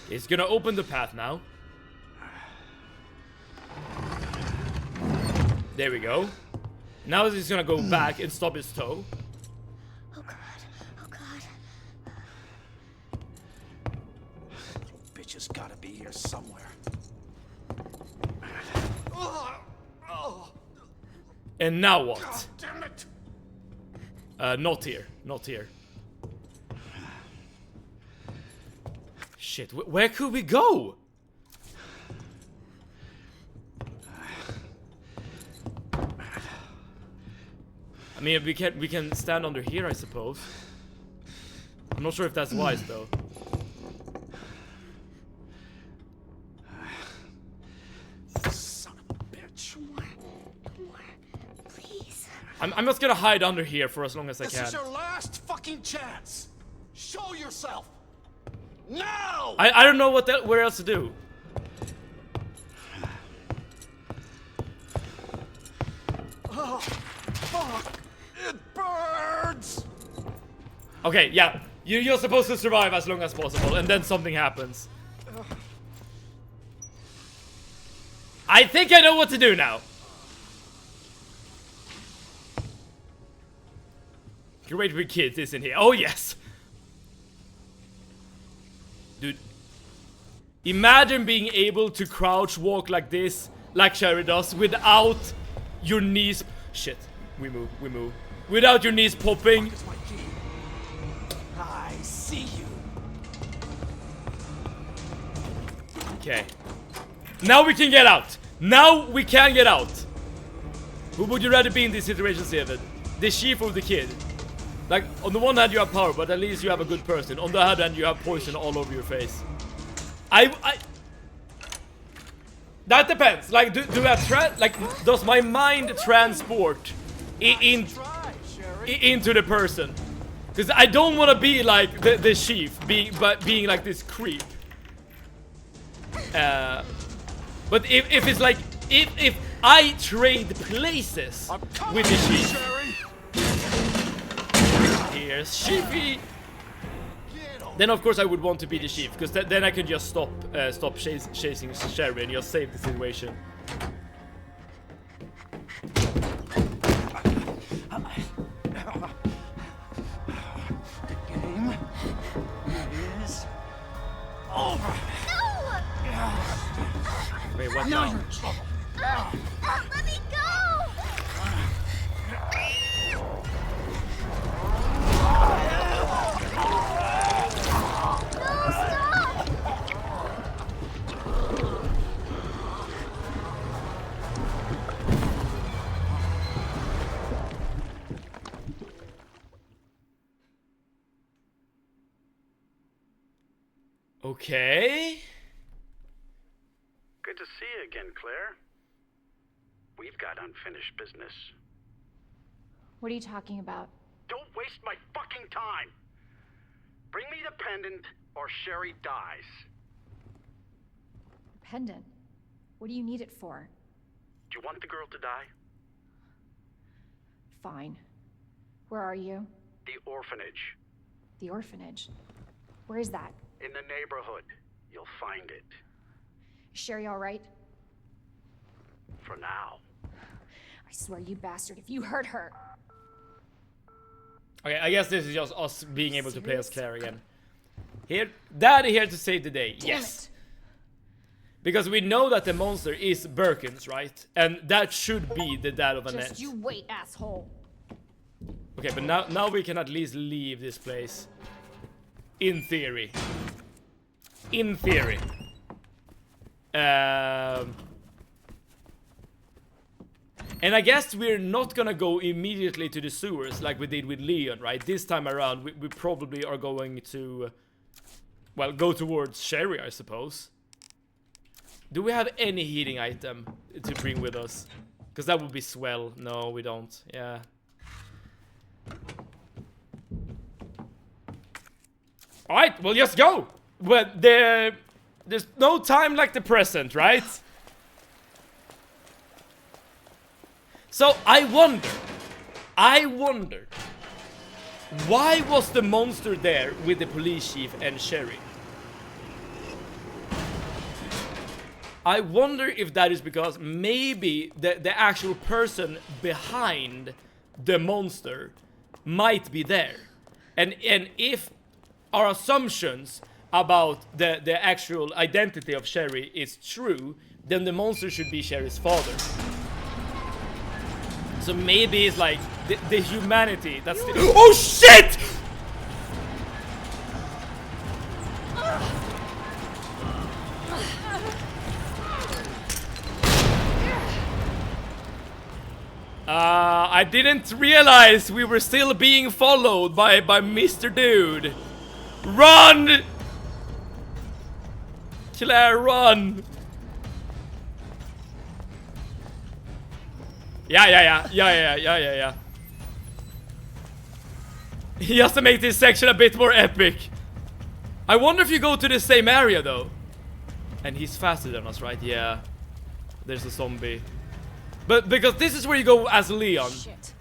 He's gonna open the path now. There we go. Now he's gonna go back and stub his toe. Oh god. Oh god. You bitches gotta be here somewhere. And now God what? damn it! Not here. Not here. Shit, where could we go? I mean, we can stand under here, I suppose. I'm not sure if that's wise, though. Son of a bitch. Please. I'm just gonna hide under here for as long as I This can. is your last fucking chance. Show yourself. Now! I don't know what else to do. Oh, fuck. It burns. Okay, yeah. You're supposed to survive as long as possible, and then something happens. I think I know what to do now. Great with kids, isn't he? Oh, yes. Dude. Imagine being able to crouch walk like this, like Sherry does, without your knees... Shit. We move. Without your knees popping. It's my key. I see you. Okay. Now we can get out. Now we can get out. Who would you rather be in this situation, David? The chief or the kid? Like, on the one hand you have power, but at least you have a good person. On the other hand you have poison all over your face. That depends. Like, do I like, does my mind transport into the person? Because I don't want to be like the chief, being like this creep. But if it's like, if I trade places with the chief, here's Sheepy, then of course I would want to be the chief, because then I can just stop chasing Sherry and just save the situation. The game is over. Wait, what Now now? you're in trouble. Let me go! No, stop! Okay. Good to see you again, Claire. We've got unfinished business. What are you talking about? Don't waste my fucking time! Bring me the pendant, or Sherry dies. Pendant? What do you need it for? Do you want the girl to die? Fine. Where are you? The orphanage. The orphanage. Where is that? In the neighborhood. You'll find it. Is Sherry all right? For now. I swear, you bastard, if you hurt her. Okay, I guess this is just us being able to play as Claire again. Daddy here to save the day. Damn Yes. it. Because we know that the monster is Birkins, right? And that should be the dad of Annette. Just you wait, asshole. Okay, but now we can at least leave this place. In theory. In theory. And I guess we're not gonna go immediately to the sewers like we did with Leon, right? This time around, we probably are going to, well, go towards Sherry, I suppose. Do we have any heating item to bring with us? Because that would be swell. No, we don't. Yeah. Alright, well, just go! But there's no time like the present, right? So, I wonder, why was the monster there with the police chief and Sherry? I wonder if that is because maybe the actual person behind the monster might be there. And if our assumptions about the actual identity of Sherry is true, then the monster should be Sherry's father. So maybe it's like the humanity that's the oh shit! I didn't realize we were still being followed by Mr. Dude. Run! Claire, run! Yeah. Just to make this section a bit more epic. I wonder if you go to the same area though. And he's faster than us, right? Yeah. There's a zombie. But because this is where you go as Leon. Shit.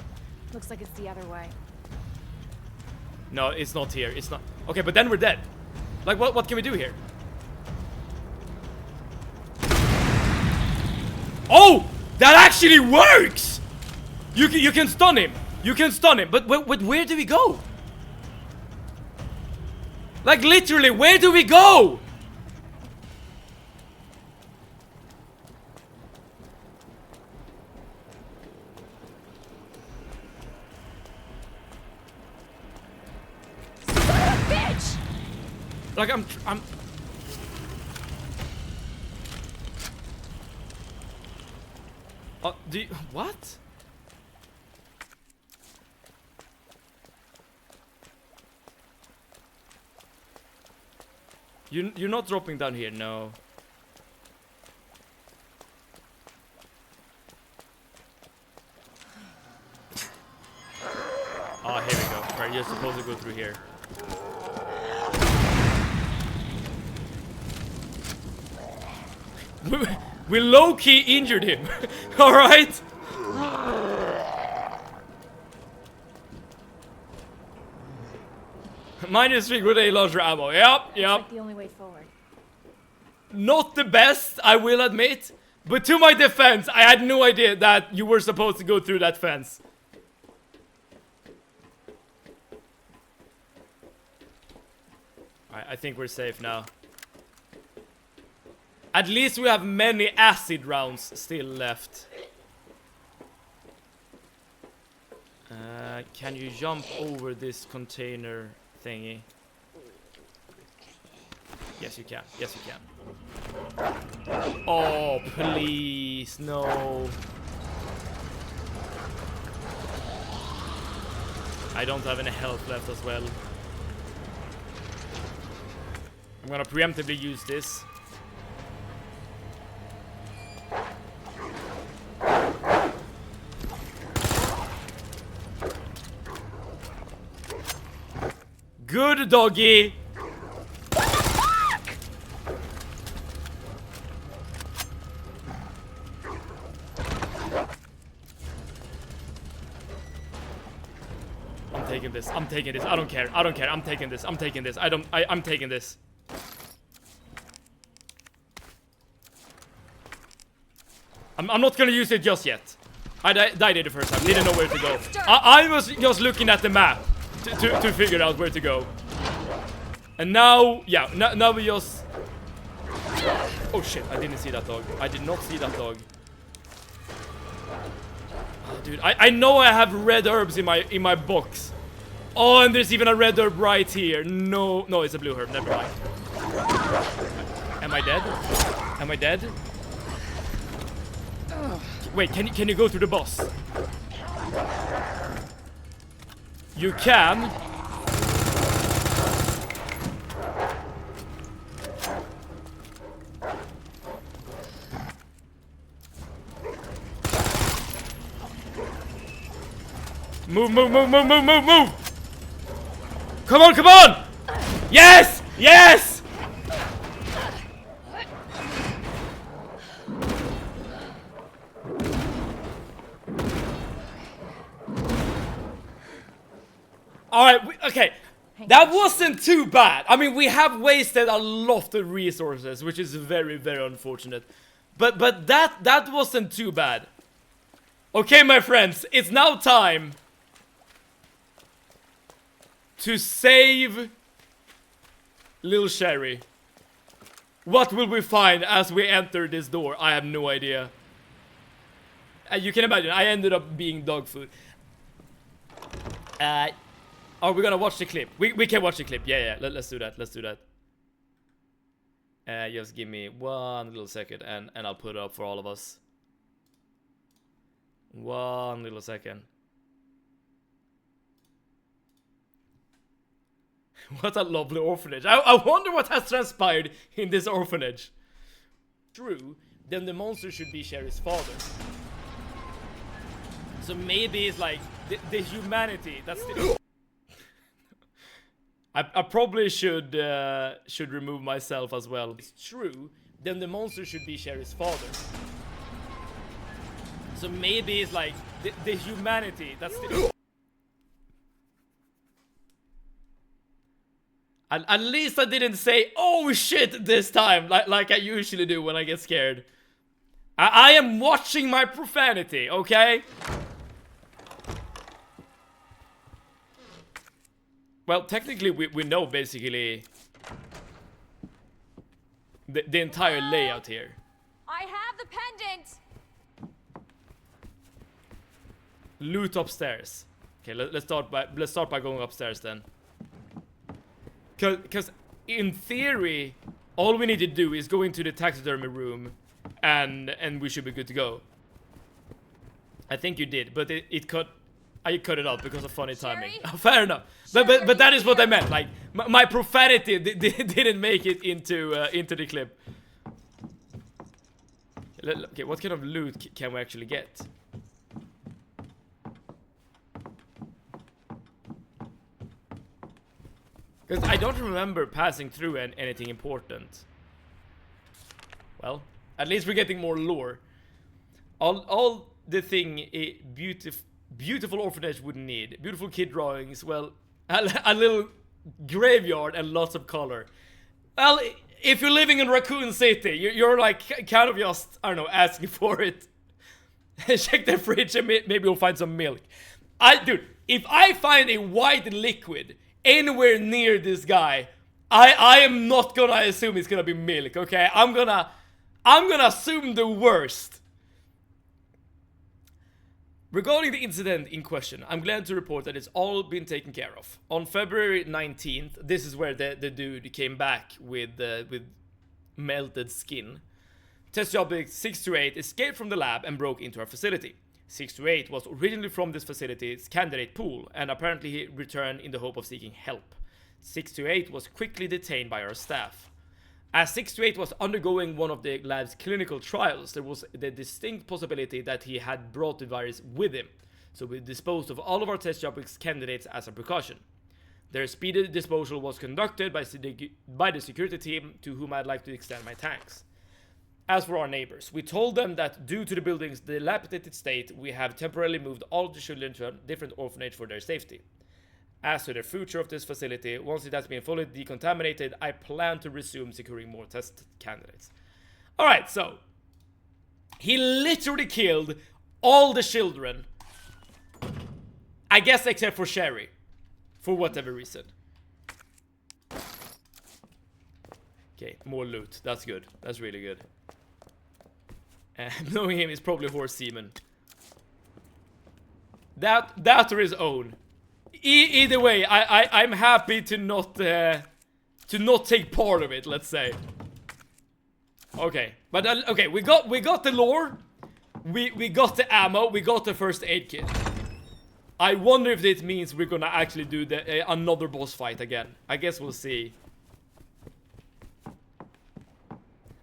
Looks like it's the other way. No, it's not here. It's not. Okay, but then we're dead. Like, what can we do here? Oh! That actually works! You can stun him. You can stun him. But where do we go? Like, literally, where do we go? Bitch! Like, I'm what? You're not dropping down here, no. Oh, here we go. Right, you're supposed to go through here. We low-key injured him. Alright? -3 grenade launcher ammo. Yep. Like the only way forward. Not the best, I will admit. But to my defense, I had no idea that you were supposed to go through that fence. Alright, I think we're safe now. At least we have many acid rounds still left. Can you jump over this container thingy? Yes, you can. Yes, you can. Oh, please, no. I don't have any health left as well. I'm gonna preemptively use this. Good doggy. I'm taking this. I'm taking this. I don't care. I don't care. I'm taking this. I'm taking this. I'm taking this. I'm not gonna use it just yet. I died it the first time. Didn't know where to go. I was just looking at the map to figure out where to go. And now, yeah, now we just... Oh shit, I didn't see that dog. I did not see that dog. Oh, dude, I know I have red herbs in my box. Oh, and there's even a red herb right here. No, it's a blue herb. Never mind. Am I dead? Am I dead? Wait, can you go through the boss? You can. Move. Come on. Yes. Alright, okay. That wasn't too bad. I mean, we have wasted a lot of resources, which is very, very unfortunate. But that wasn't too bad. Okay, my friends, it's now time to save Lil Sherry. What will we find as we enter this door? I have no idea. You can imagine, I ended up being dog food. Are we gonna watch the clip? We can watch the clip. Yeah. Let's do that. Let's do that. Just give me 1 little second, and I'll put it up for all of us. 1 little second. What a lovely orphanage. I wonder what has transpired in this orphanage. True, then the monster should be Sherry's father. So maybe it's like the humanity that's the... I probably should remove myself as well. It's true, then the monster should be Sherry's father. So maybe it's like the humanity that's the... At least I didn't say, oh shit, this time, like I usually do when I get scared. I am watching my profanity, okay? Well, technically we know basically the entire layout here. I have the pendant. Loot upstairs. Okay, let's start by going upstairs then. Because in theory, all we need to do is go into the taxidermy room, and we should be good to go. I think you did, but I cut it out because of funny timing. Fair enough. But that is what I meant. Like my profanity didn't make it into the clip. Okay, what kind of loot can we actually get? Because I don't remember passing through anything important. Well, at least we're getting more lore. All the thing a beautiful orphanage would need. Beautiful kid drawings, well, a little graveyard and lots of color. Well, if you're living in Raccoon City, you're like kind of just, I don't know, asking for it. Check the fridge and maybe you'll find some milk. Dude, if I find a white liquid anywhere near this guy, I am not gonna assume it's gonna be milk, okay? I'm gonna assume the worst. Regarding the incident in question, I'm glad to report that it's all been taken care of. On February 19th, this is where the dude came back with melted skin. Test object 628 escaped from the lab and broke into our facility. 628 was originally from this facility's candidate pool, and apparently he returned in the hope of seeking help. 628 was quickly detained by our staff. As 628 was undergoing one of the lab's clinical trials, there was the distinct possibility that he had brought the virus with him, so we disposed of all of our test subjects candidates as a precaution. Their speedy disposal was conducted by the security team, to whom I'd like to extend my thanks. As for our neighbors, we told them that due to the building's dilapidated state, we have temporarily moved all the children to a different orphanage for their safety. As to the future of this facility, once it has been fully decontaminated, I plan to resume securing more test candidates. Alright, so he literally killed all the children. I guess except for Sherry. For whatever reason. Okay, more loot. That's good. That's really good. Knowing him is probably horse semen. That or his own. Either way, I'm happy to not take part of it. Let's say. Okay, but okay, we got the lore, we got the ammo, we got the first aid kit. I wonder if this means we're gonna actually do another boss fight again. I guess we'll see.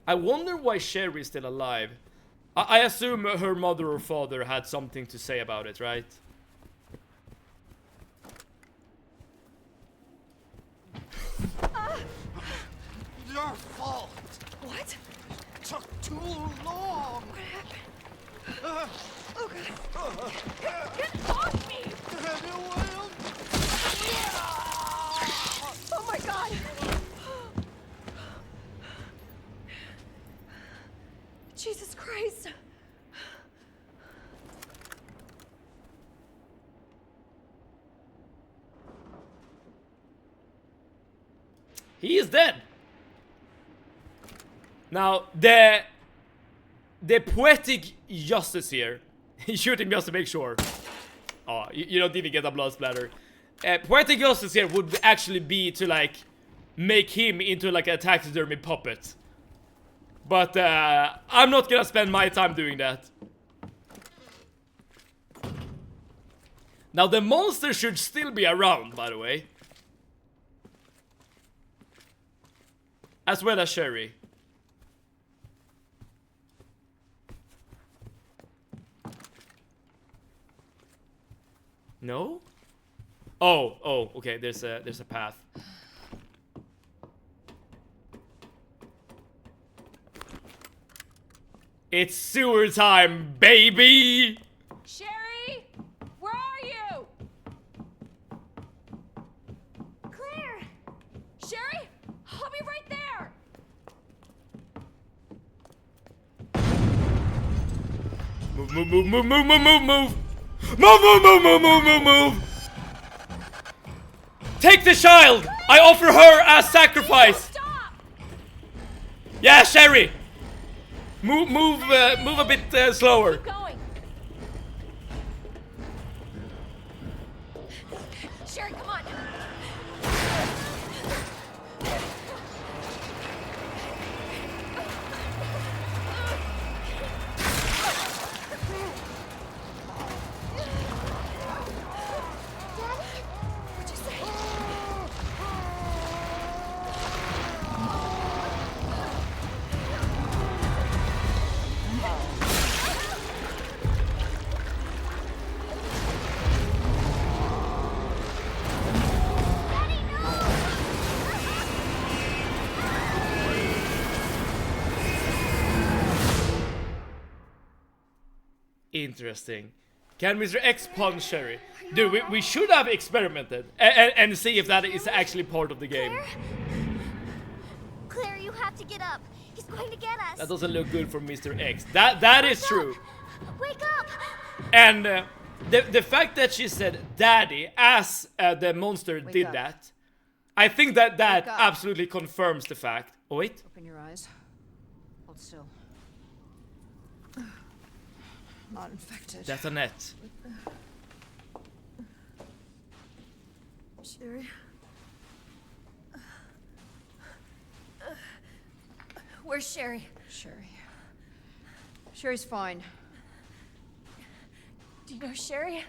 I wonder why Sherry's still alive. I assume her mother or father had something to say about it, right? Your fault. What? Took too long. What happened? Oh god. Get off me! Oh my god! Jesus Christ! He is dead. Now, the poetic justice here He shoot him just to make sure. Oh, you don't even get a blood splatter. Poetic justice here would actually be to like make him into like a taxidermy puppet. But I'm not gonna spend my time doing that. Now the monster should still be around, by the way. As well as Sherry. No? Oh, okay, there's a path. It's sewer time, baby! Sherry! Where are you? Claire! Sherry? I'll be right there! Move, move, move, move, move, move, move, move! Move, move, move, move, move, move, move! Take the child! I offer her as sacrifice! Stop! Yeah, Sherry! Move a bit slower. Keep going. Sherry, come on. What'd you say? Interesting. Can Mr. X punch Sherry? Dude, we should have experimented and see if that is actually part of the game. Claire, you have to get up. He's going to get us. That doesn't look good for Mr. X. That is true. Wake up! And the fact that she said daddy as the monster did up. that, I think that Wake up. absolutely confirms the fact. Oh wait. Open your eyes. Hold still. Not infected. That's a net. Sherry. Where's Sherry? Sherry. Sherry's fine. Do you know Sherry?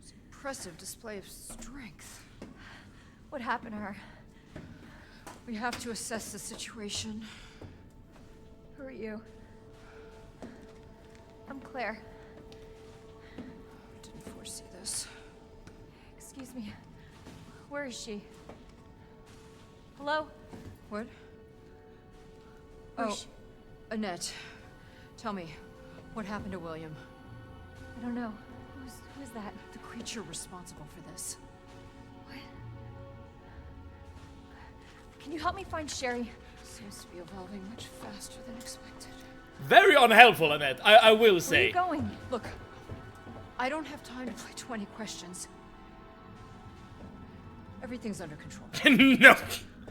It's an impressive display of strength. What happened to her? We have to assess the situation. Who are you? I'm Claire. I didn't foresee this. Excuse me. Where is she? Hello? What? Where's Oh, she? Annette. Tell me, what happened to William? I don't know. Who's that? The creature responsible for this. What? Can you help me find Sherry? Seems to be evolving much faster than expected. Very unhelpful, Annette. I will Where are say. you going? Look, I don't have time to play 20 questions. Everything's under control. No.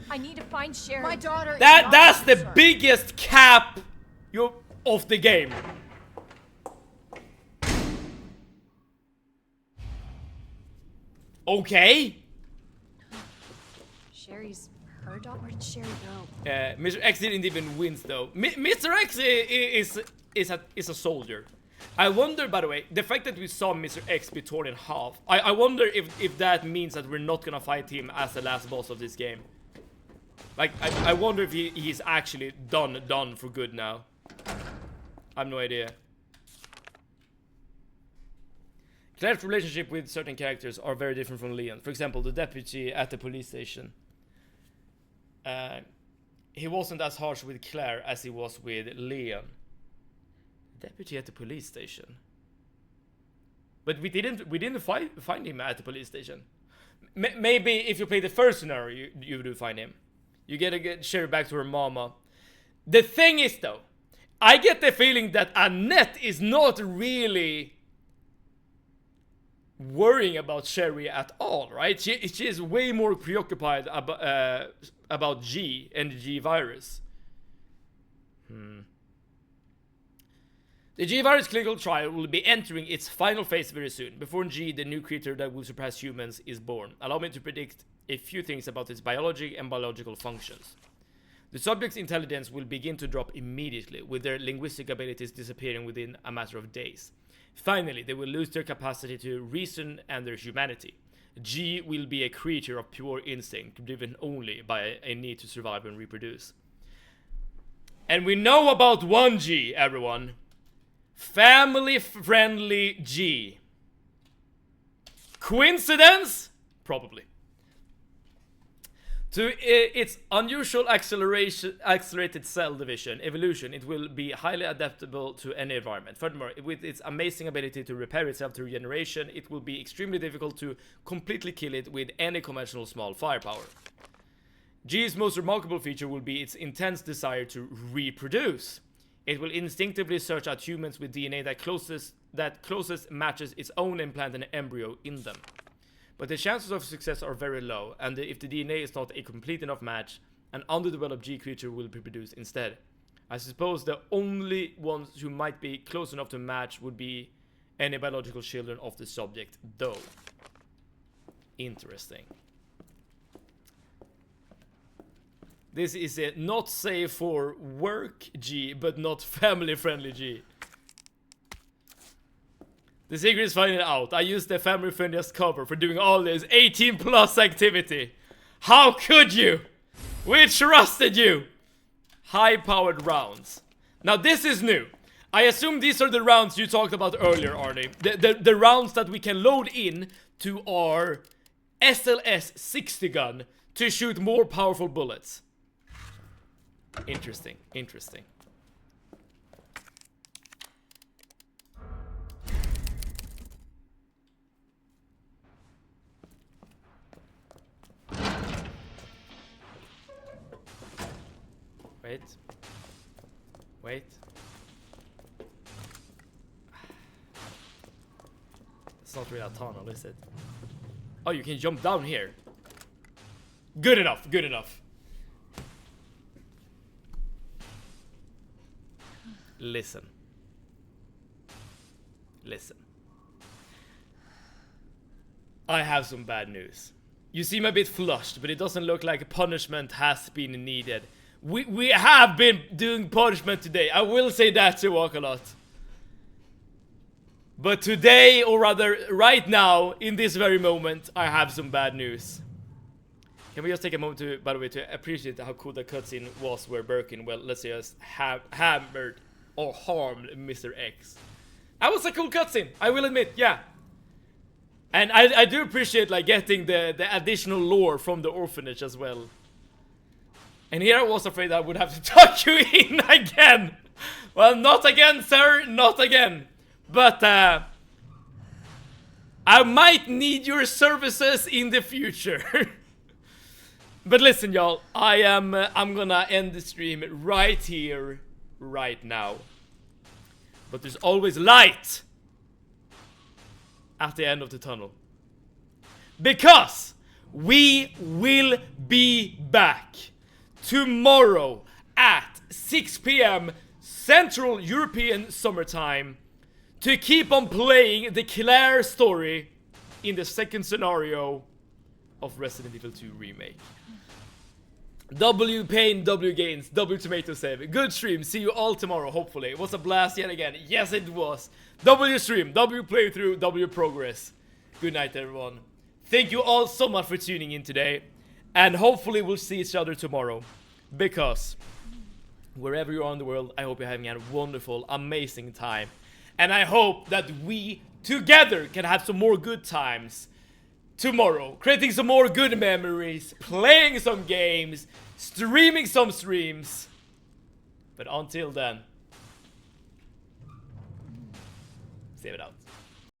I need to find Sherry. My daughter is That's not the concerned. biggest cap of the game. Okay. Sherry's her daughter. Where did Sherry go? Mr. X didn't even win though. Mr. X is a soldier. I wonder, by the way, the fact that we saw Mr. X be torn in half. I wonder if that means that we're not gonna fight him as the last boss of this game. Like, I wonder if he's actually done for good now. I have no idea. Claire's relationship with certain characters are very different from Leon. For example, the deputy at the police station. He wasn't as harsh with Claire as he was with Leon. Deputy at the police station. But we didn't find him at the police station. Maybe if you play the first scenario, you do find him. You get Sherry back to her mama. The thing is though, I get the feeling that Annette is not really worrying about Sherry at all, right? She is way more preoccupied about G and the G virus. The G virus clinical trial will be entering its final phase very soon. Before G, the new creature that will surpass humans, is born. Allow me to predict a few things about its biology and biological functions. The subject's intelligence will begin to drop immediately, with their linguistic abilities disappearing within a matter of days. Finally, they will lose their capacity to reason and their humanity. G will be a creature of pure instinct, driven only by a need to survive and reproduce. And we know about 1G, everyone. Family-friendly G. Coincidence? Probably. To its unusual accelerated cell division, evolution, it will be highly adaptable to any environment. Furthermore, with its amazing ability to repair itself through regeneration, it will be extremely difficult to completely kill it with any conventional small firepower. G's most remarkable feature will be its intense desire to reproduce. It will instinctively search out humans with DNA that closest matches its own implanted embryo in them. But the chances of success are very low, and if the DNA is not a complete enough match, an underdeveloped G creature will be produced instead. I suppose the only ones who might be close enough to match would be any biological children of the subject, though. Interesting. This is a not safe for work G, but not family friendly G. The secret is finally out. I used the family friendliest cover for doing all this 18+ activity. How could you? We trusted you. High powered rounds. Now this is new. I assume these are the rounds you talked about earlier, Arnie. The rounds that we can load in to our SLS 60 gun to shoot more powerful bullets. Interesting, interesting. Wait. Wait. It's not really a tunnel, is it? Oh, you can jump down here. Good enough, good enough. Listen. Listen. I have some bad news. You seem a bit flushed, but it doesn't look like punishment has been needed. We have been doing punishment today. I will say that to walk a lot. But today, or rather right now, in this very moment, I have some bad news. Can we just take a moment to, by the way, to appreciate how cool the cutscene was where Birkin, well, let's say, just hammered or harmed Mr. X. That was a cool cutscene, I will admit, yeah. And I do appreciate like getting the additional lore from the orphanage as well. And here I was afraid I would have to tuck you in again. Well, not again, sir, not again. But I might need your services in the future. But listen, y'all, I'm gonna end the stream right here, right now. But there's always light at the end of the tunnel. Because we will be back tomorrow at 6 p.m. Central European Summertime to keep on playing the Claire story in the second scenario of Resident Evil 2 Remake. W pain, W gains, W tomato save. Good stream, see you all tomorrow, hopefully. It was a blast yet again. Yes, it was. W stream, W playthrough, W progress. Good night, everyone. Thank you all so much for tuning in today. And hopefully we'll see each other tomorrow. Because wherever you are in the world, I hope you're having a wonderful, amazing time. And I hope that we together can have some more good times tomorrow, creating some more good memories, playing some games, streaming some streams. But until then, save it out.